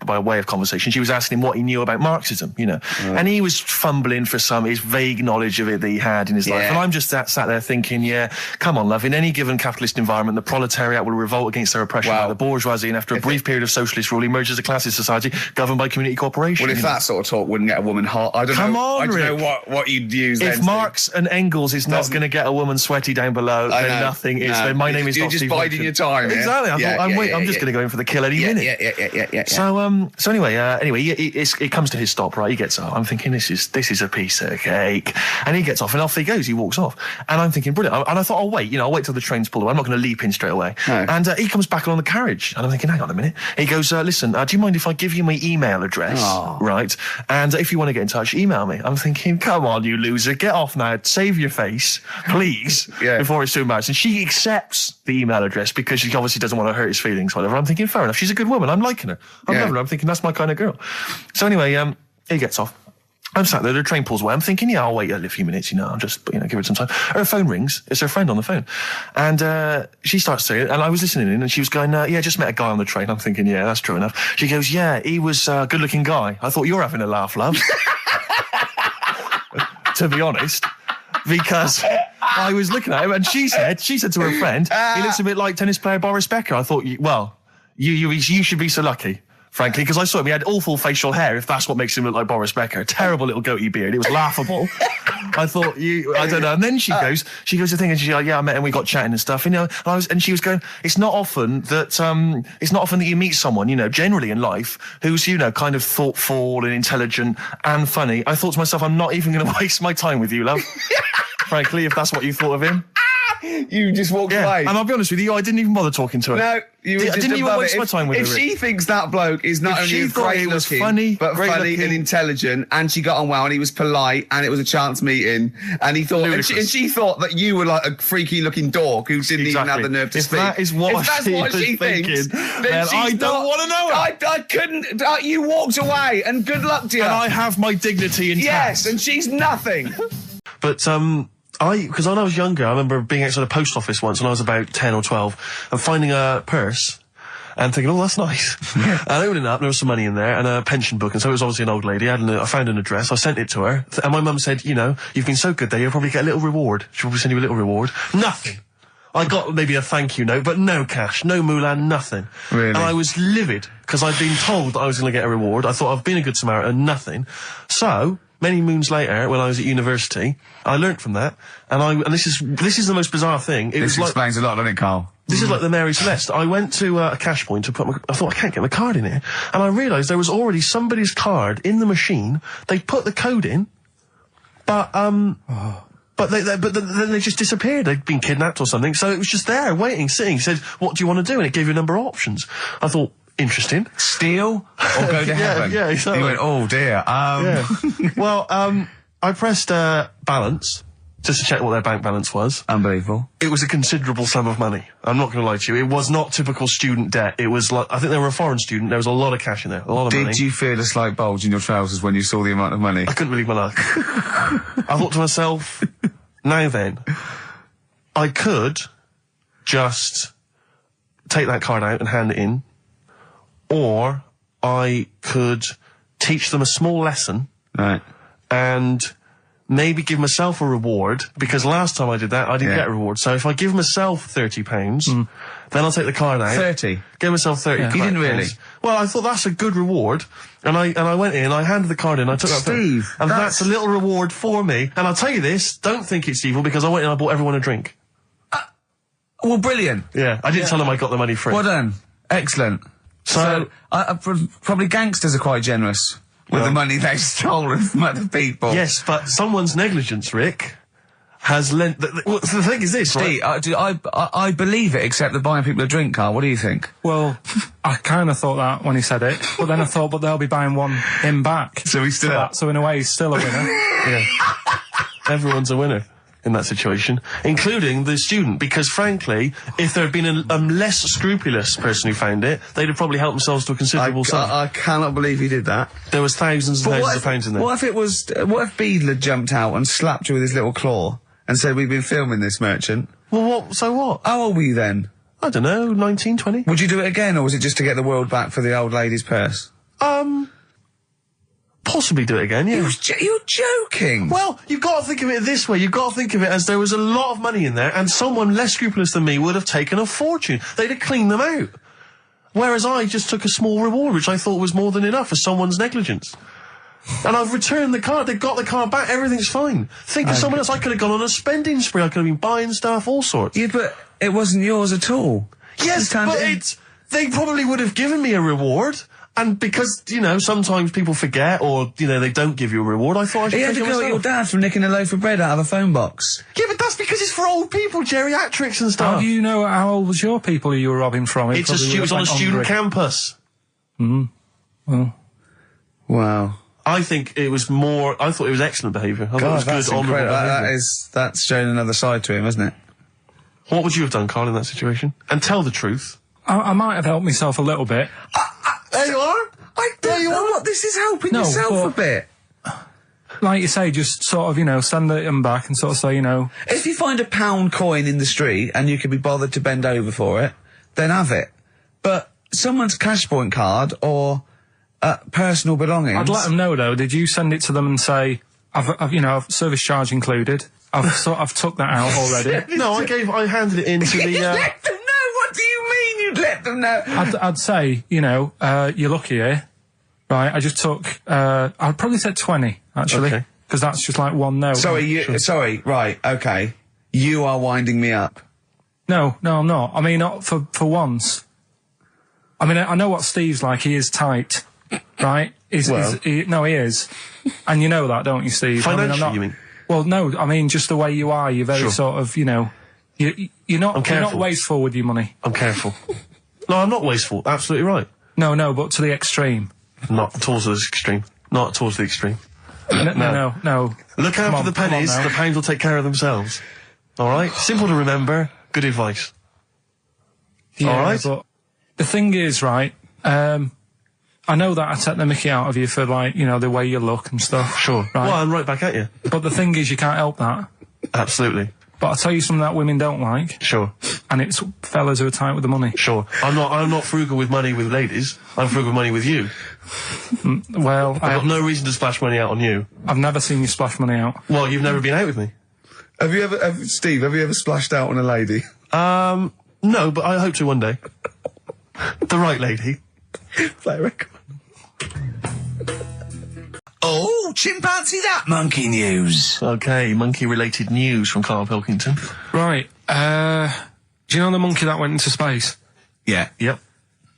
by way of conversation, she was asking him what he knew about Marxism, And he was fumbling for his vague knowledge of it that he had in his life. And I'm just sat there thinking, come on, love, in any given capitalist environment, the proletariat will revolt against their oppression by the bourgeoisie, and after a brief period of socialist rule, emerges a classist society governed by community cooperation. Well, if that sort of talk wouldn't get a woman hot, I don't know what you'd use then. If Marx and Engels is not going to get a woman sweaty down below, then nothing is. Then my name is You're not just Steve biding your time. Exactly. I'm just going to go in for the kill any minute. Yeah. So anyway, it comes to his stop. Right, he gets up. I'm thinking this is a piece of cake, and he gets off and off he goes. He walks off, and I'm thinking brilliant. And I thought, I'll wait. I'll wait till the train's pulled away. I'm not going to leap in straight away. No. And he comes back along the carriage, and I'm thinking, hang on a minute. He goes, listen, do you mind if I give you my email address? Right, and if you want to get in touch, email me. I'm thinking, come on, you loser, get off now. Save your face, please, before it's too embarrassing. She accepts the email address because she obviously doesn't want to hurt his feelings, whatever. I'm thinking, fair enough. She's a good woman. I'm liking her. I'm loving her. I'm thinking that's my kind of girl. So anyway, he gets off. I'm sat there, the train pulls away. I'm thinking, I'll wait a few minutes, I'll just, give it some time. Her phone rings. It's her friend on the phone. And she starts saying it, and I was listening in, and she was going, just met a guy on the train. I'm thinking, that's true enough. She goes, he was a good-looking guy. I thought, you're having a laugh, love. To be honest. Because I was looking at him, and she said to her friend, he looks a bit like tennis player Boris Becker. I thought, you should be so lucky, frankly, because I saw him. He had awful facial hair, if that's what makes him look like Boris Becker. Terrible little goatee beard. It was laughable. I thought, I don't know. And then she goes to thing, and she's like, I met him, we got chatting and stuff, and she was going, it's not often that you meet someone, generally in life, who's, kind of thoughtful and intelligent and funny. I thought to myself, I'm not even going to waste my time with you, love. Frankly, if that's what you thought of him. You just walked Yeah, away. and I'll be honest with you, I didn't even bother talking to her. No, you were I just didn't even above waste it. my time with If her. she thinks that bloke is not If only she thought great he was looking, funny, but great funny looking. and intelligent, and she got on well, and he was polite, and it was a chance meeting, and he thought, and she thought that you were like a freaky looking dork who didn't even have the nerve to If speak. that is what if that's she what was she thinks, thinking, then then she's I don't not- wanna know her. I couldn't. You walked away, and good luck to you. And I have my dignity intact. Yes, and she's nothing. But, because when I was younger, I remember being outside a post office once when I was about 10 or 12 and finding a purse and thinking, oh, that's nice. And opening it up, there was some money in there and a pension book, and so it was obviously an old lady. I found an address, I sent it to her, and my mum said, you know, you've been so good there, you'll probably get a little reward. She'll probably send you a little reward. Nothing. I got maybe a thank you note, but no cash, no moolah, nothing. Really? And I was livid, because I'd been told that I was going to get a reward. I thought I've been a good Samaritan, nothing. So, many moons later, when I was at university, I learnt from that, and this is the most bizarre thing. It This was like, explains a lot, doesn't it, Karl? this is like the Mary Celeste. I went to a cash point to I thought, I can't get my card in here. And I realised there was already somebody's card in the machine. They put the code in, but then they just disappeared. They'd been kidnapped or something. So it was just there, waiting, sitting. It said, what do you want to do? And it gave you a number of options. I thought, interesting. Steal or go to heaven? Yeah, exactly. You went, oh dear. Yeah. Well, I pressed balance, just to check what their bank balance was. Unbelievable. It was a considerable sum of money. I'm not going to lie to you. It was not typical student debt. It was like, I think they were a foreign student. There was a lot of cash in there. A lot of money. Did you feel a slight bulge in your trousers when you saw the amount of money? I couldn't believe my luck. I thought to myself, now then, I could just take that card out and hand it in, or I could teach them a small lesson. Right. And maybe give myself a reward, because last time I did that, I didn't get a reward. So if I give myself £30, then I'll take the card out. 30? Give myself 30. You didn't really? Well, I thought that's a good reward. And I went in, I handed the card in, I took that. Steve, And that's a little reward for me. And I'll tell you this, don't think it's evil, because I went in and I bought everyone a drink. Well, brilliant. Yeah, I didn't tell them I got the money free. Well done. Excellent. So probably gangsters are quite generous with the money they've stolen from other people. Yes, but someone's negligence, Rick, has lent... the thing is this, Steve, right? I believe it, except that buying people a drink, Karl. What do you think? Well, I kind of thought that when he said it, but then I thought, but they'll be buying him back. So he's still... So in a way, he's still a winner. Yeah. Everyone's a winner in that situation, including the student, because frankly, if there had been a less scrupulous person who found it, they'd have probably helped themselves to a considerable sum. I cannot believe he did that. There was thousands and thousands of pounds in there. What if it was... what if Beadle had jumped out and slapped you with his little claw and said, we've been filming this merchant? Well, what? So what? How old were you then? I don't know, 19, 20? Would you do it again, or was it just to get the world back for the old lady's purse? Possibly do it again, yeah. You're joking! Well, you've got to think of it this way. You've got to think of it as there was a lot of money in there, and someone less scrupulous than me would have taken a fortune. They'd have cleaned them out. Whereas I just took a small reward, which I thought was more than enough for someone's negligence. And I've returned the card. They've got the card back. Everything's fine. Think of someone else. I could have gone on a spending spree. I could have been buying stuff, all sorts. Yeah, but it wasn't yours at all. Yes, but they probably would have given me a reward. And because, you know, sometimes people forget or, you know, they don't give you a reward, I thought I should You had take to it go at your myself. dad for nicking a loaf of bread out of a phone box. Yeah, but that's because it's for old people, geriatrics and stuff. How do you know how old was your people who you were robbing from? It was on a student campus. Well. Wow. I think it was more... I thought it was excellent behaviour. I thought it was good, honourable behaviour. That's showing another side to him, isn't it? What would you have done, Karl, in that situation? And tell the truth. I might have helped myself a little bit. There you are. I don't know what this is helping yourself a bit. Like you say, just sort of, you know, send them back and sort of say, you know... If you find a £1 coin in the street and you can be bothered to bend over for it, then have it. But someone's cash point card or personal belongings... I'd let them know, though. Did you send it to them and say, I've service charge included. I've took that out already. No, I handed it in to the... You let them know? What do you mean you'd let them know? I'd say, you know, you're lucky here. Right, I just took, I'd probably say 20, actually. Okay. Because that's just like one note. Sorry, right, okay. You are winding me up. No, I'm not. I mean, not for once. I mean, I know what Steve's like. He is tight, right? He is. And you know that, don't you, Steve? Financially, I mean, you mean? Well, no, I mean, just the way you are. You're very sort of, you know... You're not careful. wasteful with your money. I'm careful. No, I'm not wasteful. Absolutely right. No, but to the extreme. Not towards the extreme. Not towards the extreme. No. Look out for the pennies. now. The pounds will take care of themselves. All right? Simple to remember. Good advice. Yeah, all right? But the thing is, right, I know that I take the mickey out of you for, like, you know, the way you look and stuff. Sure. Right? Well, I'm right back at you. But the thing is, you can't help that. Absolutely. But I'll tell you something that women don't like. Sure. And it's fellas who are tight with the money. Sure. I'm not frugal with money with ladies. I'm frugal with money with you. Well, I've got no reason to splash money out on you. I've never seen you splash money out. Well, you've never been out with me. Steve, have you ever splashed out on a lady? No, but I hope to one day. The right lady. Play a record. Oh, chimpanzee that monkey news. Okay, monkey-related news from Karl Pilkington. Right, do you know the monkey that went into space? Yeah. Yep.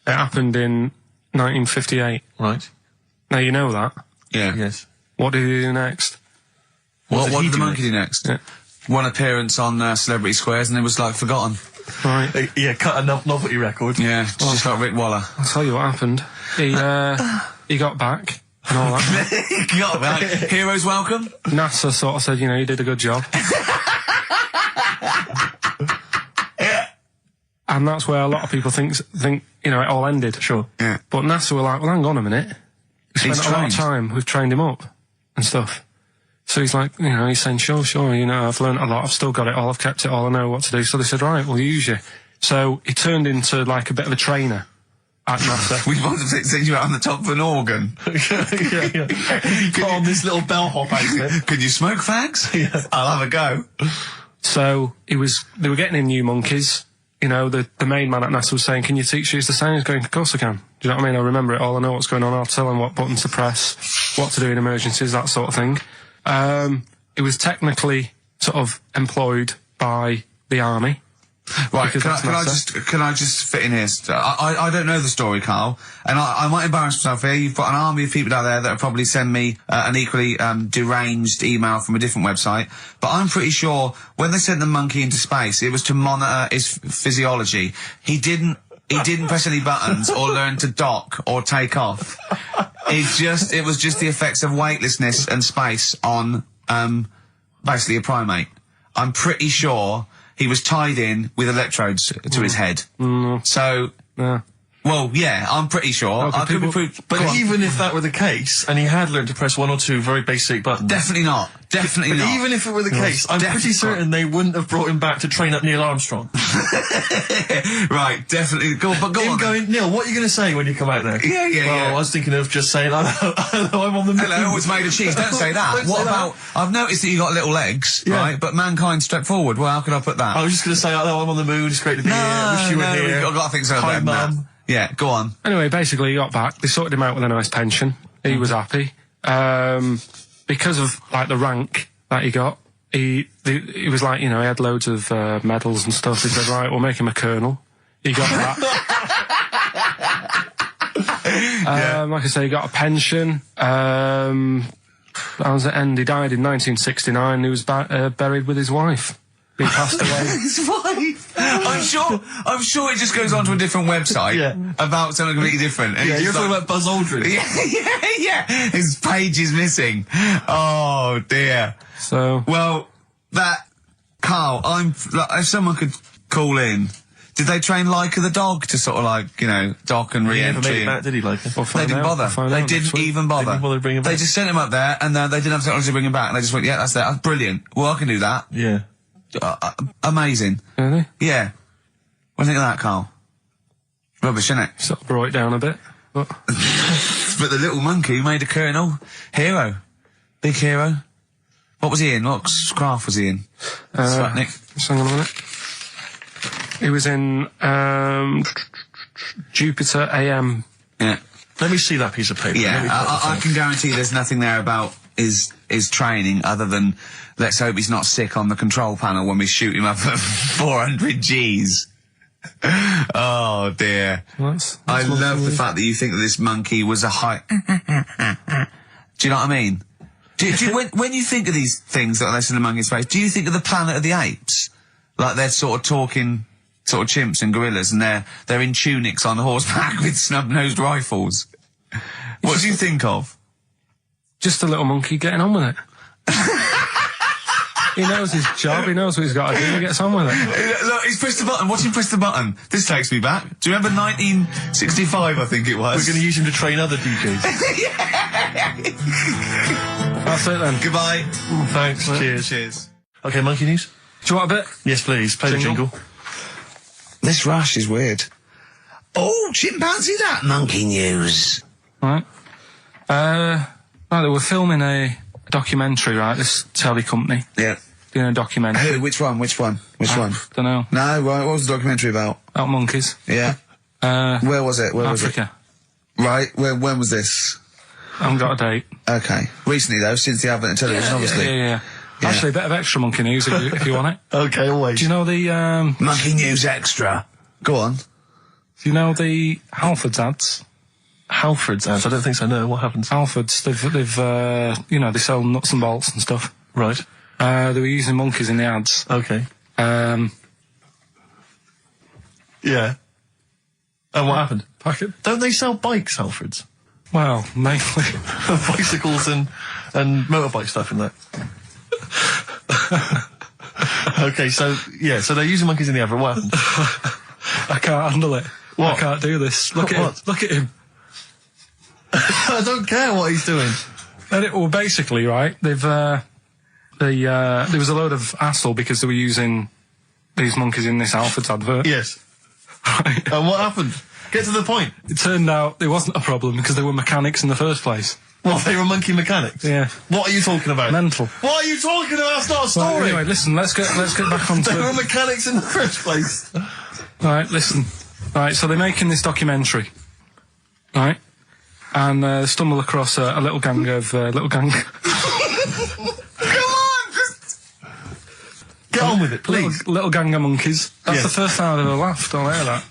It happened in 1958. Right. Now you know that. Yeah. Yes. What did he do next? What he did the do monkey do next? Yeah. One appearance on Celebrity Squares and it was, like, forgotten. Right. Yeah, cut a novelty record. Yeah, just like Rick Waller. I'll tell you what happened. He got back and all that. He got back. Heroes welcome. NASA sort of said, you know, you did a good job. And that's where a lot of people think, you know, it all ended. Sure. Yeah. But NASA were like, well, hang on a minute. We He's spent a lot of trained. time, we've trained him up and stuff. So he's like, you know, he's saying, sure, you know, I've learned a lot, I've still got it all, I've kept it all, I know what to do. So they said, right, we'll use you. So he turned into, like, a bit of a trainer at NASA. We wanted to send you out on the top of an organ. yeah. Put on this little bellhop outfit. Can you smoke fags? Yeah. I'll have a go. So they were getting in new monkeys. You know, the main man at NASA was saying, can you teach us the sound? He's going, of course I can. Do you know what I mean? I remember it all, I know what's going on, I'll tell him what buttons to press, what to do in emergencies, that sort of thing. It was technically sort of employed by the army. Right, Because that's can I just fit in here? I don't know the story, Karl, and I might embarrass myself here. You've got an army of people out there that will probably send me an equally deranged email from a different website, but I'm pretty sure when they sent the monkey into space, it was to monitor his physiology. He didn't press any buttons or learn to dock or take off. It was just the effects of weightlessness and space on basically a primate. I'm pretty sure he was tied in with electrodes to his head. So, Yeah. well, yeah, I'm pretty sure. Okay, I could be proved. But even if that were the case, and he had learned to press one or two very basic buttons... Definitely not. Definitely But not. even if it were the case, I'm pretty certain they wouldn't have brought him back to train up Neil Armstrong. Right, definitely. Go on. Him then. going, Neil, what are you going to say when you come out there? Yeah, well, yeah. I was thinking of just saying, hello, I'm on the moon. Hello, it's made of cheese. Don't say that. Don't What say about? I've noticed that you got little legs, Yeah. right? But mankind stepped forward. Well, how could I put that? I was just going to say, hello, I'm on the moon, it's great to be here, wish you were here. I've got to think so Hi, better than that. Mum. Yeah, go on. Anyway, basically he got back, they sorted him out with a nice pension. He was happy. Because of, like, the rank that he got, he was like, you know, he had loads of medals and stuff. He said, right, we'll make him a colonel. He got that. Like I say, he got a pension. That was the end. He died in 1969. He was buried with his wife. He passed away. His wife. I'm sure it just goes on to a different website about something completely different. And Yeah, it's you're just talking like- about Buzz Aldrin. yeah. His page is missing. Oh dear. So, Well, Karl, if someone could call in, did they train Leica the dog to sort of like, you know, dock and He never made re-entry? it back, did he, like? we'll They find didn't out. bother. We'll find They out next didn't week. even bother. They didn't bother to bring him They back. just sent him up there, and they didn't have technology to bring him back. And they just went, yeah, that's that. That's brilliant. Well, I can do that. Yeah. Amazing. Really? Yeah. What do you think of that, Karl? Rubbish, isn't it? Sort of brought it down a bit. But But the little monkey made a colonel. Hero. Big hero. What was he in? What craft was he in? Sputnik. just hang on a minute. He was in Jupiter AM. Yeah. Let me see that piece of paper. Let me Yeah, put it I on. can guarantee there's nothing there about his training other than let's hope he's not sick on the control panel when we shoot him up at 400 Gs. Oh dear. I love the fact that you think that this monkey was a high... Do you know what I mean? Do you, when you think of these things that are less than a monkey's face, do you think of the Planet of the Apes? Like they're sort of talking, sort of chimps and gorillas, and they're in tunics on horseback with snub-nosed rifles. What do you think of? Just a little monkey getting on with it. He knows his job, he knows what he's got to do, he gets on with it. Look, he's pressed the button. Watch him press the button. This takes me back. Do you remember 1965, I think it was? We're going to use him to train other DJs. That's it then. Goodbye. Thanks. Cheers. Cheers. Okay, monkey news? Do you want a bit? Yes, please. Play the jingle. This rash is weird. Oh, chimpanzee that monkey news. Right. Right, they were filming a documentary, right, this telly company. Yeah. Doing a documentary. Which one? Which one? Don't know. No, right, what was the documentary about? About monkeys. Yeah. Where was it? Where Africa. was it? Right, when was this? I haven't got a date. Okay. Recently though, since the advent of television, obviously. Yeah. Actually, a bit of extra monkey news if you want it. Okay, always. Do you know the, Monkey news extra. Go on. do you know the Halfords ads? Halford's ads? I don't think so, no. What happens? Halfords, they've you know, they sell nuts and bolts and stuff. Right. They were using monkeys in the ads. Okay. Yeah. And what happened? Packet. Don't they sell bikes, Halford's? Well, mainly. Bicycles and motorbike stuff in that. Okay, so they're using monkeys in the advert. What happened? I can't handle it. What? I can't do this. Look at What? him. Look at him. I don't care what he's doing. Well, basically, right, there was a load of hassle because they were using these monkeys in this Halfords advert. Yes. Right. And what happened? Get to the point. It turned out it wasn't a problem because they were mechanics in the first place. What, they were monkey mechanics? Yeah. What are you talking about? Mental. What are you talking about? That's not a story. Right, anyway, listen, let's get back onto They were it. mechanics in the first place. Right, listen. Right, so they're making this documentary. Right? And stumble across a little gang of Come on, just get on with it, please. little gang of monkeys. That's Yes. the first time I've ever laughed. I'll hear that.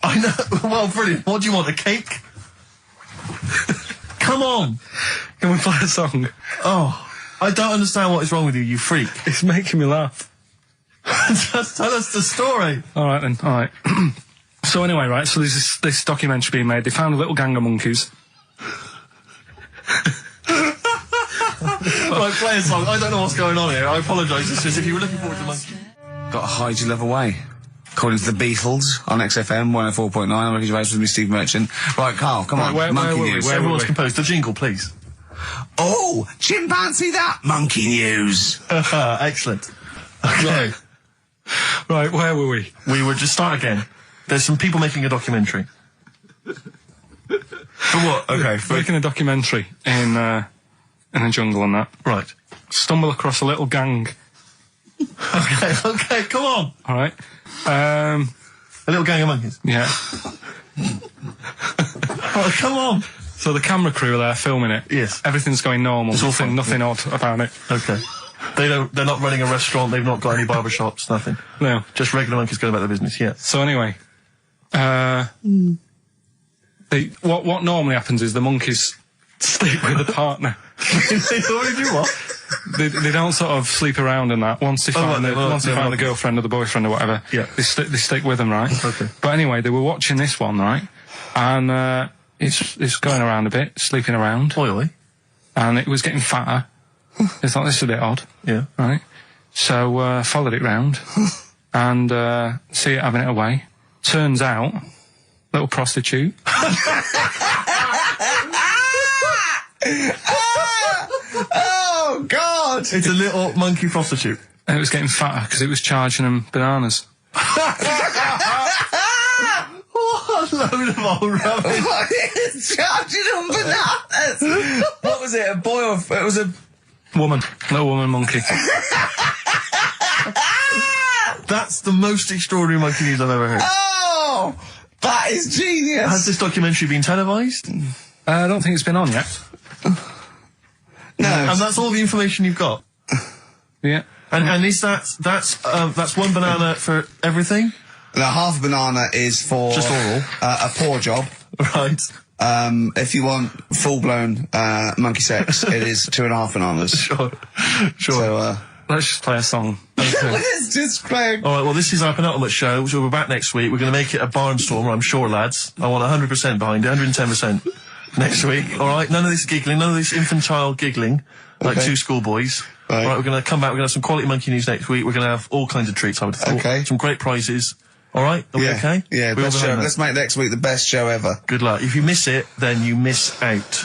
I know. Well, brilliant. What do you want? A cake? Come on. Can we play a song? Oh, I don't understand what is wrong with you, you freak. It's making me laugh. Just tell us the story. All right then. All right. So anyway, right. So there's this documentary being made. They found a little gang of monkeys. Right, play a song. I don't know what's going on here. I apologise. It's just if you were looking forward to monkey. Got to hide your love away. According to the Beatles on XFM 104.9, I'm Ricky Gervais with me, Steve Merchant. Right, Carl, come on. where monkey were we? news. Where Everyone's were we? composed. The jingle, please. Oh, chimpanzee that monkey news. Excellent. Okay. Right, where were we? We would just start again. There's some people making a documentary. For what? Okay. Making a documentary in a jungle and that. Right. Stumble across a little gang. Okay, come on. All right. A little gang of monkeys. Yeah. Oh, come on. So the camera crew are there filming it. Yes. Everything's going normal. It's all fun. Nothing odd about it. Okay. They're not running a restaurant, they've not got any barber shops, nothing. No. Just regular monkeys going about their business, yeah. So anyway, what normally happens is the monkeys sleep with a partner. They already do what? They don't sort of sleep around and that. Once they find the girlfriend or the boyfriend or whatever, Yeah. they stick with them, right? Okay. But anyway, they were watching this one, right? And it's going around a bit, sleeping around, Oily. and it was getting fatter. They thought this is a bit odd, Yeah. right? So followed it round and see it having it away. Turns out, little prostitute. Oh, God! It's a little monkey prostitute. And it was getting fatter because it was charging them bananas. What a load of old rubbish. Charging them bananas! What was it, a boy or... It was a... Woman. Little woman monkey. That's the most extraordinary monkey news I've ever heard. Oh! That is genius! Has this documentary been televised? I don't think it's been on yet. No. And that's all the information you've got? Yeah. And is that's one banana for everything? The half a banana is for... Just oral. A poor job. Right. If you want full-blown monkey sex, it is 2.5 bananas. Sure. So, Let's just play a song. Let's just play. All right, well, this is our penultimate show, so we're back next week. We're going to make it a barnstormer, I'm sure, lads. I want 100% behind it, 110% next week. All right, none of this giggling, none of this infantile giggling, like two schoolboys. Right. All right, we're going to come back, we're going to have some quality monkey news next week. We're going to have all kinds of treats, I would have thought. Okay. Some great prizes. All right, are we okay? Yeah, We're all best show. behind that? Let's make next week the best show ever. Good luck. If you miss it, then you miss out.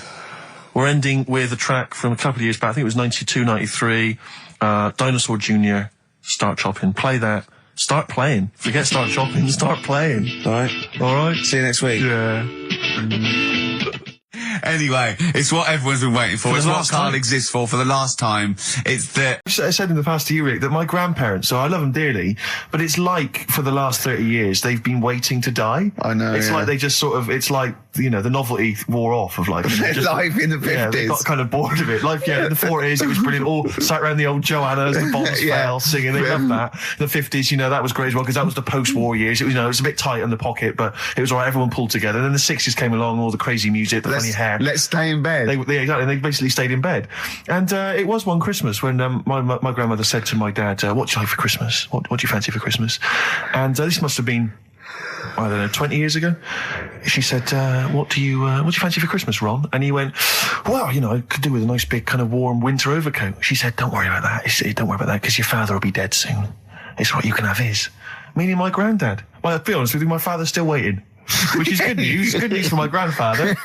We're ending with a track from a couple of years back. I think it was 92, 93. Dinosaur Jr., Start Chopping. Play that. Start playing. Forget start chopping. Start playing. All right. All right? See you next week. Yeah. Anyway, it's what everyone's been waiting for. For It's the what last Karl time. exists for the last time. It's that... I said in the past to you, Rick, that my grandparents, so I love them dearly, but it's like for the last 30 years they've been waiting to die. I know, It's yeah. like they just sort of, it's like, you know, the novelty wore off of like... just, Life in the 50s. Yeah, they got kind of bored of it. Like, yeah, in the 40s it was brilliant. All sat around the old Joanna as the bombs Yeah. fell, singing. They loved that. The 50s, you know, that was great as well, because that was the post-war years. It was, you know, it was a bit tight in the pocket, but it was all right. Everyone pulled together. And then the 60s came along, all the crazy music, the funny hair. Let's stay in bed. Exactly. They basically stayed in bed, and it was one Christmas when my grandmother said to my dad, "What do you like for Christmas? What do you fancy for Christmas?" And this must have been, I don't know, 20 years ago. She said, "What do you fancy for Christmas, Ron?" And he went, "Well, you know, I could do with a nice big kind of warm winter overcoat." She said, "Don't worry about that. Don't worry about that because your father will be dead soon. It's right. You can have his." Meaning my granddad. Well, to be honest with you, my father's still waiting. Which is good news. Good news for my grandfather.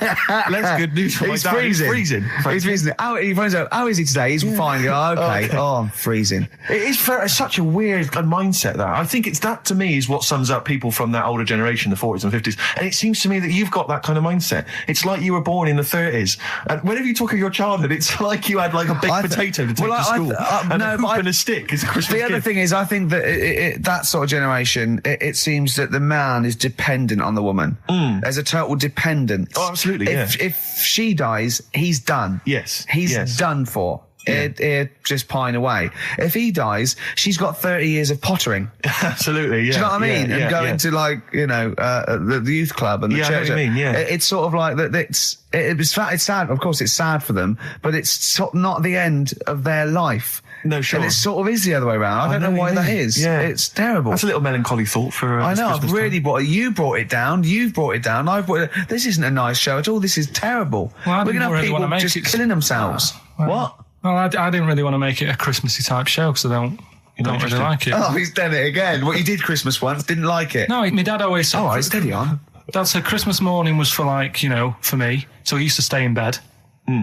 Less good news for my dad. He's freezing. He's freezing. He finds out, how is he today? He's fine. Oh, okay. Oh, I'm freezing. It is it's such a weird mindset, that. I think it's that, to me, is what sums up people from that older generation, the 40s and 50s. And it seems to me that you've got that kind of mindset. It's like you were born in the 30s. And whenever you talk of your childhood, it's like you had like a baked potato to take to school. And a hoop and a stick is a Christmas The other gift. thing is, I think that that sort of generation, it seems that the man is dependent on the woman. There's a total dependence. Oh, absolutely, If she dies, he's done. Yes. He's Yes. done for. He'd just pine away. If he dies, she's got 30 years of pottering. Absolutely, yeah. Do you know what I mean? Yeah, And go yeah. into, like, you know, the youth club and the Yeah, I know church. what you mean, yeah. It's sort of like that. It's sad. Of course, it's sad for them, but it's sort of not the end of their life. No, sure. And it sort of is the other way around. I don't know why what you that mean. is. Yeah. It's terrible. That's a little melancholy thought for I this know, I've Christmas really time. brought it. You brought it down. You've brought it down. I've brought it. This isn't a nice show at all. This is terrible. Well, I We're didn't going to have really people wanna make just it- killing themselves. What? Well, I didn't really want to make it a Christmassy type show because I don't really interested? like it. Oh, he's done it again. What, you did Christmas once, didn't like it? No, my dad always said. All right, steady on. Dad said Christmas morning was for, like, you know, for me. So he used to stay in bed.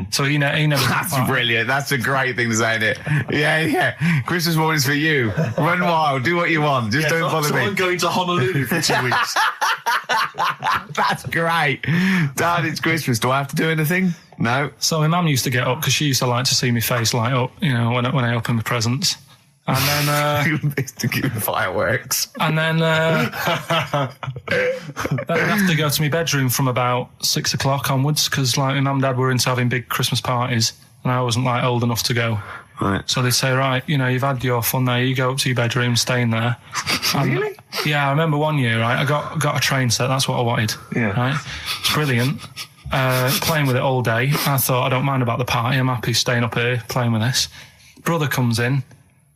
So he never. That's brilliant. That's a great thing to say, isn't it? Yeah. Christmas morning's for you. Run wild. Do what you want. Just don't bother So me. I'm going to Honolulu for 2 weeks. That's great. Dad, it's Christmas. Do I have to do anything? No. So my mum used to get up because she used to like to see my face light up, you know, when I open my presents. And then, to give fireworks. and then I'd have to go to my bedroom from about 6 o'clock onwards because, like, my mum and dad were into having big Christmas parties, and I wasn't, like, old enough to go. Right. So they'd say, right, you know, you've had your fun there. You go up to your bedroom, stay in there. Really? Yeah, I remember one year, right? I got a train set. That's what I wanted. Yeah. Right. It's brilliant. Playing with it all day. I thought, I don't mind about the party. I'm happy staying up here playing with this. Brother comes in.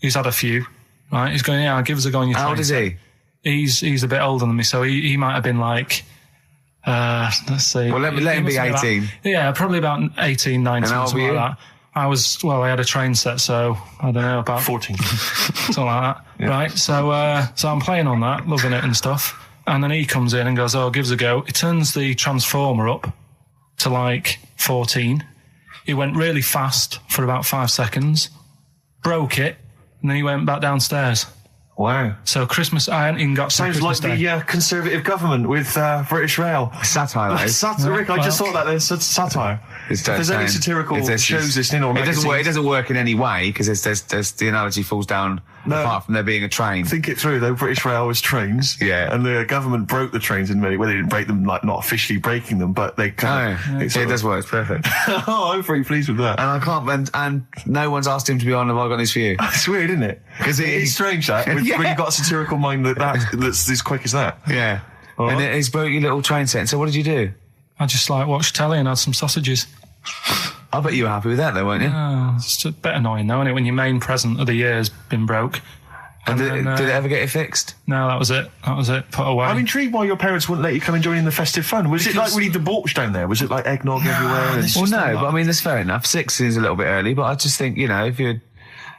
He's had a few. Right. He's going, yeah, I'll give us a go on your train. How old is he? He's a bit older than me, so he might have been like, let's see. Well, let him be must have been 18. Yeah, probably about 18, 19, And how old something were like you? that. I had a train set, so I don't know, about 14. something like that. Right, so I'm playing on that, loving it and stuff. And then he comes in and goes, oh, give us a go. He turns the transformer up to like 14. He went really fast for about 5 seconds, broke it, and then he went back downstairs. Wow. So Christmas, I hadn't even got to Sounds like Christmas Day. the Conservative government with British Rail. Satire, that is. Rick, I just thought that there's satire. It's If there's any satirical shows listening or it magazines, doesn't work in any way because there's the analogy falls down apart from there being a train. think it through though. British Rail was trains, Yeah. and the government broke the trains in many. Well, they didn't break them, like not officially breaking them, but they kind of. It does work. It's perfect. Oh, I'm very pleased with that. And I can't. And no one's asked him to be on. Have I got news for you? It's weird, isn't it? Because it's strange that when you've got a satirical mind that's as quick as that. Yeah. All And right. he's broke your little train set. So what did you do? I just like watched telly and had some sausages. I bet you were happy with that, though, weren't you? Oh, it's just a bit annoying, though, isn't it, when your main present of the year's been broke. And did it ever get it fixed? No, that was it. That was it. Put away. I'm intrigued why your parents wouldn't let you come and join in the festive fun. Was it like really debauched down there? Was it like eggnog everywhere? Well, no, but I mean, that's fair enough. 6 is a little bit early, but I just think, you know, if you're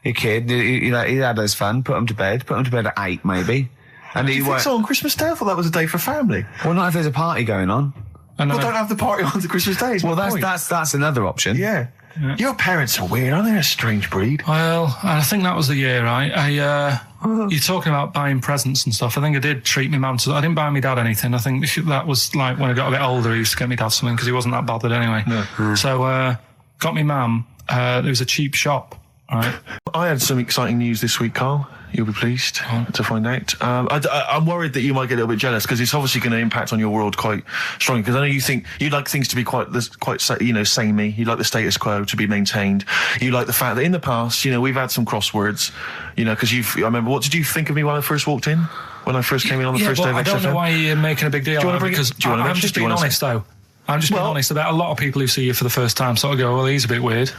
a kid, you know, he had his fun, put him to bed at 8, maybe. And Do you think so on Christmas Day? I thought that was a day for family. Well, not if there's a party going on. And Well, don't have the party on the Christmas Day. Well, that's another option. Yeah. Your parents are weird, aren't they? A strange breed. Well, I think that was the year, right? You're talking about buying presents and stuff. I think I did treat my mum to... I didn't buy my dad anything. I think that was like when I got a bit older, I used to get my dad something because he wasn't that bothered anyway. No. So, got my mum. There was a cheap shop, right? I had some exciting news this week, Karl. You'll be pleased to find out. I'm worried that you might get a little bit jealous because it's obviously going to impact on your world quite strongly. Because I know you think you'd like things to be quite, you know, samey. You'd like the status quo to be maintained. You like the fact that in the past, you know, we've had some crosswords. You know, because I remember, what did you think of me when I first walked in? When I first came in on the first day of I don't know why you're making a big deal out of it, because I'm just being honest, though. I'm just being honest about a lot of people who see you for the first time sort of go, well, he's a bit weird.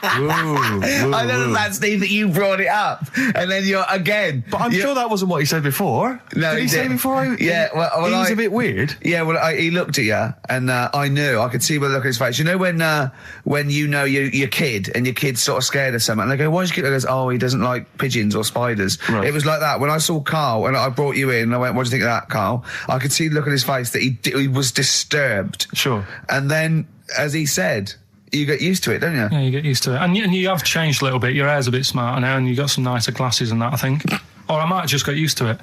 I know that, Steve, that you brought it up, and then you're again. But I'm sure that wasn't what he said before. No, did he say before? Yeah, well, he's a bit weird. Yeah, well, he looked at you, and I knew. I could see by the look on his face. You know when you know your kid, and your kid's sort of scared of something, and they go, "Why's your kid?" He goes, "Oh, he doesn't like pigeons or spiders." Right. It was like that when I saw Karl, and I brought you in, and I went, "What do you think of that, Karl?" I could see the look on his face that he was disturbed. Sure. And then, as he said, you get used to it, don't you? Yeah, you get used to it. And you have changed a little bit. Your hair's a bit smarter now, and you got some nicer glasses and that, I think. Or I might have just got used to it.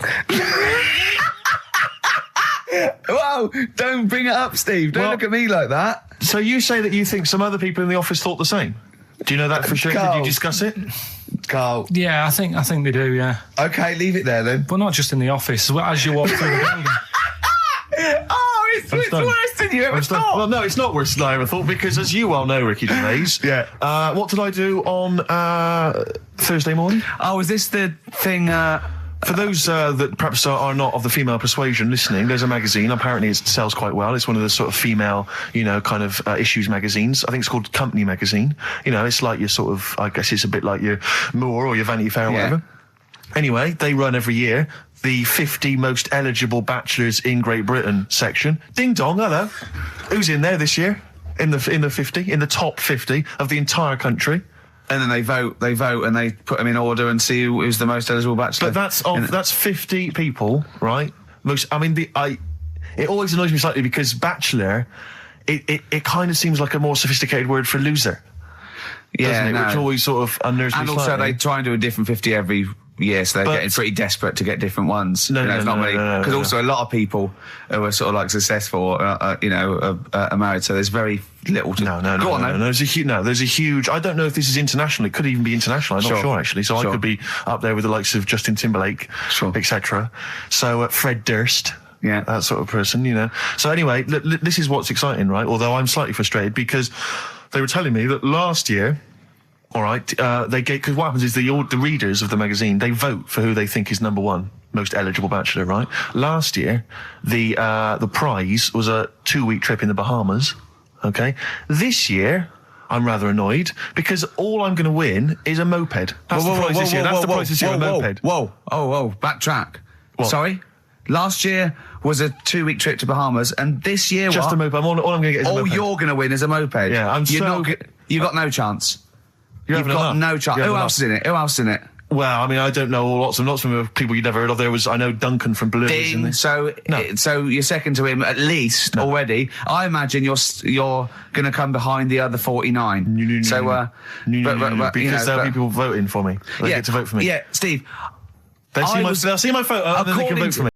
Whoa, don't bring it up, Steve. Don't look at me like that. So you say that you think some other people in the office thought the same? Do you know that for sure? Karl. Did you discuss it? Karl. Yeah, I think they do, yeah. Okay, leave it there then. But not just in the office, as you walk through the building. Oh, it's worse than you ever thought. Well, no, it's not worse than I ever thought, because as you well know, Ricky Gervais, what did I do on Thursday morning? Oh, is this the thing... For those that perhaps are not of the female persuasion listening, there's a magazine. Apparently it sells quite well. It's one of the sort of female, you know, kind of issues magazines. I think it's called Company Magazine. You know, it's like your sort of, I guess it's a bit like your Moore or your Vanity Fair or whatever. Anyway, they run every year the 50 most eligible bachelors in Great Britain section. Ding dong, hello. Who's in there this year? In the 50, in the top 50 of the entire country. And then they vote, and they put them in order and see who's the most eligible bachelor. But that's 50 people, right? It always annoys me slightly because bachelor, it kind of seems like a more sophisticated word for loser. Yeah, doesn't it? Which always sort of unnerves me And also slightly. they try and do a different 50 every year, so they're getting pretty desperate to get different ones. Because also a lot of people who are sort of like successful, are married, so there's very little to... No. There's a huge... I don't know if this is international. It could even be international. I'm not sure, actually. So I could be up there with the likes of Justin Timberlake, etc. So Fred Durst... Yeah, that sort of person, you know. So anyway, this is what's exciting, right? Although I'm slightly frustrated because they were telling me that last year, all right, because what happens is the readers of the magazine, they vote for who they think is #1 most eligible bachelor, right? Last year, the prize was a 2-week trip in the Bahamas. Okay, this year. I'm rather annoyed because all I'm going to win is a moped. That's the prize this year. That's the prize this year, a moped. Whoa, backtrack. What? Sorry? Last year was a 2-week trip to Bahamas, and this year just what? a moped. All I'm going to get is a moped. All you're going to win is a moped. Yeah, You've got no chance. You've got no chance. Who else is in it? Who else is in it? Well, I mean, I don't know lots of people you'd never heard of. I know Duncan from Blue. Ding. So you're second to him at least already. I imagine you're going to come behind the other 49. Because there'll be people voting for me. They get to vote for me. Yeah, Steve. They'll see my photo and then they can vote for me.